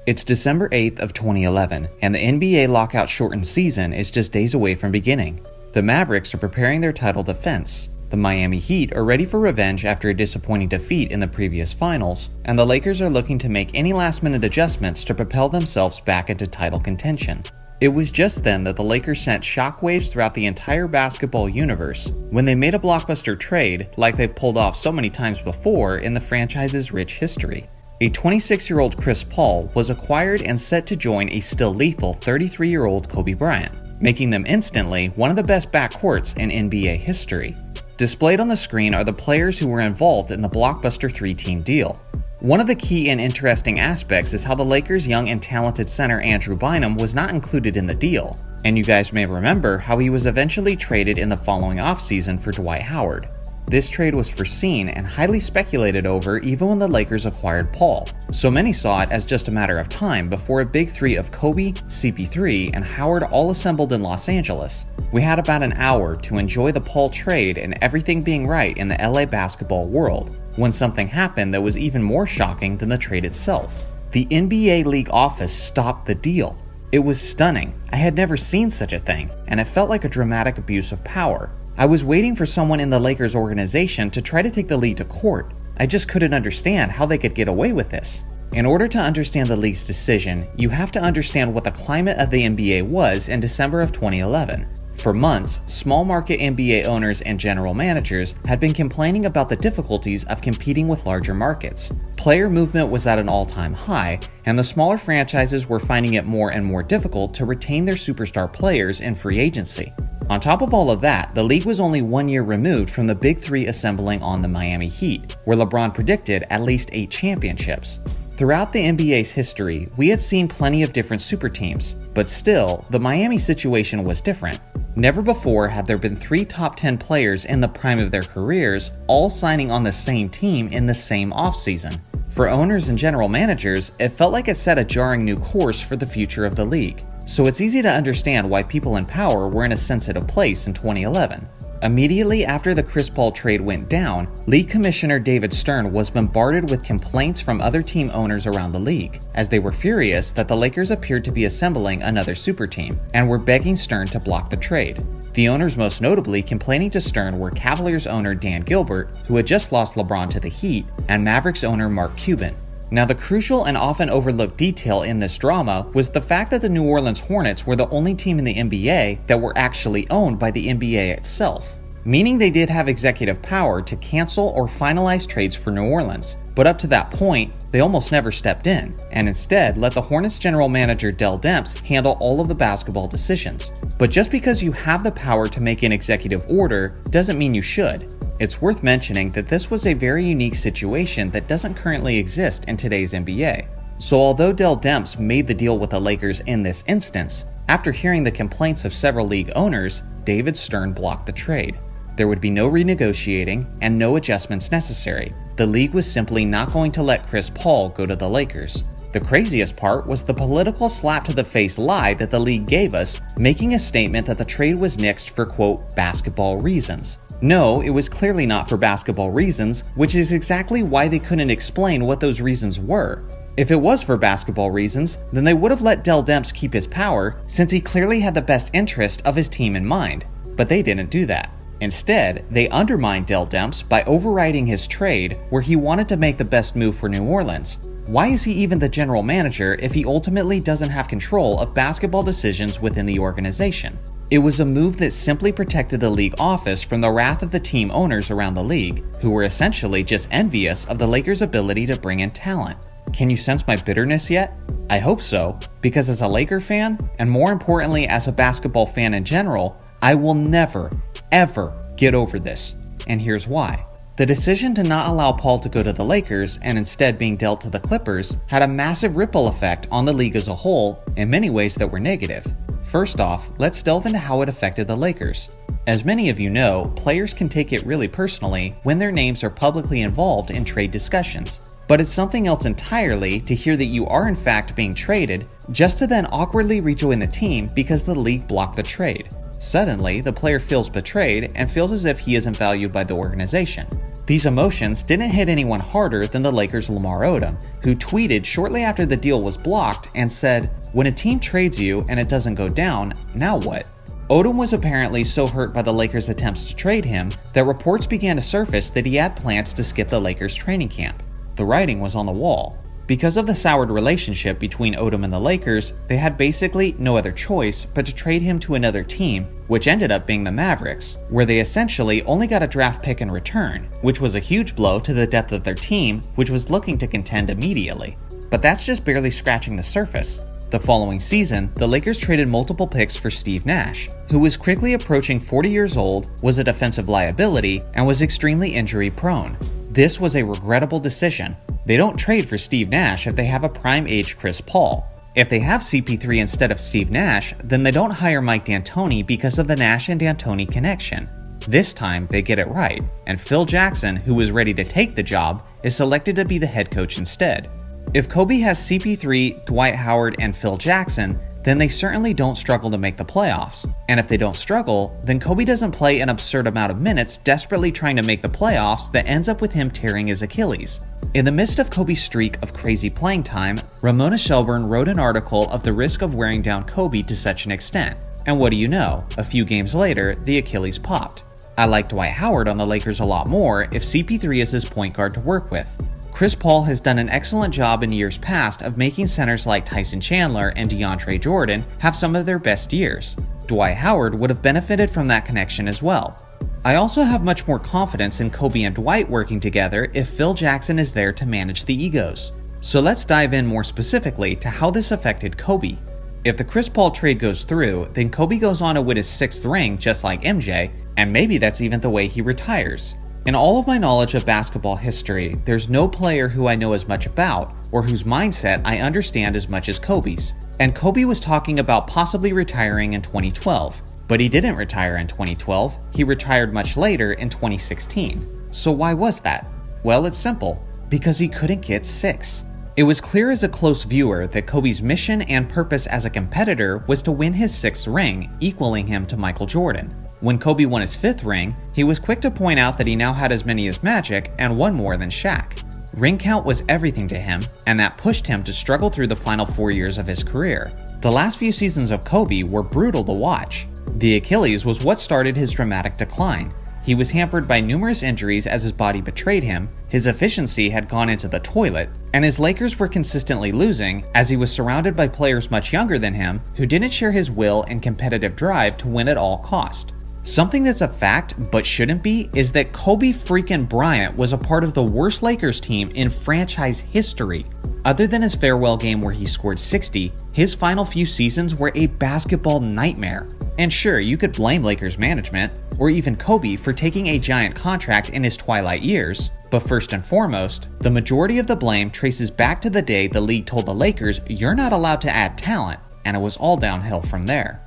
[SPEAKER 12] It's December 8th of 2011, and the NBA lockout shortened season is just days away from beginning. The Mavericks are preparing their title defense. The Miami Heat are ready for revenge after a disappointing defeat in the previous finals, and the Lakers are looking to make any last-minute adjustments to propel themselves back into title contention. It was just then that the Lakers sent shockwaves throughout the entire basketball universe when they made a blockbuster trade like they've pulled off so many times before in the franchise's rich history. A 26-year-old Chris Paul was acquired and set to join a still lethal 33-year-old Kobe Bryant, making them instantly one of the best backcourts in NBA history. Displayed on the screen are the players who were involved in the blockbuster 3-team deal.
[SPEAKER 1] One of the key and interesting aspects is how the Lakers' young and talented center Andrew Bynum was not included in the deal, and you guys may remember how he was eventually traded in the following offseason for Dwight Howard. This trade was foreseen and highly speculated over even when the Lakers acquired Paul, so many saw it as just a matter of time before a big three of Kobe, CP3, and Howard all assembled in Los Angeles. We had about an hour to enjoy the Paul trade and everything being right in the LA basketball world, when something happened that was even more shocking than the trade itself. The NBA league office stopped the deal. It was stunning. I had never seen such a thing, and it felt like a dramatic abuse of power. I was waiting for someone in the Lakers organization to try to take the league to court. I just couldn't understand how they could get away with this. In order to understand the league's decision, you have to understand what the climate of the NBA was in December of 2011. For months, small market NBA owners and general managers had been complaining about the difficulties of competing with larger markets. Player movement was at an all-time high, and the smaller franchises were finding it more and more difficult to retain their superstar players in free agency. On top of all of that, the league was only 1 year removed from the Big Three assembling on the Miami Heat, where LeBron predicted at least 8 championships. Throughout the NBA's history, we had seen plenty of different super teams, but still, the Miami situation was different. Never before had there been 3 top 10 players in the prime of their careers all signing on the same team in the same offseason. For owners and general managers, it felt like it set a jarring new course for the future of the league. So it's easy to understand why people in power were in a sensitive place in 2011. Immediately after the Chris Paul trade went down, League Commissioner David Stern was bombarded with complaints from other team owners around the league, as they were furious that the Lakers appeared to be assembling another super team, and were begging Stern to block the trade. The owners most notably complaining to Stern were Cavaliers owner Dan Gilbert, who had just lost LeBron to the Heat, and Mavericks owner Mark Cuban. Now, the crucial and often overlooked detail in this drama was the fact that the New Orleans Hornets were the only team in the NBA that were actually owned by the NBA itself, meaning they did have executive power to cancel or finalize trades for New Orleans. But up to that point, they almost never stepped in, and instead let the Hornets general manager Dell Demps handle all of the basketball decisions. But just because you have the power to make an executive order doesn't mean you should. It's worth mentioning that this was a very unique situation that doesn't currently exist in today's NBA. So although Dell Demps made the deal with the Lakers in this instance, after hearing the complaints of several league owners, David Stern blocked the trade. There would be no renegotiating and no adjustments necessary. The league was simply not going to let Chris Paul go to the Lakers. The craziest part was the political slap to the face lie that the league gave us, making a statement that the trade was nixed for, quote, basketball reasons. No, it was clearly not for basketball reasons, which is exactly why they couldn't explain what those reasons were. If it was for basketball reasons, then they would have let Dell Demps keep his power, since he clearly had the best interest of his team in mind. But they didn't do that. Instead, they undermined Dell Demps by overriding his trade where he wanted to make the best move for New Orleans. Why is he even the general manager if he ultimately doesn't have control of basketball decisions within the organization? It was a move that simply protected the league office from the wrath of the team owners around the league, who were essentially just envious of the Lakers' ability to bring in talent. Can you sense my bitterness yet? I hope so, because as a Laker fan, and more importantly as a basketball fan in general, I will never, ever get over this. And here's why. The decision to not allow Paul to go to the Lakers and instead being dealt to the Clippers had a massive ripple effect on the league as a whole in many ways that were negative. First off, let's delve into how it affected the Lakers. As many of you know, players can take it really personally when their names are publicly involved in trade discussions. But it's something else entirely to hear that you are in fact being traded, just to then awkwardly rejoin the team because the league blocked the trade. Suddenly, the player feels betrayed and feels as if he isn't valued by the organization. These emotions didn't hit anyone harder than the Lakers' Lamar Odom, who tweeted shortly after the deal was blocked and said, "When a team trades you and it doesn't go down, now what?" Odom was apparently so hurt by the Lakers' attempts to trade him that reports began to surface that he had plans to skip the Lakers' training camp. The writing was on the wall. Because of the soured relationship between Odom and the Lakers, they had basically no other choice but to trade him to another team, which ended up being the Mavericks, where they essentially only got a draft pick in return, which was a huge blow to the depth of their team, which was looking to contend immediately. But that's just barely scratching the surface. The following season, the Lakers traded multiple picks for Steve Nash, who was quickly approaching 40 years old, was a defensive liability, and was extremely injury prone. This was a regrettable decision. They don't trade for Steve Nash if they have a prime-age Chris Paul. If they have CP3 instead of Steve Nash, then they don't hire Mike D'Antoni because of the Nash and D'Antoni connection. This time, they get it right, and Phil Jackson, who was ready to take the job, is selected to be the head coach instead. If Kobe has CP3, Dwight Howard, and Phil Jackson, then they certainly don't struggle to make the playoffs. And if they don't struggle, then Kobe doesn't play an absurd amount of minutes desperately trying to make the playoffs that ends up with him tearing his Achilles. In the midst of Kobe's streak of crazy playing time, Ramona Shelburne wrote an article of the risk of wearing down Kobe to such an extent. And what do you know? A few games later, the Achilles popped. I like Dwight Howard on the Lakers a lot more if CP3 is his point guard to work with. Chris Paul has done an excellent job in years past of making centers like Tyson Chandler and DeAndre Jordan have some of their best years. Dwight Howard would have benefited from that connection as well. I also have much more confidence in Kobe and Dwight working together if Phil Jackson is there to manage the egos. So let's dive in more specifically to how this affected Kobe. If the Chris Paul trade goes through, then Kobe goes on to win his 6th ring just like MJ, and maybe that's even the way he retires. In all of my knowledge of basketball history, there's no player who I know as much about or whose mindset I understand as much as Kobe's. And Kobe was talking about possibly retiring in 2012, but he didn't retire in 2012, he retired much later in 2016. So why was that? Well, it's simple, because he couldn't get 6. It was clear as a close viewer that Kobe's mission and purpose as a competitor was to win his 6th ring, equaling him to Michael Jordan. When Kobe won his 5th ring, he was quick to point out that he now had as many as Magic and one more than Shaq. Ring count was everything to him, and that pushed him to struggle through the final 4 years of his career. The last few seasons of Kobe were brutal to watch. The Achilles was what started his dramatic decline. He was hampered by numerous injuries as his body betrayed him, his efficiency had gone into the toilet, and his Lakers were consistently losing as he was surrounded by players much younger than him who didn't share his will and competitive drive to win at all cost. Something that's a fact but shouldn't be is that Kobe freaking Bryant was a part of the worst Lakers team in franchise history. Other than his farewell game where he scored 60, his final few seasons were a basketball nightmare. And sure, you could blame Lakers management, or even Kobe for taking a giant contract in his twilight years, but first and foremost, the majority of the blame traces back to the day the league told the Lakers you're not allowed to add talent, and it was all downhill from there.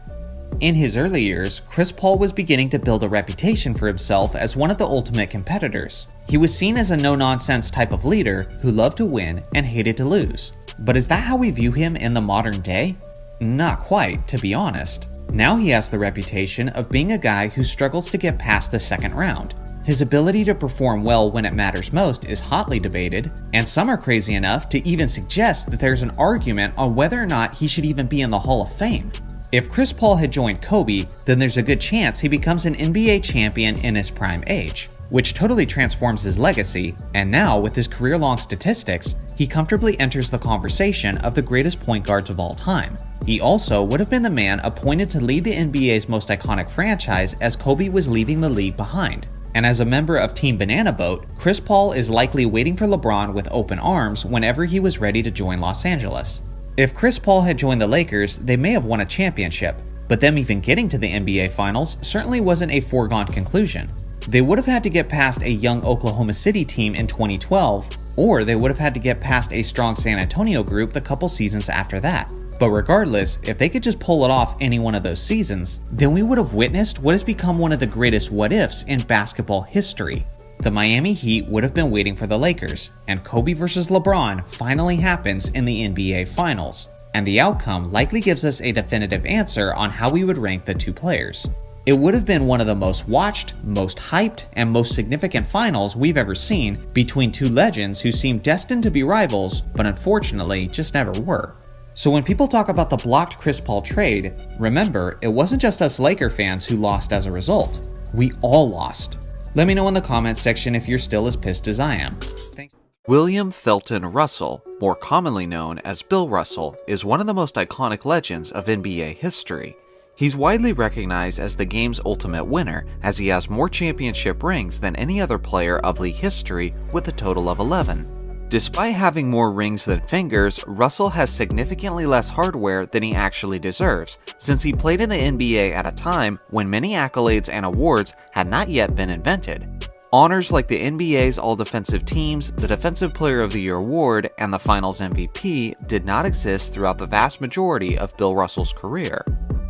[SPEAKER 1] In his early years, Chris Paul was beginning to build a reputation for himself as one of the ultimate competitors. He was seen as a no-nonsense type of leader who loved to win and hated to lose. But is that how we view him in the modern day? Not quite, to be honest. Now he has the reputation of being a guy who struggles to get past the second round. His ability to perform well when it matters most is hotly debated, and some are crazy enough to even suggest that there's an argument on whether or not he should even be in the Hall of Fame. If Chris Paul had joined Kobe, then there's a good chance he becomes an NBA champion in his prime age, which totally transforms his legacy, and now with his career-long statistics, he comfortably enters the conversation of the greatest point guards of all time. He also would have been the man appointed to lead the NBA's most iconic franchise as Kobe was leaving the league behind. And as a member of Team Banana Boat, Chris Paul is likely waiting for LeBron with open arms whenever he was ready to join Los Angeles. If Chris Paul had joined the Lakers, they may have won a championship, but them even getting to the NBA Finals certainly wasn't a foregone conclusion. They would have had to get past a young Oklahoma City team in 2012, or they would have had to get past a strong San Antonio group the couple seasons after that. But regardless, if they could just pull it off any one of those seasons, then we would have witnessed what has become one of the greatest what-ifs in basketball history. The Miami Heat would have been waiting for the Lakers, and Kobe versus LeBron finally happens in the NBA Finals, and the outcome likely gives us a definitive answer on how we would rank the two players. It would have been one of the most watched, most hyped, and most significant finals we've ever seen between two legends who seemed destined to be rivals, but unfortunately just never were. So when people talk about the blocked Chris Paul trade, remember, it wasn't just us Laker fans who lost as a result. We all lost. Let me know in the comments section if you're still as pissed as I am. Thanks.
[SPEAKER 15] William Felton Russell, more commonly known as Bill Russell, is one of the most iconic legends of NBA history. He's widely recognized as the game's ultimate winner, as he has more championship rings than any other player of league history with a total of 11. Despite having more rings than fingers, Russell has significantly less hardware than he actually deserves, since he played in the NBA at a time when many accolades and awards had not yet been invented. Honors like the NBA's All-Defensive Teams, the Defensive Player of the Year award, and the Finals MVP did not exist throughout the vast majority of Bill Russell's career.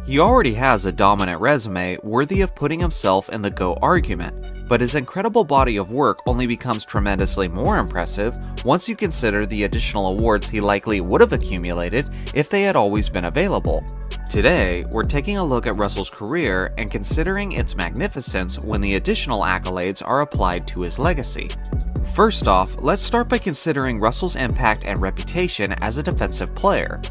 [SPEAKER 15] He already has a dominant resume worthy of putting himself in the GOAT argument, but his incredible body of work only becomes tremendously more impressive once you consider the additional awards he likely would have accumulated if they had always been available. Today, we're taking a look at Russell's career and considering its magnificence when the additional accolades are applied to his legacy. First off, let's start by considering Russell's impact and reputation as a defensive player.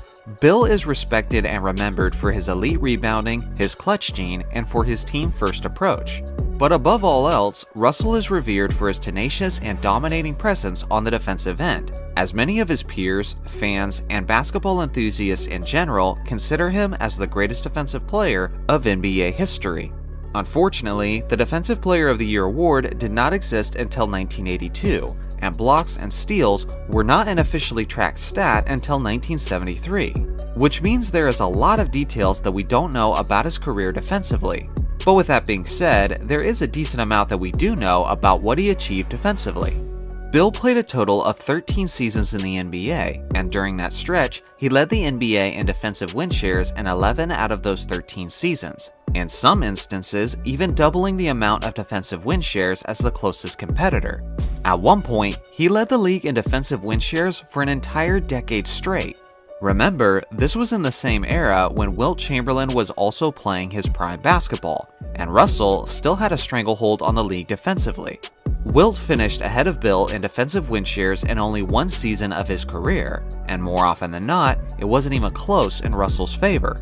[SPEAKER 15] Bill is respected and remembered for his elite rebounding, his clutch gene, and for his team-first approach. But above all else, Russell is revered for his tenacious and dominating presence on the defensive end, as many of his peers, fans, and basketball enthusiasts in general consider him as the greatest defensive player of NBA history. Unfortunately, the Defensive Player of the Year award did not exist until 1982, and blocks and steals were not an officially tracked stat until 1973, which means there is a lot of details that we don't know about his career defensively. But with that being said, there is a decent amount that we do know about what he achieved defensively. Bill played a total of 13 seasons in the NBA, and during that stretch, he led the NBA in defensive win shares in 11 out of those 13 seasons, in some instances even doubling the amount of defensive win shares as the closest competitor. At one point, he led the league in defensive win shares for an entire decade straight. Remember, this was in the same era when Wilt Chamberlain was also playing his prime basketball, and Russell still had a stranglehold on the league defensively. Wilt finished ahead of Bill in defensive win shares in only one season of his career, and more often than not, it wasn't even close in Russell's favor.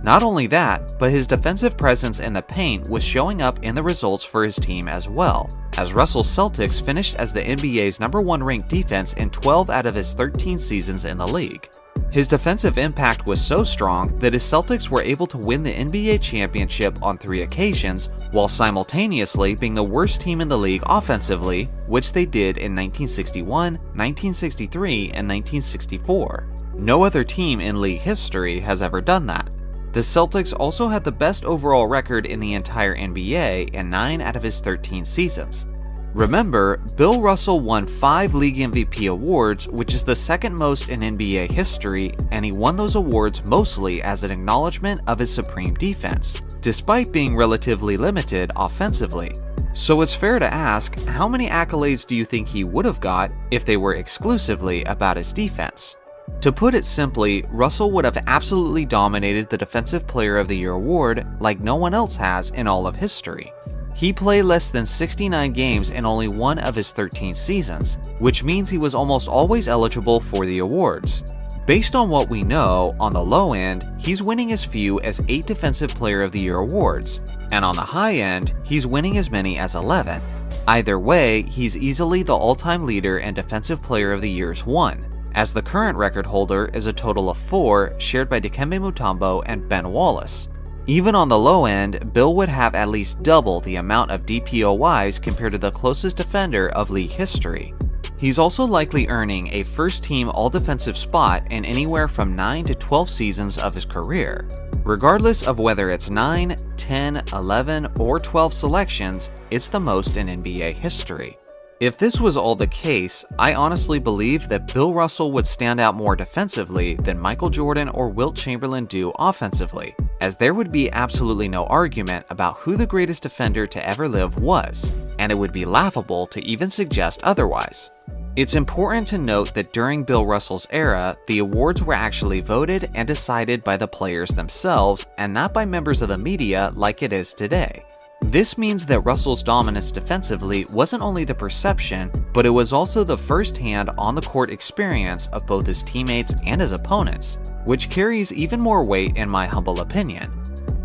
[SPEAKER 15] Not only that, but his defensive presence in the paint was showing up in the results for his team as well, as Russell's Celtics finished as the NBA's #1 ranked defense in 12 out of his 13 seasons in the league. His defensive impact was so strong that his Celtics were able to win the NBA championship on 3 occasions, while simultaneously being the worst team in the league offensively, which they did in 1961, 1963, and 1964. No other team in league history has ever done that. The Celtics also had the best overall record in the entire NBA in 9 out of his 13 seasons. Remember, Bill Russell won 5 league MVP awards, which is the second most in NBA history, and he won those awards mostly as an acknowledgement of his supreme defense, despite being relatively limited offensively. So it's fair to ask, how many accolades do you think he would have got if they were exclusively about his defense? To put it simply, Russell would have absolutely dominated the Defensive Player of the Year award like no one else has in all of history. He played less than 69 games in only one of his 13 seasons, which means he was almost always eligible for the awards. Based on what we know, on the low end, he's winning as few as 8 Defensive Player of the Year awards, and on the high end, he's winning as many as 11. Either way, he's easily the all-time leader in Defensive Player of the Year's won, as the current record holder is a total of 4 shared by Dikembe Mutombo and Ben Wallace. Even on the low end, Bill would have at least double the amount of DPOYs compared to the closest defender of league history. He's also likely earning a first-team all-defensive spot in anywhere from 9 to 12 seasons of his career. Regardless of whether it's 9, 10, 11, or 12 selections, it's the most in NBA history. If this was all the case, I honestly believe that Bill Russell would stand out more defensively than Michael Jordan or Wilt Chamberlain do offensively, as there would be absolutely no argument about who the greatest defender to ever live was, and it would be laughable to even suggest otherwise. It's important to note that during Bill Russell's era, the awards were actually voted and decided by the players themselves and not by members of the media like it is today. This means that Russell's dominance defensively wasn't only the perception, but it was also the first-hand on-the-court experience of both his teammates and his opponents, which carries even more weight in my humble opinion.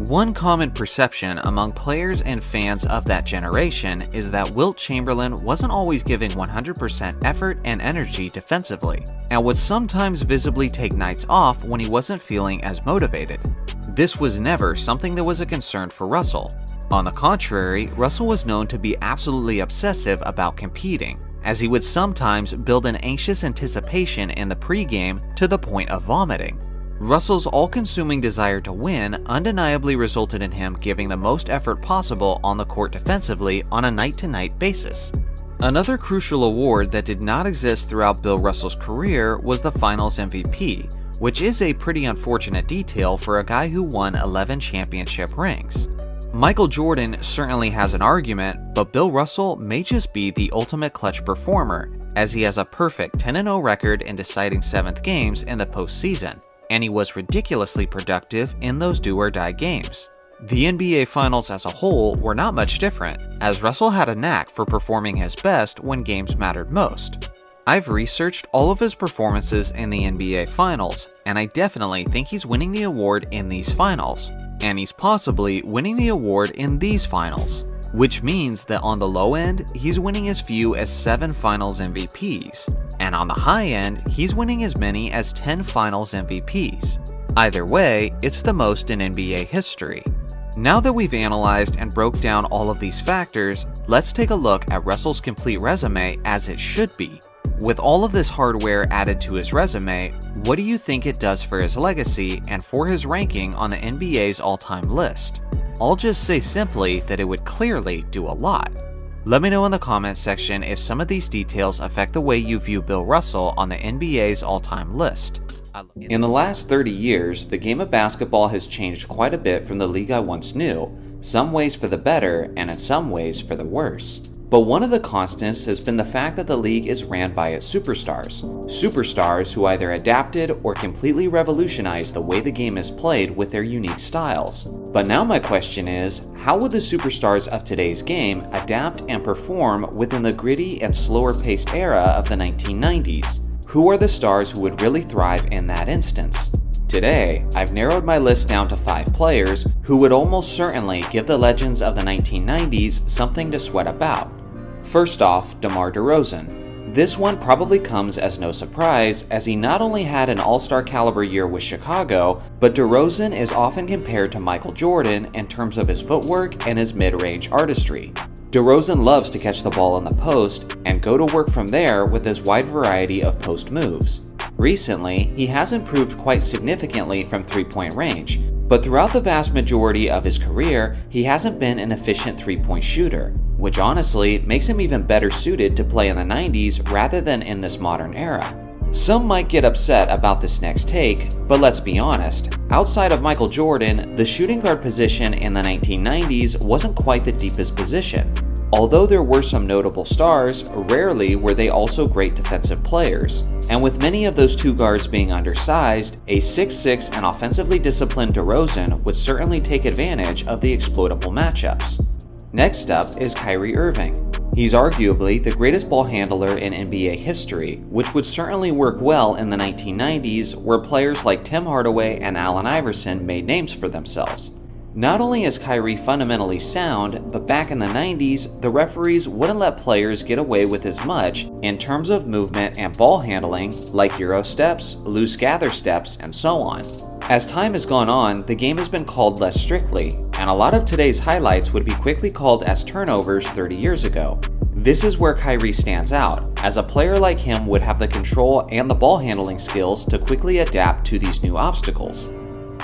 [SPEAKER 15] One common perception among players and fans of that generation is that Wilt Chamberlain wasn't always giving 100% effort and energy defensively, and would sometimes visibly take nights off when he wasn't feeling as motivated. This was never something that was a concern for Russell. On the contrary, Russell was known to be absolutely obsessive about competing, as he would sometimes build an anxious anticipation in the pregame to the point of vomiting. Russell's all-consuming desire to win undeniably resulted in him giving the most effort possible on the court defensively on a night-to-night basis. Another crucial award that did not exist throughout Bill Russell's career was the Finals MVP, which is a pretty unfortunate detail for a guy who won 11 championship rings. Michael Jordan certainly has an argument, but Bill Russell may just be the ultimate clutch performer, as he has a perfect 10-0 record in deciding 7th games in the postseason, and he was ridiculously productive in those do-or-die games. The NBA Finals as a whole were not much different, as Russell had a knack for performing his best when games mattered most. I've researched all of his performances in the NBA Finals, and I definitely think he's winning the award in these finals, and he's possibly winning the award in these finals, which means that on the low end, he's winning as few as 7 Finals MVPs, and on the high end, he's winning as many as 10 Finals MVPs. Either way, it's the most in NBA history. Now that we've analyzed and broke down all of these factors, let's take a look at Russell's complete resume as it should be. With all of this hardware added to his resume, what do you think it does for his legacy and for his ranking on the NBA's all-time list? I'll just say simply that it would clearly do a lot. Let me know in the comments section if some of these details affect the way you view Bill Russell on the NBA's all-time list.
[SPEAKER 1] In the last 30 years, the game of basketball has changed quite a bit from the league I once knew, some ways for the better and in some ways for the worse. But one of the constants has been the fact that the league is ran by its superstars. Superstars who either adapted or completely revolutionized the way the game is played with their unique styles. But now my question is, how would the superstars of today's game adapt and perform within the gritty and slower paced era of the 1990s? Who are the stars who would really thrive in that instance? Today, I've narrowed my list down to 5 players who would almost certainly give the legends of the 1990s something to sweat about. First off, DeMar DeRozan. This one probably comes as no surprise, as he not only had an all-star caliber year with Chicago, but DeRozan is often compared to Michael Jordan in terms of his footwork and his mid-range artistry. DeRozan loves to catch the ball in the post and go to work from there with his wide variety of post moves. Recently, he has improved quite significantly from three-point range, but throughout the vast majority of his career, he hasn't been an efficient three-point shooter, which honestly makes him even better suited to play in the 90s rather than in this modern era. Some might get upset about this next take, but let's be honest, outside of Michael Jordan, the shooting guard position in the 1990s wasn't quite the deepest position. Although there were some notable stars, rarely were they also great defensive players. And with many of those two guards being undersized, a 6'6" and offensively disciplined DeRozan would certainly take advantage of the exploitable matchups. Next up is Kyrie Irving. He's arguably the greatest ball handler in NBA history, which would certainly work well in the 1990s, where players like Tim Hardaway and Allen Iverson made names for themselves. Not only is Kyrie fundamentally sound, but back in the 90s, the referees wouldn't let players get away with as much in terms of movement and ball handling, like Euro steps, loose gather steps, and so on. As time has gone on, the game has been called less strictly, and a lot of today's highlights would be quickly called as turnovers 30 years ago. This is where Kyrie stands out, as a player like him would have the control and the ball handling skills to quickly adapt to these new obstacles.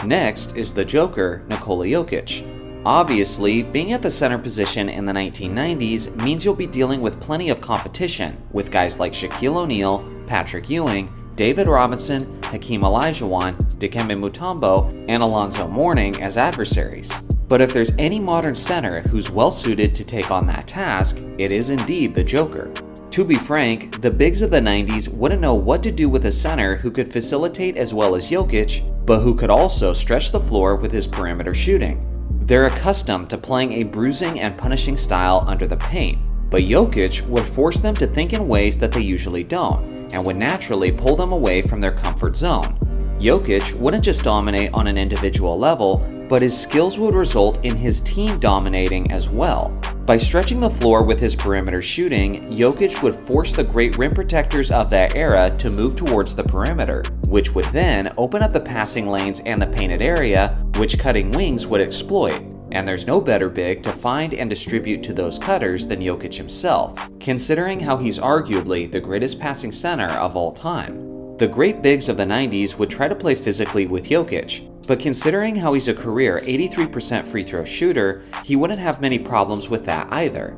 [SPEAKER 1] Next is the Joker, Nikola Jokic. Obviously, being at the center position in the 1990s means you'll be dealing with plenty of competition, with guys like Shaquille O'Neal, Patrick Ewing, David Robinson, Hakeem Olajuwon, Dikembe Mutombo, and Alonzo Mourning as adversaries. But if there's any modern center who's well suited to take on that task, it is indeed the Joker. To be frank, the bigs of the 90s wouldn't know what to do with a center who could facilitate as well as Jokic, but who could also stretch the floor with his perimeter shooting. They're accustomed to playing a bruising and punishing style under the paint, but Jokic would force them to think in ways that they usually don't, and would naturally pull them away from their comfort zone. Jokic wouldn't just dominate on an individual level, but his skills would result in his team dominating as well. By stretching the floor with his perimeter shooting, Jokic would force the great rim protectors of that era to move towards the perimeter, which would then open up the passing lanes and the painted area, which cutting wings would exploit. And there's no better big to find and distribute to those cutters than Jokic himself, considering how he's arguably the greatest passing center of all time. The great bigs of the 90s would try to play physically with Jokic, but considering how he's a career 83% free throw shooter, he wouldn't have many problems with that either.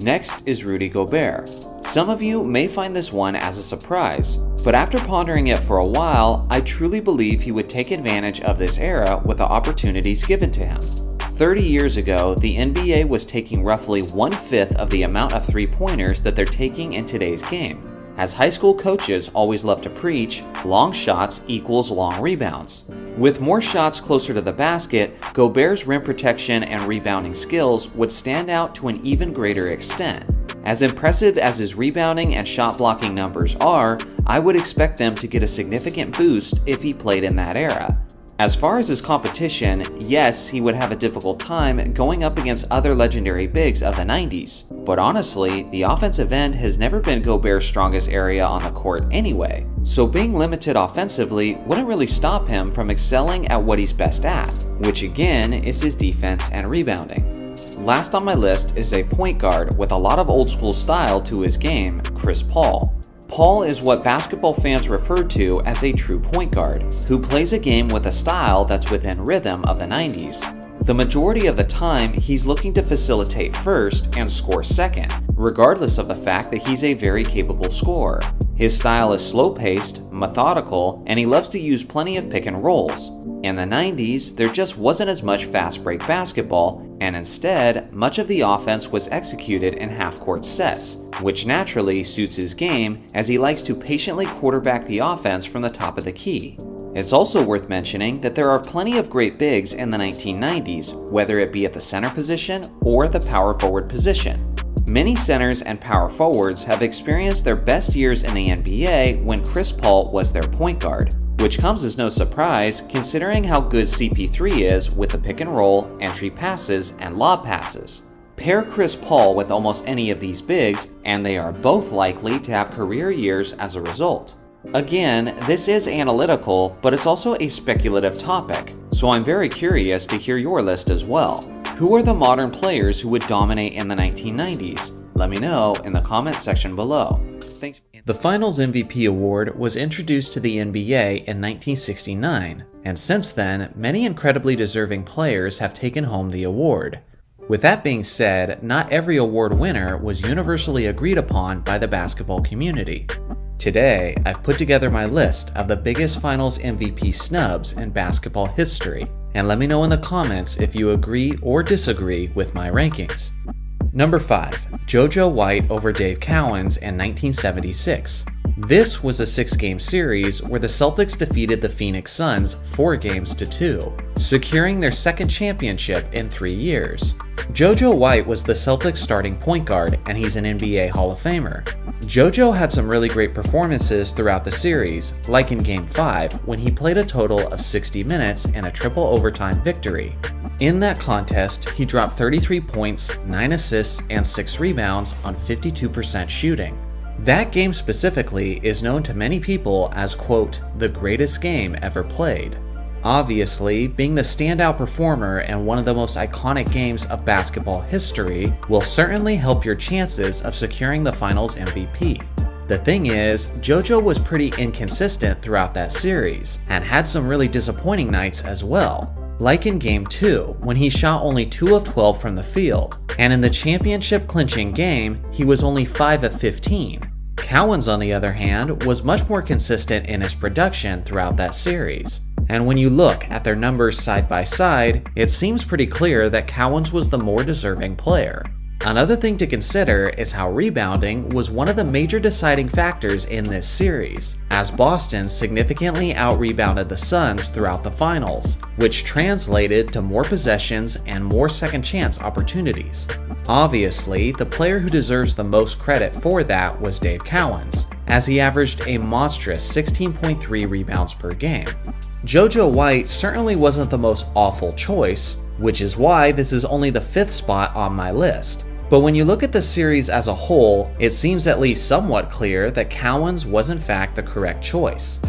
[SPEAKER 1] Next is Rudy Gobert. Some of you may find this one as a surprise, but after pondering it for a while, I truly believe he would take advantage of this era with the opportunities given to him. 30 years ago, the NBA was taking roughly 1/5 of the amount of three-pointers that they're taking in today's game. As high school coaches always love to preach, long shots equals long rebounds. With more shots closer to the basket, Gobert's rim protection and rebounding skills would stand out to an even greater extent. As impressive as his rebounding and shot blocking numbers are, I would expect them to get a significant boost if he played in that era. As far as his competition, yes, he would have a difficult time going up against other legendary bigs of the 90s. But honestly, the offensive end has never been Gobert's strongest area on the court anyway, so being limited offensively wouldn't really stop him from excelling at what he's best at, which again is his defense and rebounding. Last on my list is a point guard with a lot of old school style to his game, Chris Paul. Paul is what basketball fans refer to as a true point guard, who plays a game with a style that's within rhythm of the 90s. The majority of the time, he's looking to facilitate first and score second, regardless of the fact that he's a very capable scorer. His style is slow-paced, methodical, and he loves to use plenty of pick and rolls. In the 90s, there just wasn't as much fast-break basketball, and instead, much of the offense was executed in half-court sets, which naturally suits his game as he likes to patiently quarterback the offense from the top of the key. It's also worth mentioning that there are plenty of great bigs in the 1990s, whether it be at the center position or the power forward position. Many centers and power forwards have experienced their best years in the NBA when Chris Paul was their point guard, which comes as no surprise considering how good CP3 is with the pick and roll, entry passes, and lob passes. Pair Chris Paul with almost any of these bigs, and they are both likely to have career years as a result. Again, this is analytical, but it's also a speculative topic, so I'm very curious to hear your list as well. Who are the modern players who would dominate in the 1990s? Let me know in the comments section below. Thanks. The Finals MVP award was introduced to the NBA in 1969, and since then, many incredibly deserving players have taken home the award. With that being said, not every award winner was universally agreed upon by the basketball community. Today, I've put together my list of the biggest Finals MVP snubs in basketball history, and let me know in the comments if you agree or disagree with my rankings. Number 5. JoJo White over Dave Cowens in 1976. This was a 6-game series where the Celtics defeated the Phoenix Suns 4-2, securing their second championship in 3 years. JoJo White was the Celtics starting point guard, and he's an NBA Hall of Famer. JoJo had some really great performances throughout the series, like in Game 5 when he played a total of 60 minutes in a triple overtime victory. In that contest, he dropped 33 points, 9 assists, and 6 rebounds on 52% shooting. That game specifically is known to many people as, quote, the greatest game ever played. Obviously, being the standout performer in one of the most iconic games of basketball history will certainly help your chances of securing the Finals MVP. The thing is, JoJo was pretty inconsistent throughout that series, and had some really disappointing nights as well. Like in Game 2, when he shot only 2 of 12 from the field, and in the championship clinching game, he was only 5 of 15. Cowens, on the other hand, was much more consistent in his production throughout that series. And when you look at their numbers side by side, it seems pretty clear that Cowens was the more deserving player. Another thing to consider is how rebounding was one of the major deciding factors in this series, as Boston significantly out-rebounded the Suns throughout the finals, which translated to more possessions and more second-chance opportunities. Obviously, the player who deserves the most credit for that was Dave Cowens, as he averaged a monstrous 16.3 rebounds per game. JoJo White certainly wasn't the most awful choice, which is why this is only the 5th spot on my list. But when you look at the series as a whole, it seems at least somewhat clear that Cowens was in fact the correct choice.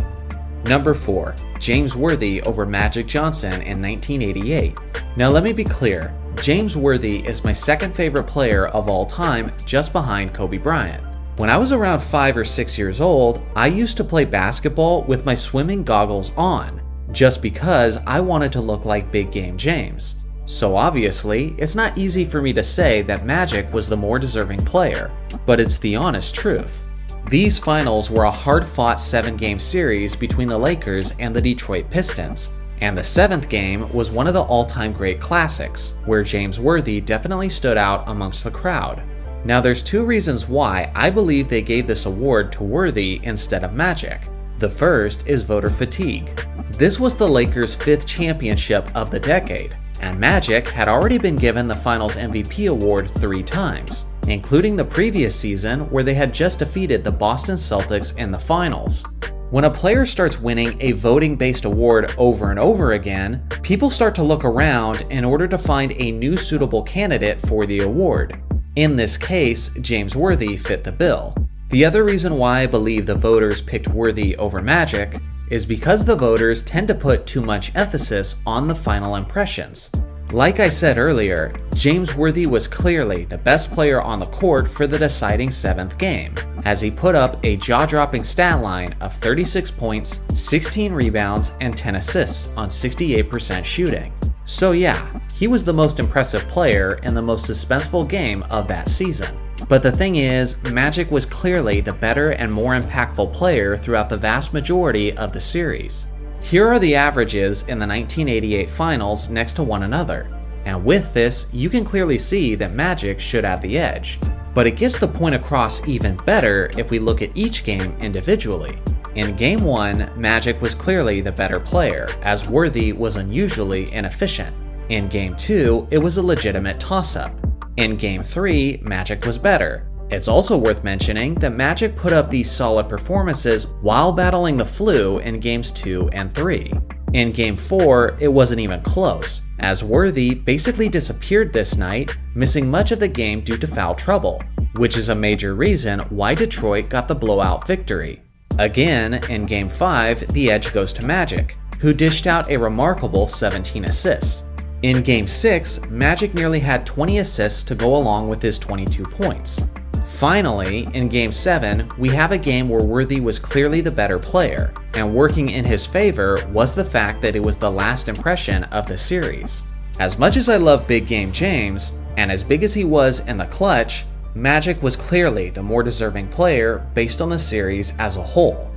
[SPEAKER 1] Number 4. James Worthy over Magic Johnson in 1988. Now let me be clear, James Worthy is my second favorite player of all time, just behind Kobe Bryant. When I was around 5 or 6 years old, I used to play basketball with my swimming goggles on, just because I wanted to look like Big Game James. So obviously, it's not easy for me to say that Magic was the more deserving player, but it's the honest truth. These finals were a hard-fought 7-game series between the Lakers and the Detroit Pistons, and the 7th game was one of the all-time great classics, where James Worthy definitely stood out amongst the crowd. Now there's 2 reasons why I believe they gave this award to Worthy instead of Magic. The first is voter fatigue. This was the Lakers' 5th championship of the decade, and Magic had already been given the Finals MVP award 3 times, including the previous season where they had just defeated the Boston Celtics in the finals. When a player starts winning a voting-based award over and over again, people start to look around in order to find a new suitable candidate for the award. In this case, James Worthy fit the bill. The other reason why I believe the voters picked Worthy over Magic is because the voters tend to put too much emphasis on the final impressions. Like I said earlier, James Worthy was clearly the best player on the court for the deciding 7th game, as he put up a jaw-dropping stat line of 36 points, 16 rebounds, and 10 assists on 68% shooting. So yeah, he was the most impressive player in the most suspenseful game of that season. But the thing is, Magic was clearly the better and more impactful player throughout the vast majority of the series. Here are the averages in the 1988 finals next to one another, and with this, you can clearly see that Magic should have the edge. But it gets the point across even better if we look at each game individually. In Game 1, Magic was clearly the better player, as Worthy was unusually inefficient. In Game 2, it was a legitimate toss-up. In Game 3, Magic was better. It's also worth mentioning that Magic put up these solid performances while battling the flu in Games 2 and 3. In Game 4, it wasn't even close, as Worthy basically disappeared this night, missing much of the game due to foul trouble, which is a major reason why Detroit got the blowout victory. Again, in Game 5, the edge goes to Magic, who dished out a remarkable 17 assists. In Game 6, Magic nearly had 20 assists to go along with his 22 points. Finally, in Game 7, we have a game where Worthy was clearly the better player, and working in his favor was the fact that it was the last impression of the series. As much as I love Big Game James, and as big as he was in the clutch, Magic was clearly the more deserving player based on the series as a whole.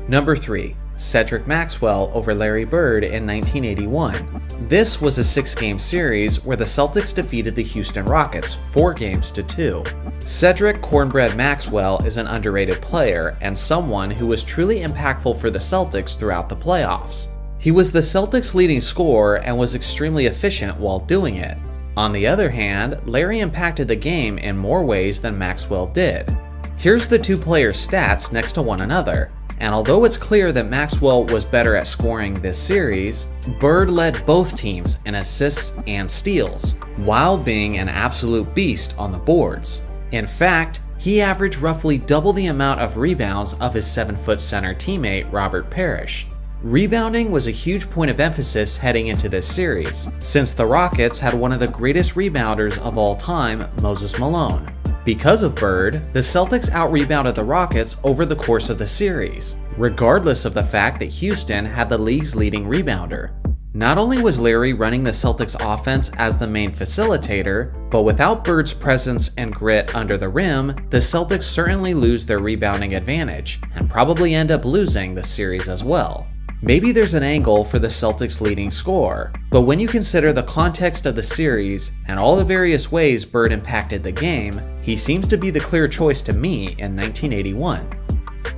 [SPEAKER 1] Number 3. Cedric Maxwell over Larry Bird in 1981. This was a 6-game series where the Celtics defeated the Houston Rockets 4-2. Cedric "Cornbread" Maxwell is an underrated player and someone who was truly impactful for the Celtics throughout the playoffs. He was the Celtics' leading scorer and was extremely efficient while doing it. On the other hand, Larry impacted the game in more ways than Maxwell did. Here's the 2 players' stats next to one another, and although it's clear that Maxwell was better at scoring this series, Bird led both teams in assists and steals, while being an absolute beast on the boards. In fact, he averaged roughly double the amount of rebounds of his 7-foot center teammate Robert Parrish. Rebounding was a huge point of emphasis heading into this series, since the Rockets had one of the greatest rebounders of all time, Moses Malone. Because of Bird, the Celtics out-rebounded the Rockets over the course of the series, regardless of the fact that Houston had the league's leading rebounder. Not only was Larry running the Celtics offense as the main facilitator, but without Bird's presence and grit under the rim, the Celtics certainly lose their rebounding advantage, and probably end up losing the series as well. Maybe there's an angle for the Celtics' leading scorer, but when you consider the context of the series and all the various ways Bird impacted the game, he seems to be the clear choice to me in 1981.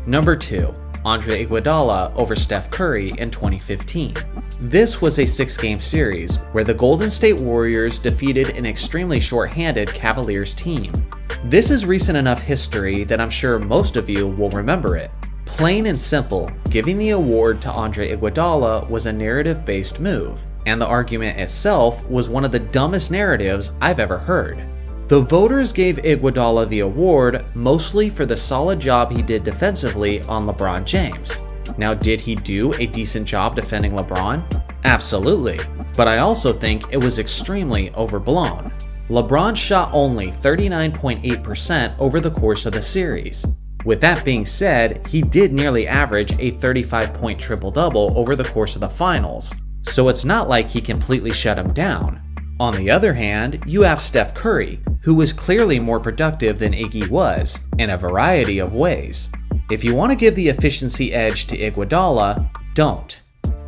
[SPEAKER 1] Number 2. Andre Iguodala over Steph Curry in 2015. This was a 6-game series where the Golden State Warriors defeated an extremely short-handed Cavaliers team. This is recent enough history that I'm sure most of you will remember it. Plain and simple, giving the award to Andre Iguodala was a narrative-based move, and the argument itself was one of the dumbest narratives I've ever heard. The voters gave Iguodala the award mostly for the solid job he did defensively on LeBron James. Now, did he do a decent job defending LeBron? Absolutely, but I also think it was extremely overblown. LeBron shot only 39.8% over the course of the series. With that being said, he did nearly average a 35-point triple-double over the course of the finals, so it's not like he completely shut him down. On the other hand, you have Steph Curry, who was clearly more productive than Iggy was, in a variety of ways. If you want to give the efficiency edge to Iguodala, don't.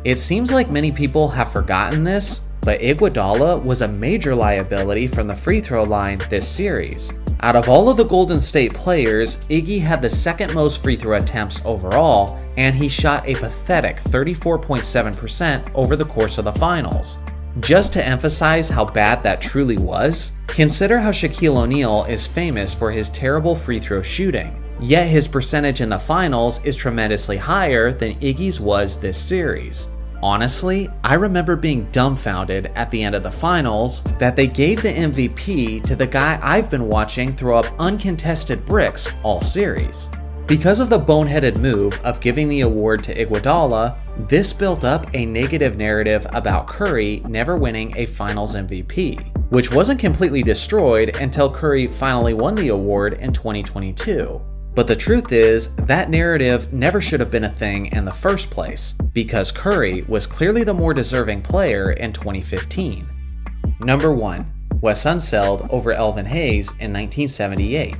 [SPEAKER 1] It seems like many people have forgotten this, but Iguodala was a major liability from the free throw line this series. Out of all of the Golden State players, Iggy had the second most free throw attempts overall, and he shot a pathetic 34.7% over the course of the finals. Just to emphasize how bad that truly was, consider how Shaquille O'Neal is famous for his terrible free throw shooting, yet his percentage in the finals is tremendously higher than Iggy's was this series. Honestly, I remember being dumbfounded at the end of the finals that they gave the MVP to the guy I've been watching throw up uncontested bricks all series. Because of the boneheaded move of giving the award to Iguodala, this built up a negative narrative about Curry never winning a Finals MVP, which wasn't completely destroyed until Curry finally won the award in 2022. But the truth is, that narrative never should have been a thing in the first place, because Curry was clearly the more deserving player in 2015. Number 1. Wes Unseld over Elvin Hayes in 1978.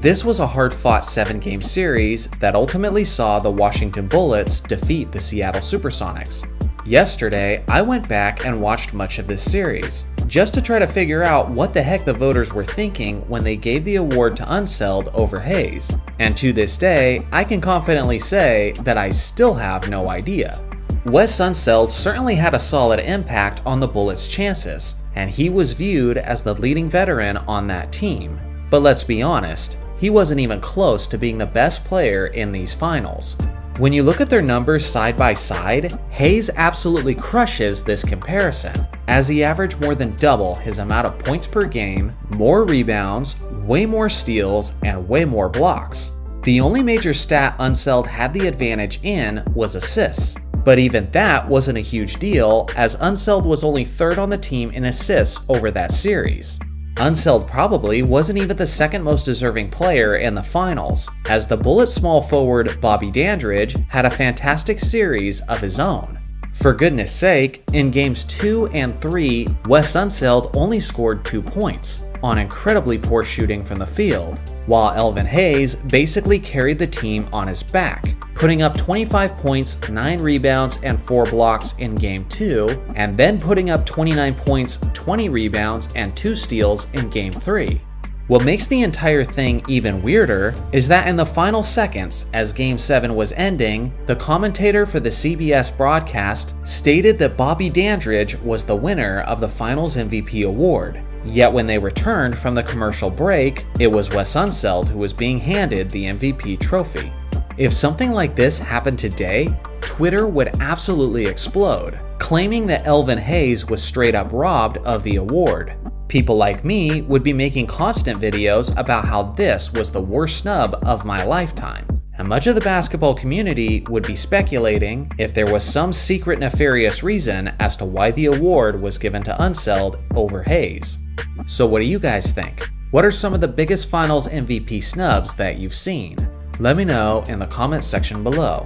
[SPEAKER 1] This was a hard-fought 7-game series that ultimately saw the Washington Bullets defeat the Seattle Supersonics. Yesterday, I went back and watched much of this series, just to try to figure out what the heck the voters were thinking when they gave the award to Unseld over Hayes. And to this day, I can confidently say that I still have no idea. Wes Unseld certainly had a solid impact on the Bullets' chances, and he was viewed as the leading veteran on that team. But let's be honest, he wasn't even close to being the best player in these finals. When you look at their numbers side by side, Hayes absolutely crushes this comparison, as he averaged more than double his amount of points per game, more rebounds, way more steals, and way more blocks. The only major stat Unseld had the advantage in was assists, but even that wasn't a huge deal, as Unseld was only third on the team in assists over that series. Unseld probably wasn't even the second most deserving player in the finals, as the Bullets small forward Bobby Dandridge had a fantastic series of his own. For goodness sake, in games 2 and 3, Wes Unseld only scored 2 points, on incredibly poor shooting from the field, while Elvin Hayes basically carried the team on his back, putting up 25 points, 9 rebounds, and 4 blocks in Game 2, and then putting up 29 points, 20 rebounds, and 2 steals in Game 3. What makes the entire thing even weirder is that in the final seconds, as Game 7 was ending, the commentator for the CBS broadcast stated that Bobby Dandridge was the winner of the Finals MVP award. Yet when they returned from the commercial break, it was Wes Unseld who was being handed the MVP trophy. If something like this happened today, Twitter would absolutely explode, claiming that Elvin Hayes was straight up robbed of the award. People like me would be making constant videos about how this was the worst snub of my lifetime. And much of the basketball community would be speculating if there was some secret nefarious reason as to why the award was given to Unseld over Hayes. So what do you guys think? What are some of the biggest finals MVP snubs that you've seen? Let me know in the comments section below.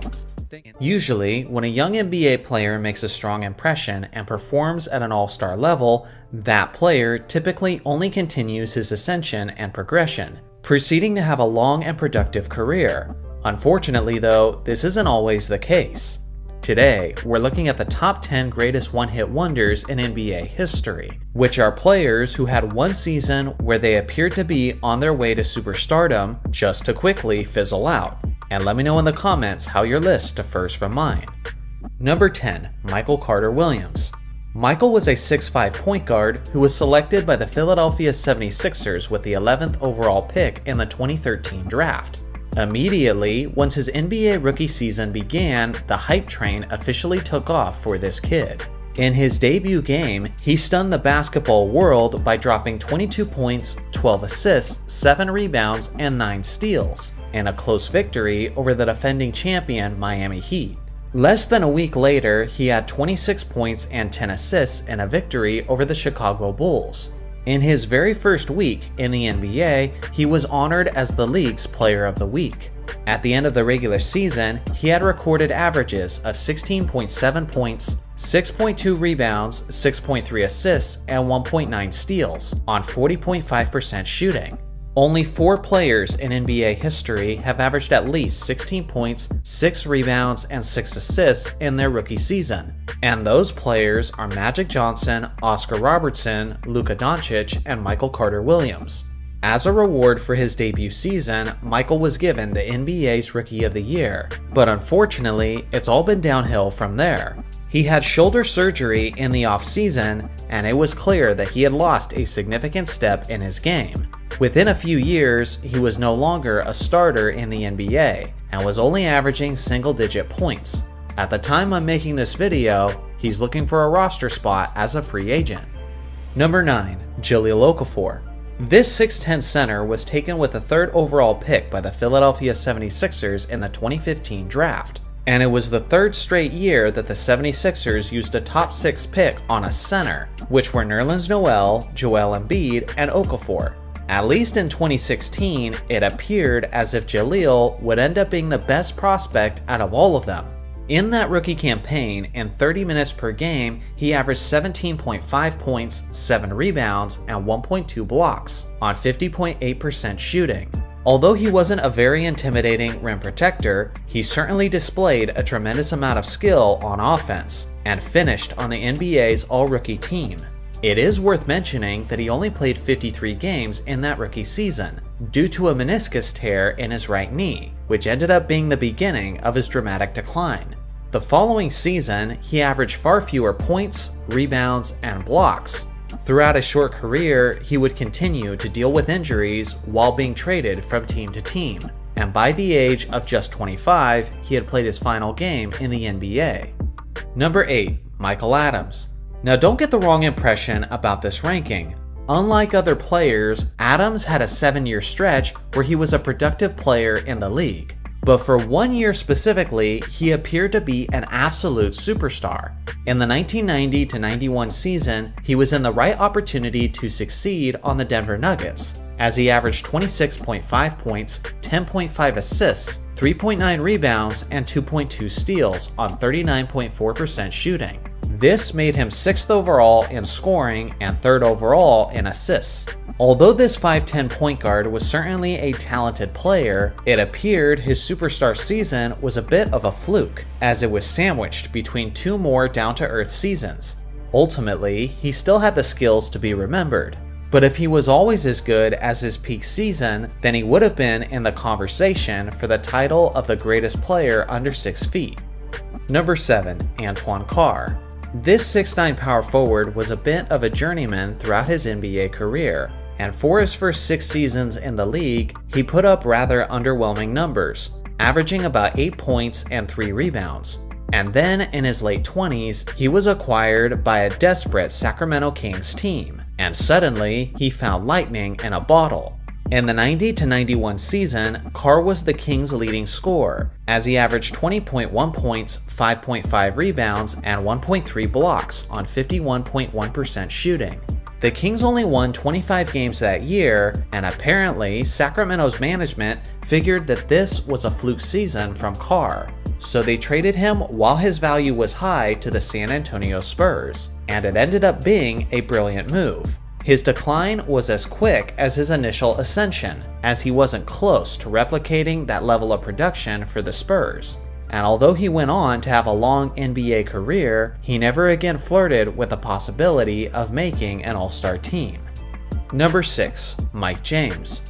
[SPEAKER 1] Usually, when a young NBA player makes a strong impression and performs at an all-star level, that player typically only continues his ascension and progression, proceeding to have a long and productive career. Unfortunately though, this isn't always the case. Today, we're looking at the top 10 greatest one-hit wonders in NBA history, which are players who had one season where they appeared to be on their way to superstardom just to quickly fizzle out. And let me know in the comments how your list differs from mine. Number 10, Michael Carter Williams. Michael was a 6'5" point guard who was selected by the Philadelphia 76ers with the 11th overall pick in the 2013 draft. Immediately, once his NBA rookie season began, the hype train officially took off for this kid. In his debut game, he stunned the basketball world by dropping 22 points, 12 assists, 7 rebounds, and 9 steals, in a close victory over the defending champion Miami Heat. Less than a week later, he had 26 points and 10 assists in a victory over the Chicago Bulls. In his very first week in the NBA, he was honored as the league's Player of the Week. At the end of the regular season, he had recorded averages of 16.7 points, 6.2 rebounds, 6.3 assists, and 1.9 steals on 40.5% shooting. Only 4 players in NBA history have averaged at least 16 points, 6 rebounds, and 6 assists in their rookie season. And those players are Magic Johnson, Oscar Robertson, Luka Doncic, and Michael Carter-Williams. As a reward for his debut season, Michael was given the NBA's Rookie of the Year, but unfortunately, it's all been downhill from there. He had shoulder surgery in the offseason, and it was clear that he had lost a significant step in his game. Within a few years, he was no longer a starter in the NBA, and was only averaging single-digit points. At the time I'm making this video, he's looking for a roster spot as a free agent. Number 9. Jahlil Okafor. This 6'10 center was taken with the 3rd overall pick by the Philadelphia 76ers in the 2015 draft. And it was the 3rd straight year that the 76ers used a top 6 pick on a center, which were Nerlens Noel, Joel Embiid, and Okafor. At least in 2016, it appeared as if Jahlil would end up being the best prospect out of all of them. In that rookie campaign, in 30 minutes per game, he averaged 17.5 points, 7 rebounds, and 1.2 blocks on 50.8% shooting. Although he wasn't a very intimidating rim protector, he certainly displayed a tremendous amount of skill on offense, and finished on the NBA's all-rookie team. It is worth mentioning that he only played 53 games in that rookie season, due to a meniscus tear in his right knee, which ended up being the beginning of his dramatic decline. The following season, he averaged far fewer points, rebounds, and blocks. Throughout his short career, he would continue to deal with injuries while being traded from team to team, and by the age of just 25, he had played his final game in the NBA. Number 8. Michael Adams. Now don't get the wrong impression about this ranking. Unlike other players, Adams had a 7-year stretch where he was a productive player in the league. But for 1 year specifically, he appeared to be an absolute superstar. In the 1990-91 season, he was in the right opportunity to succeed on the Denver Nuggets, as he averaged 26.5 points, 10.5 assists, 3.9 rebounds, and 2.2 steals on 39.4% shooting. This made him 6th overall in scoring and 3rd overall in assists. Although this 5'10 point guard was certainly a talented player, it appeared his superstar season was a bit of a fluke, as it was sandwiched between 2 more down-to-earth seasons. Ultimately, he still had the skills to be remembered. But if he was always as good as his peak season, then he would have been in the conversation for the title of the greatest player under 6 feet. Number 7. Antoine Carr. This 6'9 power forward was a bit of a journeyman throughout his NBA career, and for his first 6 seasons in the league, he put up rather underwhelming numbers, averaging about 8 points and 3 rebounds. And then in his late 20s, he was acquired by a desperate Sacramento Kings team, and suddenly he found lightning in a bottle. In the 90-91 season, Carr was the Kings' leading scorer, as he averaged 20.1 points, 5.5 rebounds, and 1.3 blocks on 51.1% shooting. The Kings only won 25 games that year, and apparently Sacramento's management figured that this was a fluke season from Carr. So they traded him while his value was high to the San Antonio Spurs, and it ended up being a brilliant move. His decline was as quick as his initial ascension, as he wasn't close to replicating that level of production for the Spurs. And although he went on to have a long NBA career, he never again flirted with the possibility of making an all-star team. Number 6. Mike James.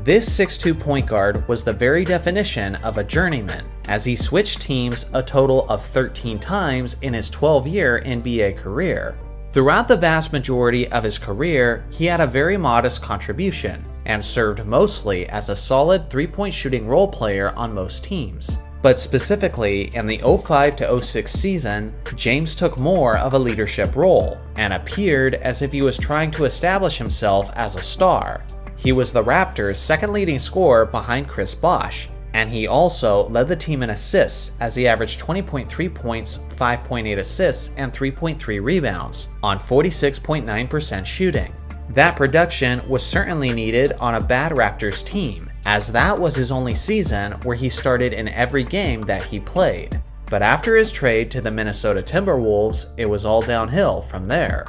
[SPEAKER 1] This 6'2 point guard was the very definition of a journeyman, as he switched teams a total of 13 times in his 12-year NBA career. Throughout the vast majority of his career, he had a very modest contribution, and served mostly as a solid 3-point shooting role player on most teams. But specifically, in the 05-06 season, James took more of a leadership role, and appeared as if he was trying to establish himself as a star. He was the Raptors' second leading scorer behind Chris Bosh, and he also led the team in assists as he averaged 20.3 points, 5.8 assists, and 3.3 rebounds on 46.9% shooting. That production was certainly needed on a bad Raptors team, as that was his only season where he started in every game that he played. But after his trade to the Minnesota Timberwolves, it was all downhill from there.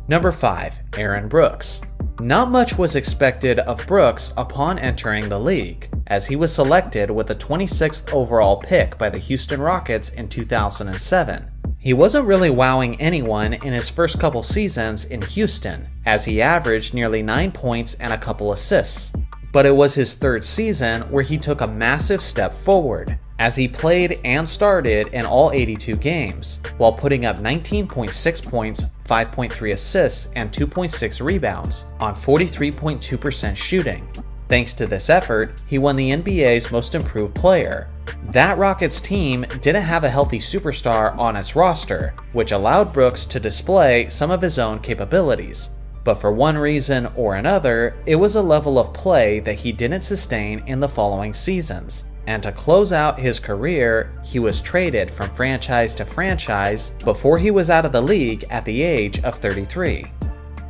[SPEAKER 1] Number 5. Aaron Brooks. Not much was expected of Brooks upon entering the league, as he was selected with the 26th overall pick by the Houston Rockets in 2007. He wasn't really wowing anyone in his first couple seasons in Houston, as he averaged nearly 9 points and a couple assists. But it was his third season where he took a massive step forward, as he played and started in all 82 games, while putting up 19.6 points, 5.3 assists, and 2.6 rebounds on 43.2% shooting. Thanks to this effort, he won the NBA's Most Improved Player. That Rockets team didn't have a healthy superstar on its roster, which allowed Brooks to display some of his own capabilities. But for one reason or another, it was a level of play that he didn't sustain in the following seasons. And to close out his career, he was traded from franchise to franchise before he was out of the league at the age of 33.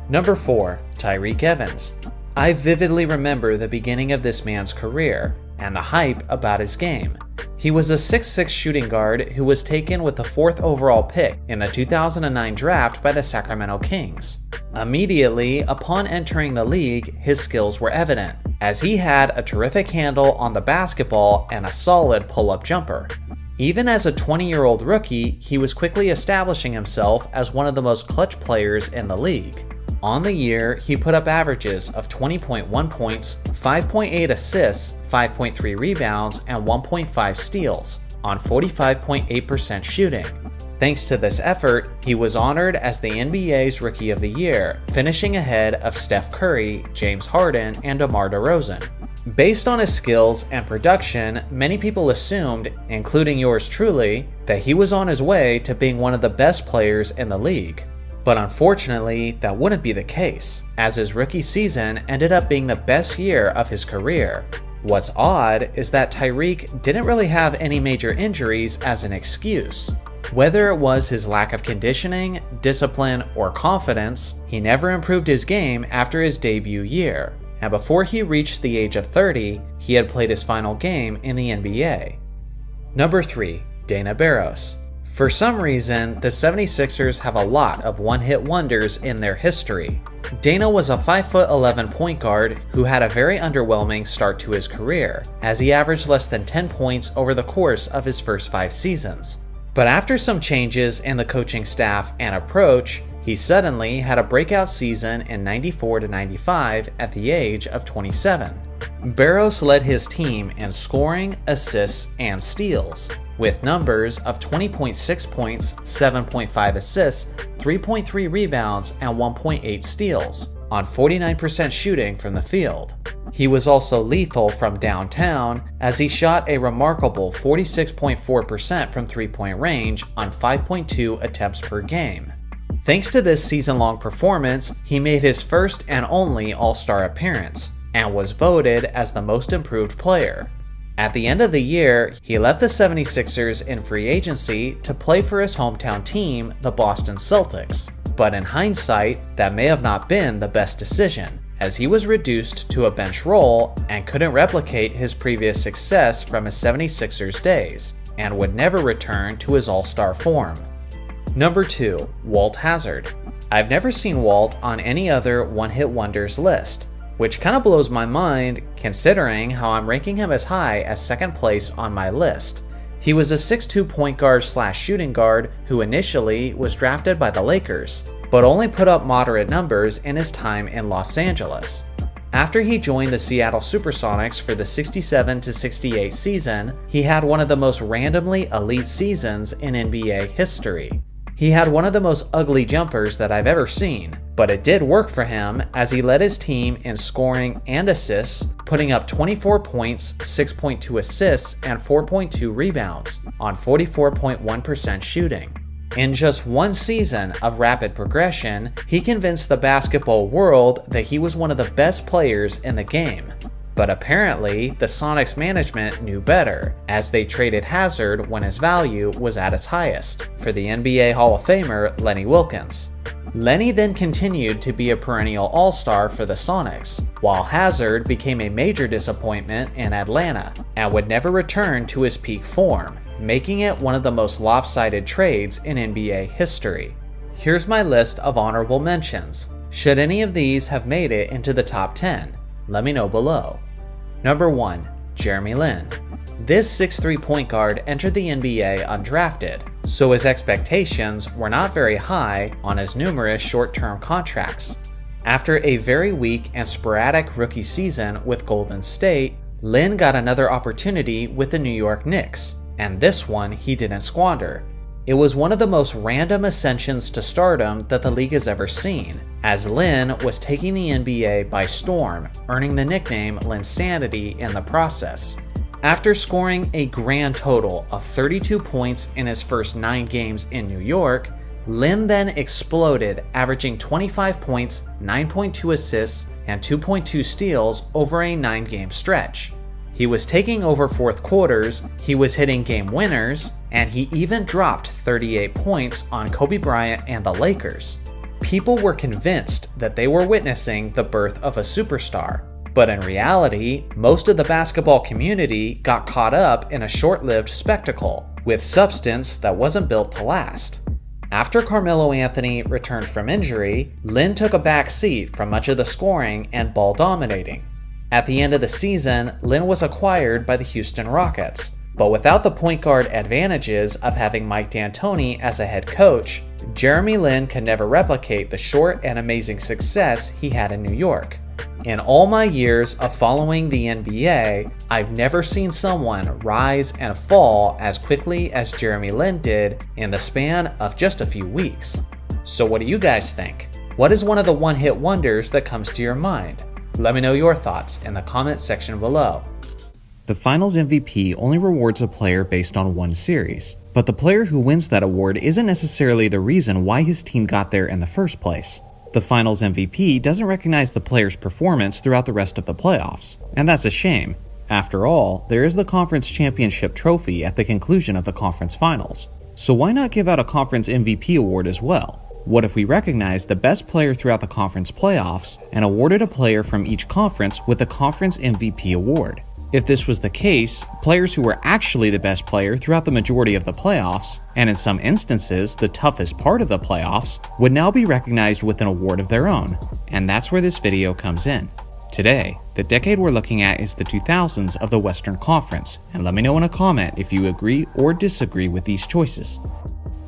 [SPEAKER 1] Number 4. Tyreke Evans. I vividly remember the beginning of this man's career and the hype about his game. He was a 6'6" shooting guard who was taken with the 4th overall pick in the 2009 draft by the Sacramento Kings. Immediately upon entering the league, his skills were evident, as he had a terrific handle on the basketball and a solid pull-up jumper. Even as a 20-year-old rookie, he was quickly establishing himself as one of the most clutch players in the league. On the year, he put up averages of 20.1 points, 5.8 assists, 5.3 rebounds, and 1.5 steals on 45.8% shooting. Thanks to this effort, he was honored as the NBA's Rookie of the Year, finishing ahead of Steph Curry, James Harden, and DeMar DeRozan. Based on his skills and production, many people assumed, including yours truly, that he was on his way to being one of the best players in the league. But unfortunately, that wouldn't be the case, as his rookie season ended up being the best year of his career. What's odd is that Tyreke didn't really have any major injuries as an excuse. Whether it was his lack of conditioning, discipline, or confidence, he never improved his game after his debut year, and before he reached the age of 30, he had played his final game in the NBA. Number 3. Dana Barros. For some reason, the 76ers have a lot of one-hit wonders in their history. Dana was a 5'11" point guard who had a very underwhelming start to his career, as he averaged less than 10 points over the course of his first 5 seasons. But after some changes in the coaching staff and approach, he suddenly had a breakout season in 94-95 at the age of 27. Barros led his team in scoring, assists, and steals, with numbers of 20.6 points, 7.5 assists, 3.3 rebounds, and 1.8 steals on 49% shooting from the field. He was also lethal from downtown, as he shot a remarkable 46.4% from three-point range on 5.2 attempts per game. Thanks to this season-long performance, he made his first and only All-Star appearance, and was voted as the most improved player. At the end of the year, he left the 76ers in free agency to play for his hometown team, the Boston Celtics. But in hindsight, that may have not been the best decision, as he was reduced to a bench role and couldn't replicate his previous success from his 76ers days, and would never return to his All-Star form. Number 2. Walt Hazzard. I've never seen Walt on any other one-hit wonders list, which kind of blows my mind considering how I'm ranking him as high as second place on my list. He was a 6'2" point guard / shooting guard who initially was drafted by the Lakers, but only put up moderate numbers in his time in Los Angeles. After he joined the Seattle Supersonics for the 67-68 season, he had one of the most randomly elite seasons in NBA history. He had one of the most ugly jumpers that I've ever seen, but it did work for him as he led his team in scoring and assists, putting up 24 points, 6.2 assists, and 4.2 rebounds on 44.1% shooting. In just one season of rapid progression, he convinced the basketball world that he was one of the best players in the game. But apparently, the Sonics management knew better, as they traded Hazzard when his value was at its highest, for the NBA Hall of Famer Lenny Wilkens. Lenny then continued to be a perennial all-star for the Sonics, while Hazard became a major disappointment in Atlanta and would never return to his peak form, making it one of the most lopsided trades in NBA history. Here's my list of honorable mentions. Should any of these have made it into the top 10? Let me know below. Number 1. Jeremy Lin. This 6'3" point guard entered the NBA undrafted, so his expectations were not very high on his numerous short-term contracts. After a very weak and sporadic rookie season with Golden State, Lin got another opportunity with the New York Knicks, and this one he didn't squander. It was one of the most random ascensions to stardom that the league has ever seen, as Lin was taking the NBA by storm, earning the nickname Linsanity in the process. After scoring a grand total of 32 points in his first 9 games in New York, Lin then exploded, averaging 25 points, 9.2 assists, and 2.2 steals over a 9-game stretch. He was taking over fourth quarters, he was hitting game winners, and he even dropped 38 points on Kobe Bryant and the Lakers. People were convinced that they were witnessing the birth of a superstar, but in reality, most of the basketball community got caught up in a short-lived spectacle with substance that wasn't built to last. After Carmelo Anthony returned from injury, Lin took a back seat from much of the scoring and ball dominating. At the end of the season, Lin was acquired by the Houston Rockets, but without the point guard advantages of having Mike D'Antoni as a head coach, Jeremy Lin could never replicate the short and amazing success he had in New York. In all my years of following the NBA, I've never seen someone rise and fall as quickly as Jeremy Lin did in the span of just a few weeks. So what do you guys think? What is one of the one-hit wonders that comes to your mind? Let me know your thoughts in the comment section below.
[SPEAKER 12] The Finals MVP only rewards a player based on one series, but the player who wins that award isn't necessarily the reason why his team got there in the first place. The Finals MVP doesn't recognize the player's performance throughout the rest of the playoffs, and that's a shame. After all, there is the conference championship trophy at the conclusion of the conference finals, so why not give out a conference MVP award as well? What if we recognize the best player throughout the conference playoffs and awarded a player from each conference with the conference MVP award? If this was the case, players who were actually the best player throughout the majority of the playoffs, and in some instances the toughest part of the playoffs, would now be recognized with an award of their own. And that's where this video comes in. Today, the decade we're looking at is the 2000s of the Western Conference, and let me know in a comment if you agree or disagree with these choices.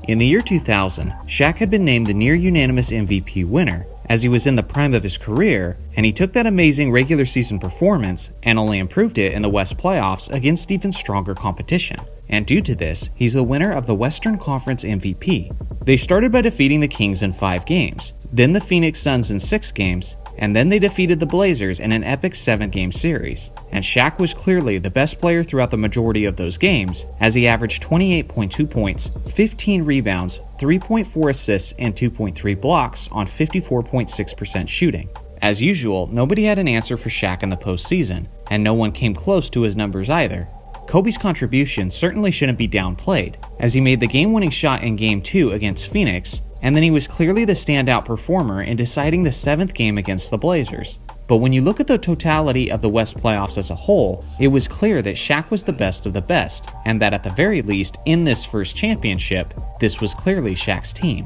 [SPEAKER 12] In the year 2000, Shaq had been named the near-unanimous MVP winner, as he was in the prime of his career, and he took that amazing regular season performance and only improved it in the West playoffs against even stronger competition. And due to this, he's the winner of the Western Conference MVP. They started by defeating the Kings in 5 games, then the Phoenix Suns in 6 games, and then they defeated the Blazers in an epic 7-game series. And Shaq was clearly the best player throughout the majority of those games, as he averaged 28.2 points, 15 rebounds, 3.4 assists, and 2.3 blocks on 54.6% shooting. As usual, nobody had an answer for Shaq in the postseason, and no one came close to his numbers either. Kobe's contribution certainly shouldn't be downplayed, as he made the game-winning shot in Game 2 against Phoenix, and then he was clearly the standout performer in deciding the 7th game against the Blazers. But when you look at the totality of the West playoffs as a whole, it was clear that Shaq was the best of the best, and that at the very least, in this first championship, this was clearly Shaq's team.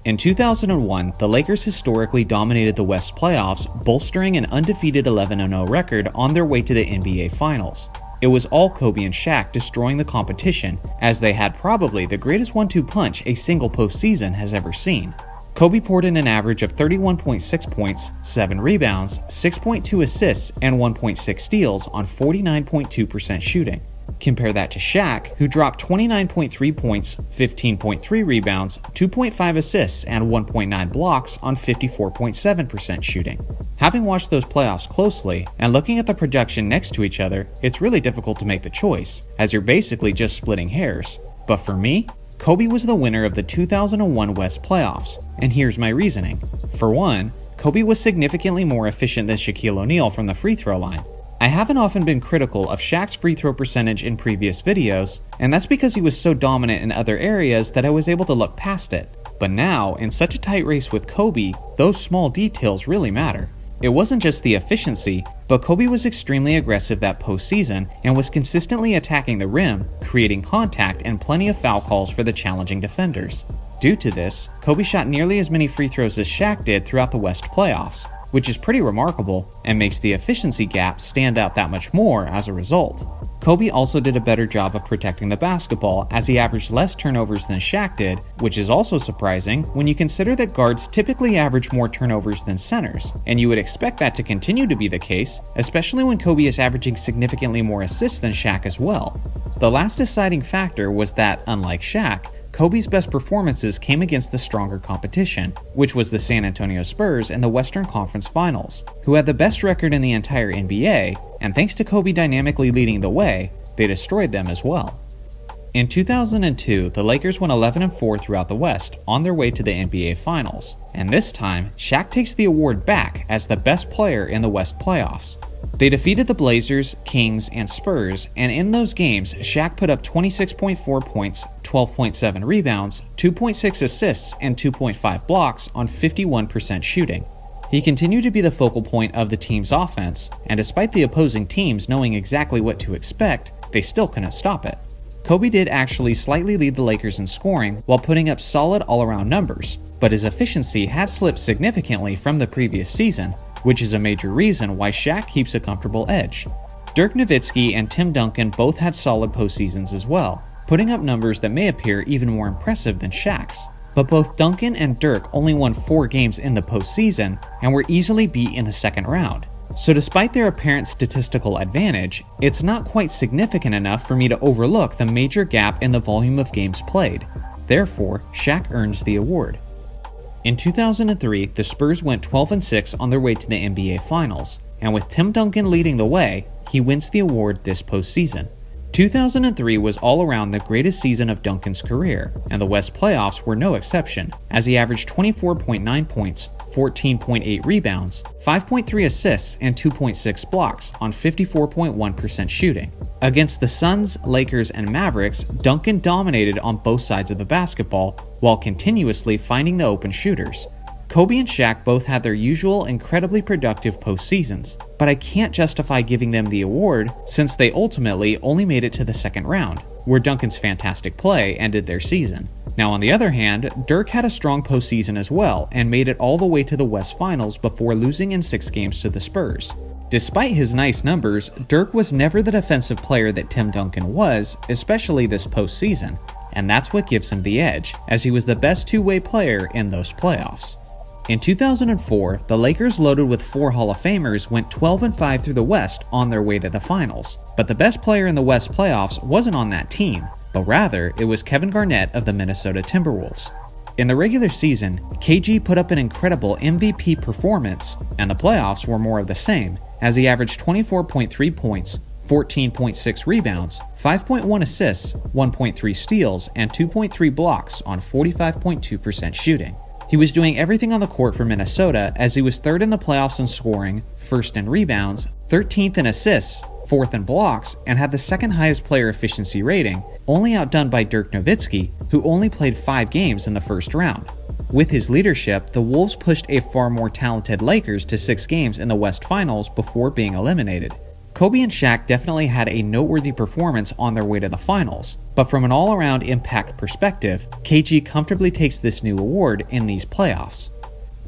[SPEAKER 12] In 2001, the Lakers historically dominated the West playoffs, bolstering an undefeated 11-0 record on their way to the NBA Finals. It was all Kobe and Shaq destroying the competition, as they had probably the greatest 1-2 punch a single postseason has ever seen. Kobe poured in an average of 31.6 points, 7 rebounds, 6.2 assists, and 1.6 steals on 49.2% shooting. Compare that to Shaq, who dropped 29.3 points, 15.3 rebounds, 2.5 assists, and 1.9 blocks on 54.7% shooting. Having watched those playoffs closely, and looking at the production next to each other, it's really difficult to make the choice, as you're basically just splitting hairs. But for me, Kobe was the winner of the 2001 West playoffs, and here's my reasoning. For one, Kobe was significantly more efficient than Shaquille O'Neal from the free throw line. I haven't often been critical of Shaq's free throw percentage in previous videos, and that's because he was so dominant in other areas that I was able to look past it. But now, in such a tight race with Kobe, those small details really matter. It wasn't just the efficiency, but Kobe was extremely aggressive that postseason and was consistently attacking the rim, creating contact and plenty of foul calls for the challenging defenders. Due to this, Kobe shot nearly as many free throws as Shaq did throughout the West playoffs, which is pretty remarkable and makes the efficiency gap stand out that much more as a result. Kobe also did a better job of protecting the basketball as he averaged less turnovers than Shaq did, which is also surprising when you consider that guards typically average more turnovers than centers, and you would expect that to continue to be the case, especially when Kobe is averaging significantly more assists than Shaq as well. The last deciding factor was that, unlike Shaq, Kobe's best performances came against the stronger competition, which was the San Antonio Spurs in the Western Conference Finals, who had the best record in the entire NBA, and thanks to Kobe dynamically leading the way, they destroyed them as well. In 2002, the Lakers went 11-4 throughout the West, on their way to the NBA Finals, and this time, Shaq takes the award back as the best player in the West playoffs. They defeated the Blazers, Kings, and Spurs, and in those games, Shaq put up 26.4 points, 12.7 rebounds, 2.6 assists, and 2.5 blocks on 51% shooting. He continued to be the focal point of the team's offense, and despite the opposing teams knowing exactly what to expect, they still couldn't stop it. Kobe did actually slightly lead the Lakers in scoring while putting up solid all-around numbers, but his efficiency had slipped significantly from the previous season, which is a major reason why Shaq keeps a comfortable edge. Dirk Nowitzki and Tim Duncan both had solid postseasons as well, putting up numbers that may appear even more impressive than Shaq's. But both Duncan and Dirk only won 4 games in the postseason and were easily beat in the second round. So despite their apparent statistical advantage, it's not quite significant enough for me to overlook the major gap in the volume of games played. Therefore, Shaq earns the award. In 2003, the Spurs went 12-6 on their way to the NBA Finals, and with Tim Duncan leading the way, he wins the award this postseason. 2003 was all around the greatest season of Duncan's career, and the West playoffs were no exception, as he averaged 24.9 points, 14.8 rebounds, 5.3 assists, and 2.6 blocks on 54.1% shooting. Against the Suns, Lakers, and Mavericks, Duncan dominated on both sides of the basketball while continuously finding the open shooters. Kobe and Shaq both had their usual incredibly productive postseasons, but I can't justify giving them the award since they ultimately only made it to the second round, where Duncan's fantastic play ended their season. Now on the other hand, Dirk had a strong postseason as well and made it all the way to the West Finals before losing in 6 games to the Spurs. Despite his nice numbers, Dirk was never the defensive player that Tim Duncan was, especially this postseason, and that's what gives him the edge, as he was the best two-way player in those playoffs. In 2004, the Lakers, loaded with 4 Hall of Famers, went 12-5 through the West on their way to the finals. But the best player in the West playoffs wasn't on that team, but rather it was Kevin Garnett of the Minnesota Timberwolves. In the regular season, KG put up an incredible MVP performance, and the playoffs were more of the same, as he averaged 24.3 points, 14.6 rebounds, 5.1 assists, 1.3 steals, and 2.3 blocks on 45.2% shooting. He was doing everything on the court for Minnesota, as he was 3rd in the playoffs in scoring, 1st in rebounds, 13th in assists, 4th in blocks, and had the 2nd highest player efficiency rating, only outdone by Dirk Nowitzki, who only played 5 games in the first round. With his leadership, the Wolves pushed a far more talented Lakers to 6 games in the West Finals before being eliminated. Kobe and Shaq definitely had a noteworthy performance on their way to the finals, but from an all-around impact perspective, KG comfortably takes this new award in these playoffs.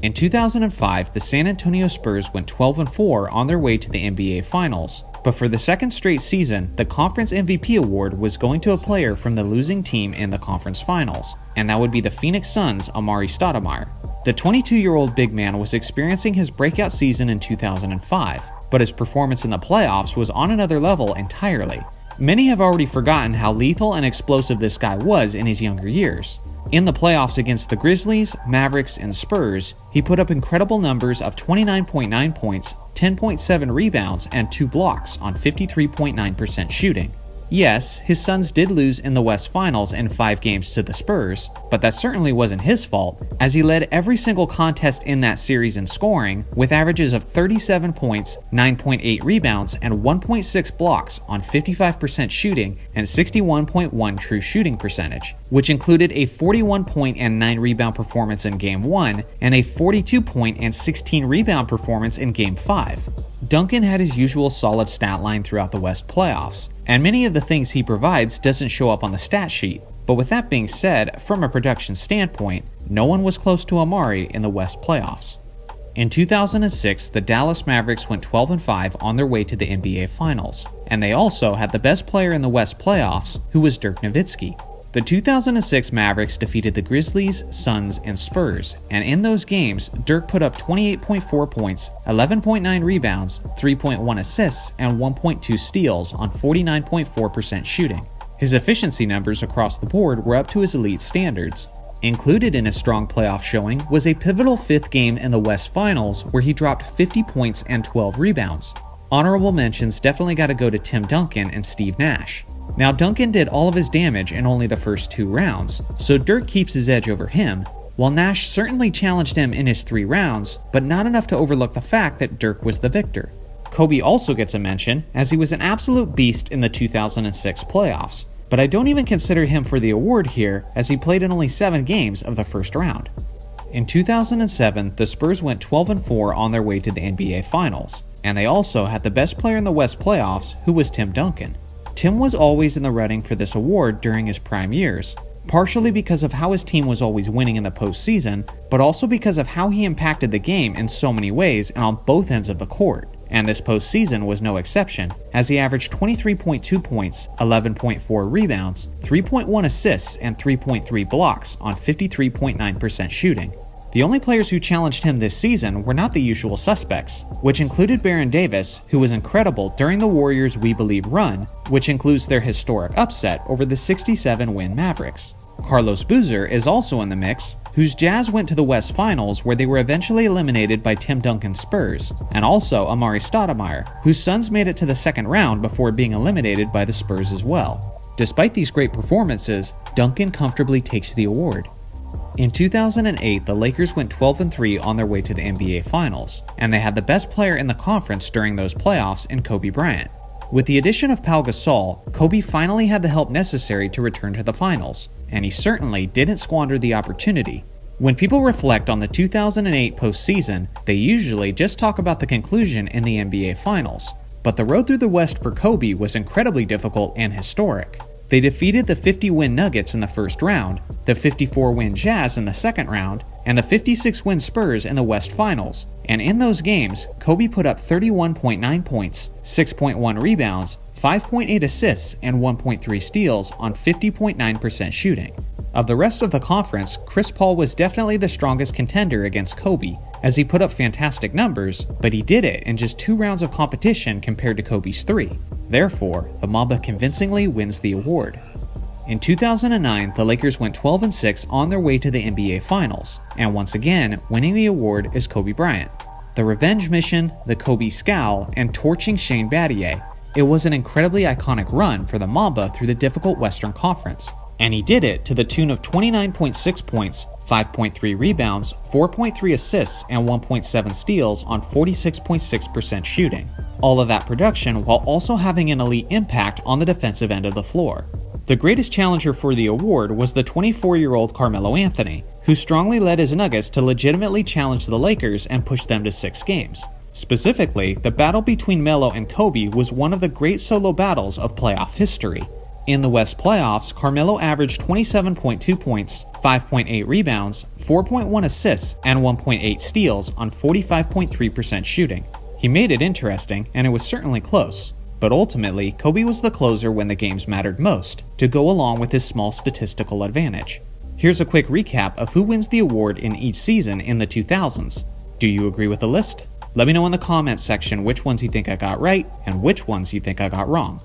[SPEAKER 12] In 2005, the San Antonio Spurs went 12-4 on their way to the NBA Finals, but for the 2nd straight season, the Conference MVP award was going to a player from the losing team in the Conference Finals, and that would be the Phoenix Suns' Amari Stoudemire. The 22-year-old big man was experiencing his breakout season in 2005, but his performance in the playoffs was on another level entirely. Many have already forgotten how lethal and explosive this guy was in his younger years. In the playoffs against the Grizzlies, Mavericks, and Spurs, he put up incredible numbers of 29.9 points, 10.7 rebounds, and 2 blocks on 53.9% shooting. Yes, his Suns did lose in the West Finals in 5 games to the Spurs, but that certainly wasn't his fault, as he led every single contest in that series in scoring, with averages of 37 points, 9.8 rebounds, and 1.6 blocks on 55% shooting and 61.1 true shooting percentage, which included a 41-point and 9-rebound performance in Game 1 and a 42-point and 16-rebound performance in Game 5. Duncan had his usual solid stat line throughout the West playoffs, and many of the things he provides doesn't show up on the stat sheet. But with that being said, from a production standpoint, no one was close to Amari in the West playoffs. In 2006, the Dallas Mavericks went 12-5 on their way to the NBA Finals, and they also had the best player in the West playoffs, who was Dirk Nowitzki. The 2006 Mavericks defeated the Grizzlies, Suns, and Spurs, and in those games, Dirk put up 28.4 points, 11.9 rebounds, 3.1 assists, and 1.2 steals on 49.4% shooting. His efficiency numbers across the board were up to his elite standards. Included in his strong playoff showing was a pivotal 5th game in the West Finals where he dropped 50 points and 12 rebounds. Honorable mentions definitely got to go to Tim Duncan and Steve Nash. Now, Duncan did all of his damage in only the first 2 rounds, so Dirk keeps his edge over him, while Nash certainly challenged him in his 3 rounds, but not enough to overlook the fact that Dirk was the victor. Kobe also gets a mention, as he was an absolute beast in the 2006 playoffs, but I don't even consider him for the award here, as he played in only 7 games of the first round. In 2007, the Spurs went 12-4 on their way to the NBA Finals, and they also had the best player in the West playoffs, who was Tim Duncan. Tim was always in the running for this award during his prime years, partially because of how his team was always winning in the postseason, but also because of how he impacted the game in so many ways and on both ends of the court. And this postseason was no exception, as he averaged 23.2 points, 11.4 rebounds, 3.1 assists, and 3.3 blocks on 53.9% shooting. The only players who challenged him this season were not the usual suspects, which included Baron Davis, who was incredible during the Warriors' We Believe run, which includes their historic upset over the 67-win Mavericks. Carlos Boozer is also in the mix, whose Jazz went to the West Finals where they were eventually eliminated by Tim Duncan's Spurs, and also Amari Stoudemire, whose Suns made it to the second round before being eliminated by the Spurs as well. Despite these great performances, Duncan comfortably takes the award. In 2008, the Lakers went 12-3 on their way to the NBA Finals, and they had the best player in the conference during those playoffs in Kobe Bryant. With the addition of Pau Gasol, Kobe finally had the help necessary to return to the finals, and he certainly didn't squander the opportunity. When people reflect on the 2008 postseason, they usually just talk about the conclusion in the NBA Finals, but the road through the West for Kobe was incredibly difficult and historic. They defeated the 50-win Nuggets in the first round, the 54-win Jazz in the second round, and the 56-win Spurs in the West Finals, and in those games, Kobe put up 31.9 points, 6.1 rebounds, 5.8 assists, and 1.3 steals on 50.9% shooting. Of the rest of the conference, Chris Paul was definitely the strongest contender against Kobe, as he put up fantastic numbers, but he did it in just 2 rounds of competition compared to Kobe's 3. Therefore, the Mamba convincingly wins the award. In 2009, the Lakers went 12-6 on their way to the NBA Finals, and once again, winning the award is Kobe Bryant. The revenge mission, the Kobe scowl, and torching Shane Battier. It was an incredibly iconic run for the Mamba through the difficult Western Conference, and he did it to the tune of 29.6 points, 5.3 rebounds, 4.3 assists, and 1.7 steals on 46.6% shooting. All of that production while also having an elite impact on the defensive end of the floor. The greatest challenger for the award was the 24-year-old Carmelo Anthony, who strongly led his Nuggets to legitimately challenge the Lakers and push them to 6 games. Specifically, the battle between Melo and Kobe was one of the great solo battles of playoff history. In the West playoffs, Carmelo averaged 27.2 points, 5.8 rebounds, 4.1 assists, and 1.8 steals on 45.3% shooting. He made it interesting, and it was certainly close. But ultimately, Kobe was the closer when the games mattered most, to go along with his small statistical advantage. Here's a quick recap of who wins the award in each season in the 2000s. Do you agree with the list? Let me know in the comments section which ones you think I got right and which ones you think I got wrong.